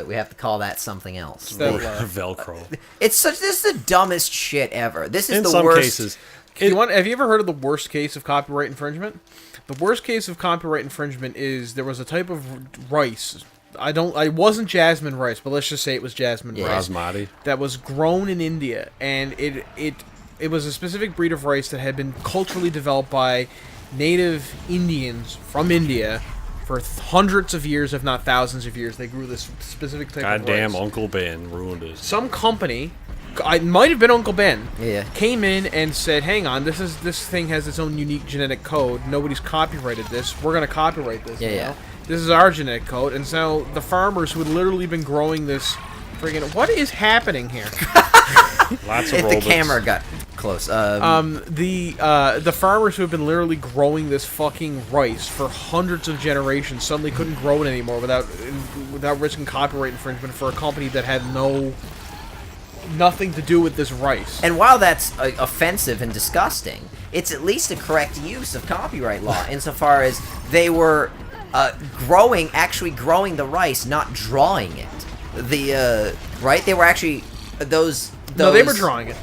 [SPEAKER 3] We have to call that something else.
[SPEAKER 2] Velcro.
[SPEAKER 3] This is the dumbest shit ever. This is
[SPEAKER 2] in
[SPEAKER 3] the
[SPEAKER 2] some
[SPEAKER 3] worst...
[SPEAKER 2] cases.
[SPEAKER 1] Have you ever heard of the worst case of copyright infringement? The worst case of copyright infringement is there was a type of rice... I wasn't jasmine rice, but let's just say it was jasmine rice.
[SPEAKER 2] Basmati.
[SPEAKER 1] That was grown in India, and it was a specific breed of rice that had been culturally developed by native Indians from India for hundreds of years, if not thousands of years. They grew this specific type of rice.
[SPEAKER 2] Goddamn, Uncle Ben ruined it.
[SPEAKER 1] Some company, it might have been Uncle Ben,
[SPEAKER 3] came
[SPEAKER 1] in and said, "Hang on, this thing has its own unique genetic code. Nobody's copyrighted this. We're going to copyright this."
[SPEAKER 3] Yeah.
[SPEAKER 1] This is our genetic code, and so the farmers who had literally been growing this friggin'... What is happening here?
[SPEAKER 2] Lots of robots.
[SPEAKER 3] The camera got close.
[SPEAKER 1] The farmers who have been literally growing this fucking rice for hundreds of generations suddenly couldn't grow it anymore without risking copyright infringement for a company that had nothing to do with this rice.
[SPEAKER 3] And while that's offensive and disgusting, it's at least a correct use of copyright law insofar as they were... actually growing the rice, not drawing it. Right? They were actually those.
[SPEAKER 1] No, they were drawing it.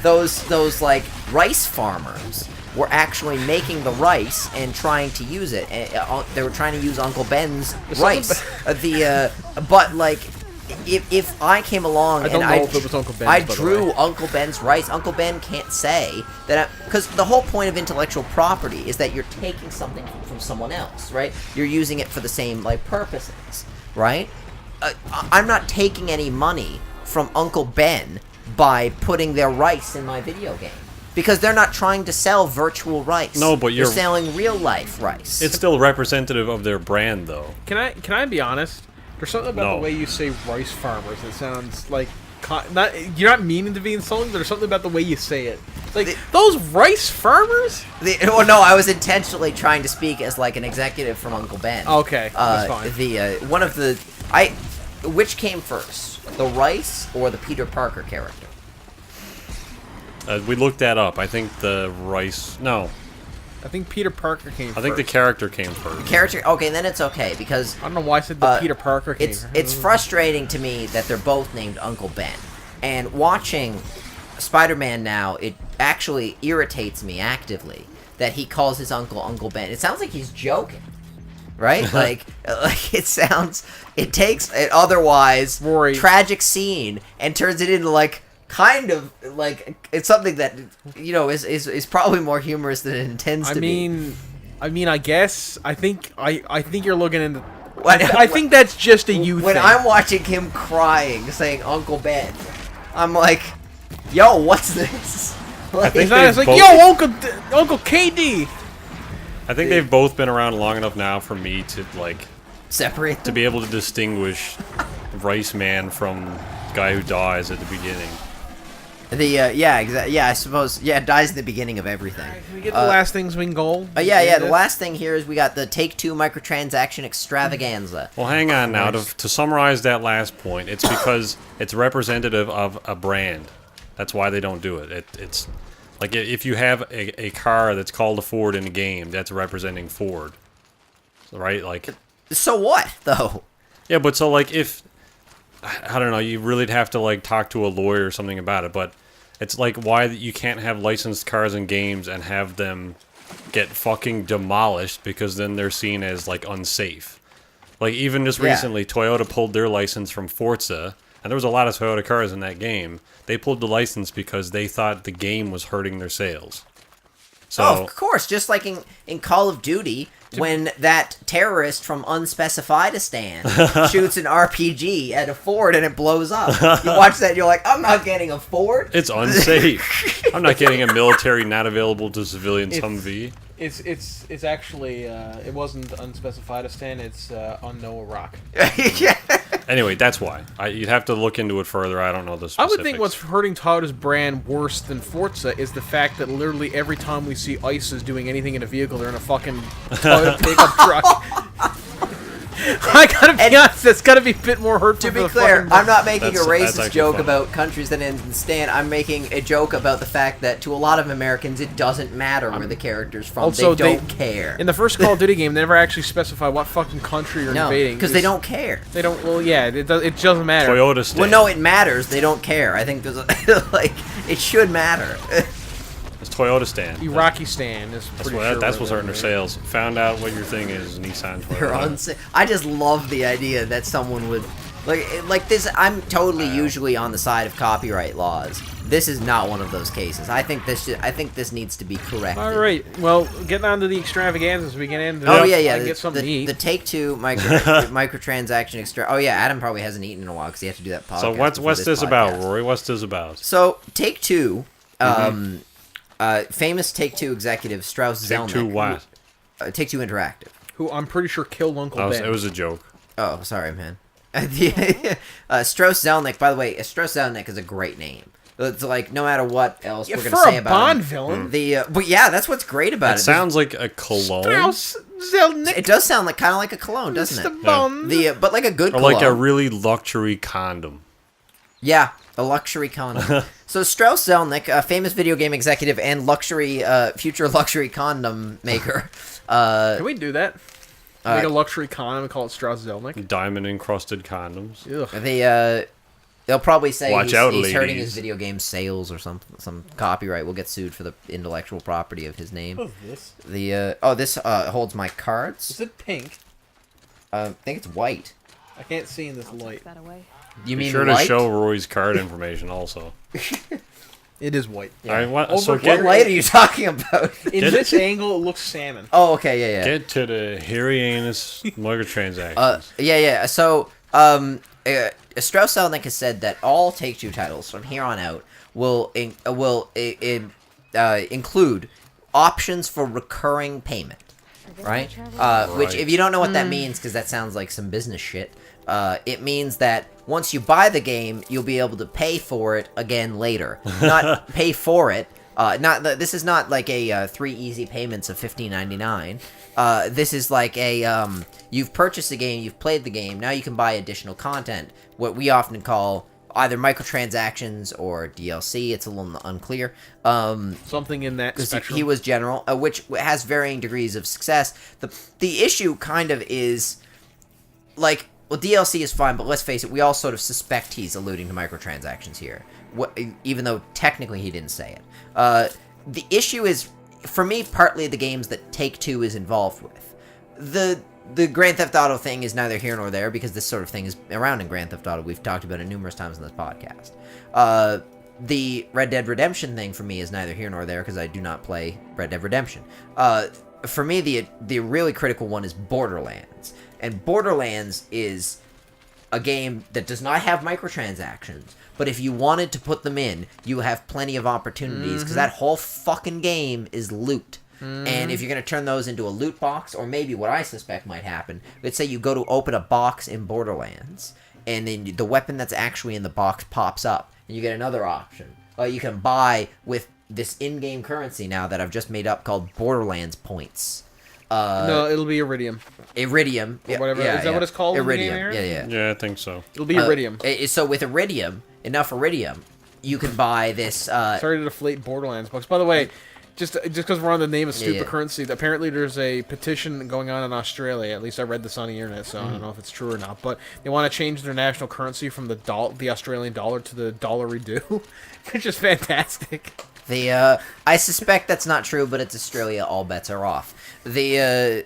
[SPEAKER 3] Those like rice farmers were actually making the rice and trying to use it. And, they were trying to use Uncle Ben's rice. But like. If I came along and I drew Uncle Ben's rice, Uncle Ben can't say that because the whole point of intellectual property is that you're taking something from someone else, right? You're using it for the same like purposes, right? I'm not taking any money from Uncle Ben by putting their rice in my video game because they're not trying to sell virtual rice.
[SPEAKER 2] No, but
[SPEAKER 3] they're selling real life rice.
[SPEAKER 2] It's still representative of their brand, though.
[SPEAKER 1] Can I be honest? There's something about the way you say rice farmers that sounds like... you're not meaning to be insulting, but there's something about the way you say it. Like, those rice farmers?
[SPEAKER 3] Well, no, I was intentionally trying to speak as, like, an executive from Uncle Ben.
[SPEAKER 1] Okay, that's fine.
[SPEAKER 3] Which came first? The rice or the Peter Parker character?
[SPEAKER 2] We looked that up. I think the rice... No.
[SPEAKER 1] I think Peter Parker came first.
[SPEAKER 2] I think the character came first.
[SPEAKER 3] The character... Okay, then it's okay, because...
[SPEAKER 1] I don't know why I said the Peter Parker came first.
[SPEAKER 3] It's frustrating to me that they're both named Uncle Ben. And watching Spider-Man now, it actually irritates me actively that he calls his uncle Uncle Ben. It sounds like he's joking. right? Like it takes an otherwise
[SPEAKER 1] Rory.
[SPEAKER 3] tragic scene and turns it into like kind of like it's something that is probably more humorous than it intends to be.
[SPEAKER 1] I mean, I guess I think you're looking into.
[SPEAKER 3] What-
[SPEAKER 1] I think that's just a you
[SPEAKER 3] When
[SPEAKER 1] thing.
[SPEAKER 3] I'm watching him crying, saying "Uncle Ben," I'm like, "Yo, what's this?" Like,
[SPEAKER 1] It's not. It's like,
[SPEAKER 2] both-
[SPEAKER 1] yo, Uncle KD.
[SPEAKER 2] I think they've both been around long enough now for me to like
[SPEAKER 3] separate
[SPEAKER 2] to
[SPEAKER 3] them.
[SPEAKER 2] be able to distinguish Rice Man from the guy who dies at the beginning.
[SPEAKER 3] I suppose it dies in the beginning of everything.
[SPEAKER 1] Can we get the last things we can go?
[SPEAKER 3] The last thing here is we got the Take-Two microtransaction extravaganza.
[SPEAKER 2] Well, hang on now. To summarize that last point, it's because it's representative of a brand. That's why they don't do it. It's like if you have a car that's called a Ford in a game, that's representing Ford, right? Like,
[SPEAKER 3] So what, though?
[SPEAKER 2] yeah, but so like if I don't know, you really'd have to like talk to a lawyer or something about it, but it's like why you can't have licensed cars in games and have them get fucking demolished because then they're seen as like unsafe. Like even just recently, Toyota pulled their license from Forza, and there was a lot of Toyota cars in that game. They pulled the license because they thought the game was hurting their sales. So
[SPEAKER 3] Of course, just like in Call of Duty, when that terrorist from Unspecifiedistan shoots an RPG at a Ford and it blows up. You watch that and you're like, I'm not getting a Ford.
[SPEAKER 2] it's unsafe. I'm not getting a military not available to civilians Humvee.
[SPEAKER 1] It's actually it wasn't Unspecifiedistan. It's unknown Iraq.
[SPEAKER 3] Yeah.
[SPEAKER 2] Anyway, that's why. You'd have to look into it further. I don't know the
[SPEAKER 1] I
[SPEAKER 2] specifics.
[SPEAKER 1] would think what's hurting Toyota's brand worse than Forza is the fact that literally every time we see ICEs doing anything in a vehicle, they're in a fucking Toyota pickup truck. I gotta be honest, that's gotta be a bit more hurtful.
[SPEAKER 3] To be
[SPEAKER 1] for the
[SPEAKER 3] clear,
[SPEAKER 1] fucking-
[SPEAKER 3] I'm not making a
[SPEAKER 2] That's
[SPEAKER 3] racist
[SPEAKER 2] actually
[SPEAKER 3] joke
[SPEAKER 2] funny.
[SPEAKER 3] about countries that end in stan. I'm making a joke about the fact that to a lot of Americans, it doesn't matter where the character's from.
[SPEAKER 1] Also,
[SPEAKER 3] they don't care.
[SPEAKER 1] In the first Call of Duty game, they never actually specify what fucking country you're
[SPEAKER 3] No,
[SPEAKER 1] invading.
[SPEAKER 3] because they
[SPEAKER 1] It's-
[SPEAKER 3] don't care.
[SPEAKER 1] They don't. Well, yeah, it doesn't matter.
[SPEAKER 2] Toyota stand.
[SPEAKER 3] Well, no, it matters. They don't care. I think there's like it should matter.
[SPEAKER 2] It's Toyota stand.
[SPEAKER 1] Iraqi stand is pretty sure.
[SPEAKER 2] That's what's
[SPEAKER 1] where
[SPEAKER 2] hurting their
[SPEAKER 1] they're-
[SPEAKER 2] sales. Found out what your thing is, Nissan
[SPEAKER 3] They're
[SPEAKER 2] Toyota.
[SPEAKER 3] I just love the idea that someone would like this. I'm totally usually on the side of copyright laws. This is not one of those cases. I think this needs to be corrected.
[SPEAKER 1] All right. Well, getting on to the extravaganzas, we get into.
[SPEAKER 3] Oh
[SPEAKER 1] that.
[SPEAKER 3] yeah.
[SPEAKER 1] I can get something to eat.
[SPEAKER 3] The Take-Two microtransaction extra. Oh yeah, Adam probably hasn't eaten in a while because he had to do that podcast.
[SPEAKER 2] So what's
[SPEAKER 3] before
[SPEAKER 2] this about,
[SPEAKER 3] podcast.
[SPEAKER 2] Rory? What's this about?
[SPEAKER 3] So Take-Two, famous Take-Two executive Strauss Zelnick.
[SPEAKER 2] Take-Two what?
[SPEAKER 3] Take-Two Interactive.
[SPEAKER 1] Who I'm pretty sure killed Uncle Ben.
[SPEAKER 2] It was a joke.
[SPEAKER 3] Oh, sorry, man. Strauss Zelnick. By the way, Strauss Zelnick is a great name. It's like no matter what else
[SPEAKER 1] Yeah,
[SPEAKER 3] we're
[SPEAKER 1] for
[SPEAKER 3] gonna say
[SPEAKER 1] a
[SPEAKER 3] about
[SPEAKER 1] Bond
[SPEAKER 3] him.
[SPEAKER 1] villain.
[SPEAKER 3] But yeah, that's what's great about
[SPEAKER 2] It
[SPEAKER 3] it.
[SPEAKER 2] sounds like a cologne.
[SPEAKER 1] Strauss Zelnick.
[SPEAKER 3] It does sound like kind of like a cologne, doesn't it?
[SPEAKER 1] Mr. Bond.
[SPEAKER 3] But like a good
[SPEAKER 2] Or
[SPEAKER 3] cologne.
[SPEAKER 2] like a really luxury condom.
[SPEAKER 3] Yeah, a luxury condom. So Strauss Zelnick, a famous video game executive and future luxury condom maker.
[SPEAKER 1] Can we do that? Make
[SPEAKER 3] Uh,
[SPEAKER 1] a luxury condom and call it Strauss Zelnick.
[SPEAKER 2] Diamond encrusted condoms.
[SPEAKER 1] Ugh.
[SPEAKER 3] They'll probably say
[SPEAKER 2] Watch
[SPEAKER 3] he's
[SPEAKER 2] out,
[SPEAKER 3] hurting
[SPEAKER 2] ladies.
[SPEAKER 3] his video game sales or some copyright. We'll get sued for the intellectual property of his name.
[SPEAKER 1] What's this?
[SPEAKER 3] This holds my
[SPEAKER 1] Is
[SPEAKER 3] cards.
[SPEAKER 1] it pink?
[SPEAKER 3] I think it's white.
[SPEAKER 1] I can't see in this light.
[SPEAKER 4] That away.
[SPEAKER 3] You
[SPEAKER 2] Be
[SPEAKER 3] mean
[SPEAKER 2] sure
[SPEAKER 3] light?
[SPEAKER 2] to show Rory's card information also.
[SPEAKER 1] It is white.
[SPEAKER 2] All right, what?
[SPEAKER 1] Over
[SPEAKER 2] So
[SPEAKER 1] here.
[SPEAKER 3] What light are you talking about?
[SPEAKER 1] In
[SPEAKER 2] Get
[SPEAKER 1] this angle, it looks salmon.
[SPEAKER 3] Oh, okay, yeah.
[SPEAKER 2] get to the hairy anus microtransactions.
[SPEAKER 3] Yeah. So, Strauss Zelnick has said that all Take-Two titles from here on out will include options for recurring payment, right? Which, if you don't know what that means, because that sounds like some business shit, it means that once you buy the game, you'll be able to pay for it again later. Not pay for it. This is not like a 3 easy payments of $15.99. This is like a you've purchased the game, you've played the game, now you can buy additional content. What we often call either microtransactions or DLC. It's a little unclear.
[SPEAKER 1] Something in that spectrum.
[SPEAKER 3] He was general, which has varying degrees of success. The issue kind of is like. Well, DLC is fine, but let's face it, we all sort of suspect he's alluding to microtransactions here, even though technically he didn't say it. The issue is, for me, partly the games that Take-Two is involved with. the Grand Theft Auto thing is neither here nor there because this sort of thing is around in Grand Theft Auto. We've talked about it numerous times in this podcast. The Red Dead Redemption thing for me is neither here nor there because I do not play Red Dead Redemption. For me, the really critical one is Borderlands. And Borderlands is a game that does not have microtransactions, but if you wanted to put them in, you have plenty of opportunities because that whole fucking game is loot. And if you're going to turn those into a loot box, or maybe what I suspect might happen, let's say you go to open a box in Borderlands, and then the weapon that's actually in the box pops up, and you get another option. You can buy with this in-game currency now that I've just made up called Borderlands points.
[SPEAKER 1] No, it'll be Iridium.
[SPEAKER 3] Iridium.
[SPEAKER 1] Or whatever.
[SPEAKER 3] Yeah,
[SPEAKER 1] Is that what it's called?
[SPEAKER 3] Iridium.
[SPEAKER 1] In the game
[SPEAKER 3] Yeah.
[SPEAKER 2] Yeah, I think so.
[SPEAKER 1] It'll be Iridium.
[SPEAKER 3] So with Iridium, enough Iridium, you can buy this...
[SPEAKER 1] Sorry to deflate Borderlands books. By the way, just because we're on the name of stupid currency, apparently there's a petition going on in Australia. At least I read this on the internet, so I don't know if it's true or not. But they want to change their national currency from the Australian dollar to the dollar-redo, which is fantastic.
[SPEAKER 3] I suspect that's not true, but it's Australia. All bets are off.
[SPEAKER 1] I'll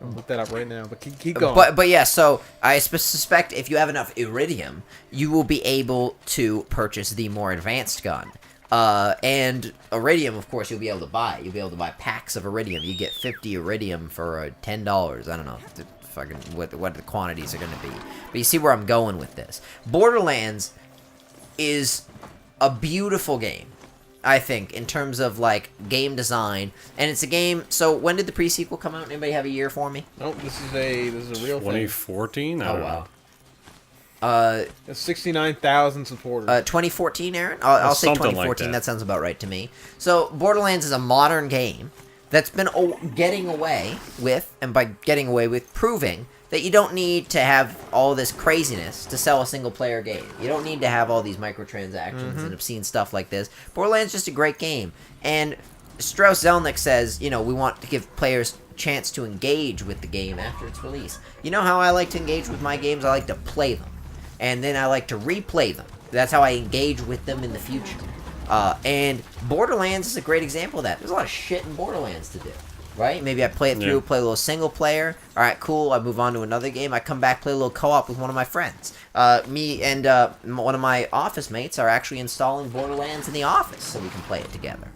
[SPEAKER 1] look that up right now, but keep going.
[SPEAKER 3] But yeah, so I suspect if you have enough Iridium, you will be able to purchase the more advanced gun. And Iridium, of course, you'll be able to buy. You'll be able to buy packs of Iridium. You get 50 Iridium for $10. I don't know what the quantities are going to be. But you see where I'm going with this. Borderlands is a beautiful game, I think, in terms of, like, game design. And it's a game... So, when did the pre-sequel come out? Anybody have a year for me?
[SPEAKER 1] Nope, this is a real
[SPEAKER 2] 2014?
[SPEAKER 1] thing.
[SPEAKER 2] 2014?
[SPEAKER 3] Oh, wow.
[SPEAKER 1] 69,000 supporters.
[SPEAKER 3] 2014, Aaron? I'll say 2014.
[SPEAKER 2] Like
[SPEAKER 3] that sounds about right to me. So, Borderlands is a modern game that's been getting away with, and by getting away with, proving that you don't need to have all this craziness to sell a single-player game. You don't need to have all these microtransactions and obscene stuff like this. Borderlands is just a great game. And Strauss Zelnick says, we want to give players a chance to engage with the game after its release. You know how I like to engage with my games? I like to play them. And then I like to replay them. That's how I engage with them in the future. And Borderlands is a great example of that. There's a lot of shit in Borderlands to do. Right? Maybe I play it through, play a little single player. All right, cool. I move on to another game. I come back, play a little co-op with one of my friends. Me and one of my office mates are actually installing Borderlands in the office so we can play it together.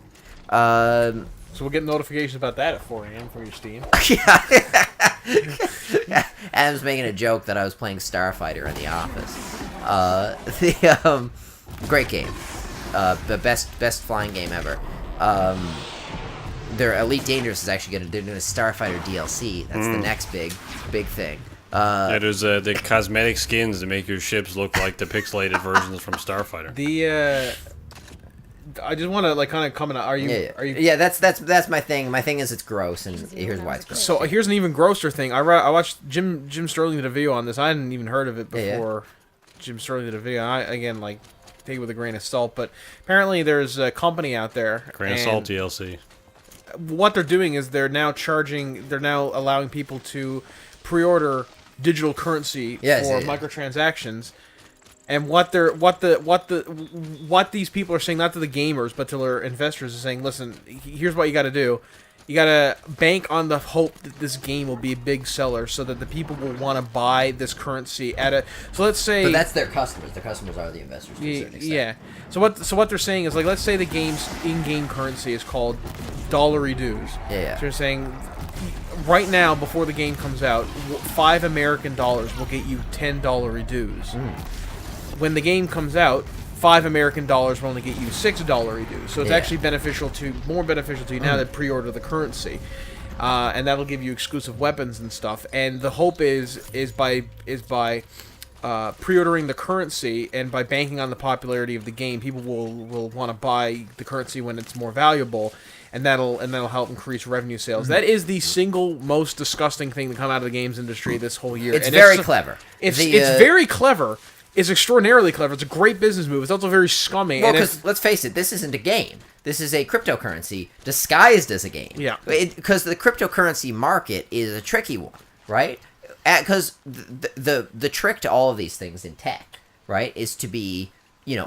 [SPEAKER 1] So we'll get notifications about that at 4 a.m. from your Steam.
[SPEAKER 3] Yeah. Adam's making a joke that I was playing Starfighter in the office. Great game. The best flying game ever. Their Elite Dangerous is actually they're doing a Starfighter DLC. That's the next big thing.
[SPEAKER 2] There's the cosmetic skins that make your ships look like the pixelated versions from Starfighter.
[SPEAKER 1] I just want to kind of comment. Are you?
[SPEAKER 3] Yeah, that's my thing. My thing is it's gross, and here's why it's gross.
[SPEAKER 1] So here's an even grosser thing. I watched Jim Sterling did a video on this. I hadn't even heard of it before. Jim Sterling did a video. I take it with a grain of salt, but apparently there's a company out there.
[SPEAKER 2] Grain of salt DLC.
[SPEAKER 1] What they're doing is they're now allowing people to pre-order digital currency for microtransactions. And what these people are saying, not to the gamers but to their investors, is saying, listen, here's what you got to do. You got to bank on the hope that this game will be a big seller, so that the people will want to buy this currency at a. So let's say.
[SPEAKER 3] But that's their customers. The customers are the investors. To a certain extent.
[SPEAKER 1] Yeah. So what they're saying is, like, let's say the game's in-game currency is called dollary dues.
[SPEAKER 3] Yeah.
[SPEAKER 1] So they're saying, right now, before the game comes out, $5 American will get you $10 dues. When the game comes out, $5 American will only get you $6 dues. So it's actually more beneficial to you now that pre-order the currency, and that'll give you exclusive weapons and stuff. And the hope is by pre-ordering the currency and by banking on the popularity of the game, people will want to buy the currency when it's more valuable, and that'll help increase revenue sales. That is the single most disgusting thing to come out of the games industry this whole year.
[SPEAKER 3] It's very clever.
[SPEAKER 1] It's very clever. It's extraordinarily clever. It's a great business move. It's also very scummy.
[SPEAKER 3] Well, because let's face it, this isn't a game. This is a cryptocurrency disguised as a game.
[SPEAKER 1] Yeah.
[SPEAKER 3] Because the cryptocurrency market is a tricky one, right? Because the trick to all of these things in tech, right, is to be,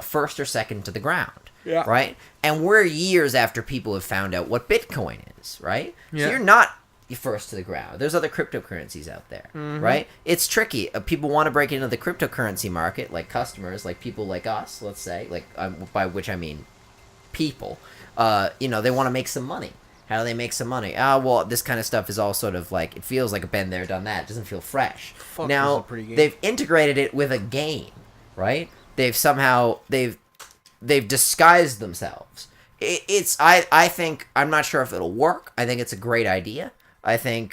[SPEAKER 3] first or second to the ground.
[SPEAKER 1] Yeah.
[SPEAKER 3] Right? And we're years after people have found out what Bitcoin is, right?
[SPEAKER 1] Yeah.
[SPEAKER 3] So first to the ground. There's other cryptocurrencies out there, right? It's tricky. People want to break into the cryptocurrency market, like customers, like people like us, let's say, like by which I mean people. They want to make some money. How do they make some money? Well, this kind of stuff is all sort of like, it feels like a been there, done that. It doesn't feel fresh.
[SPEAKER 1] Fuck,
[SPEAKER 3] now,
[SPEAKER 1] this is a pretty game.
[SPEAKER 3] they've integrated it with a game, right? They've disguised themselves. I think, I'm not sure if it'll work. I think it's a great idea. As an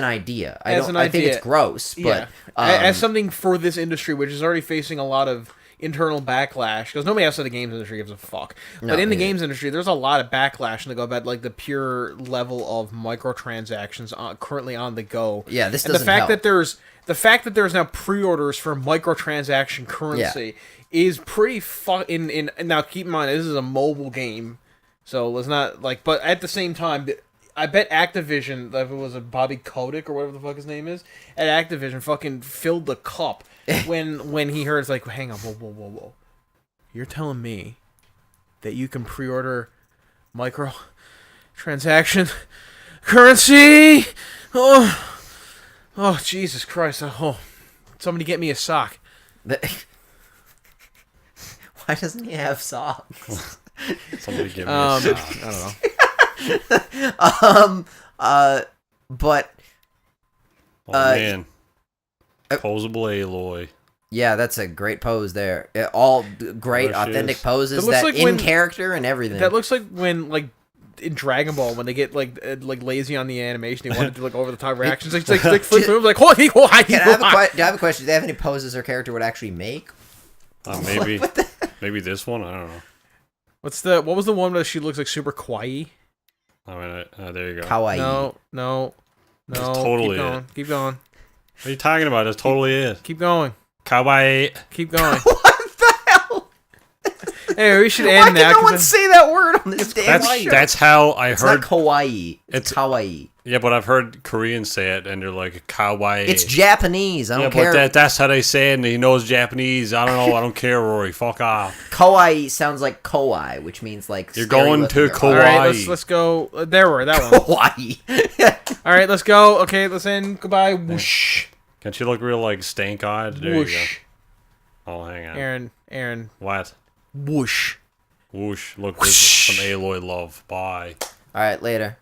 [SPEAKER 3] idea. I think it's gross, but...
[SPEAKER 1] As something for this industry, which is already facing a lot of internal backlash, because nobody outside the games industry gives a fuck. But in the games industry, there's a lot of backlash to go about like the pure level of microtransactions currently on the go.
[SPEAKER 3] Yeah, this
[SPEAKER 1] and
[SPEAKER 3] doesn't help.
[SPEAKER 1] The fact that there's now pre-orders for microtransaction currency is pretty in now keep in mind this is a mobile game, so let's not like. But at the same time, I bet Activision, if it was a Bobby Kotick or whatever the fuck his name is, at Activision fucking filled the cup when he heard it's like, hang on, whoa. You're telling me that you can pre-order micro transaction currency? Oh, Jesus Christ. Oh, somebody get me a sock.
[SPEAKER 3] Why doesn't he have socks?
[SPEAKER 2] Somebody give me a sock.
[SPEAKER 1] I don't know.
[SPEAKER 3] But
[SPEAKER 2] man, posable Aloy.
[SPEAKER 3] yeah, that's a great pose there. All great, authentic poses that
[SPEAKER 1] like
[SPEAKER 3] in character and everything.
[SPEAKER 1] That looks like when like in Dragon Ball when they get like lazy on the animation, they want to do like over the top reactions. Like flip moves like holy.
[SPEAKER 3] Do I have a question? Do they have any poses her character would actually make?
[SPEAKER 2] Maybe maybe this one. I don't know.
[SPEAKER 1] What was the one where she looks like super kawaii?
[SPEAKER 2] There you go.
[SPEAKER 3] Kawaii.
[SPEAKER 1] No.
[SPEAKER 2] That's totally
[SPEAKER 1] Keep going.
[SPEAKER 2] What are you talking about? That's totally it.
[SPEAKER 1] Keep going.
[SPEAKER 2] Kawaii.
[SPEAKER 1] Keep going.
[SPEAKER 3] What the hell?
[SPEAKER 1] Hey, we should
[SPEAKER 3] Why
[SPEAKER 1] end now.
[SPEAKER 3] can no one say that word on this damn show?
[SPEAKER 2] That's how I
[SPEAKER 3] It's
[SPEAKER 2] heard.
[SPEAKER 3] not kawaii. It's kawaii.
[SPEAKER 2] Yeah, but I've heard Koreans say it, and they're like kawaii.
[SPEAKER 3] It's Japanese. I don't care.
[SPEAKER 2] But that's how they say it, and he knows Japanese. I don't know. I don't care, Rory. Fuck off.
[SPEAKER 3] Kawaii sounds like kawaii, which means like
[SPEAKER 2] You're going to kawaii.
[SPEAKER 1] All right, let's go. There we're that one.
[SPEAKER 3] Kawaii.
[SPEAKER 1] All right, let's go. Okay, let's end. Goodbye. Whoosh.
[SPEAKER 2] Can't she look real like stank-eyed? There
[SPEAKER 1] Whoosh.
[SPEAKER 2] you go. Oh, hang on.
[SPEAKER 1] Aaron.
[SPEAKER 2] What?
[SPEAKER 1] Whoosh.
[SPEAKER 2] Whoosh. Look, there's some Aloy love. Bye.
[SPEAKER 3] All right, later.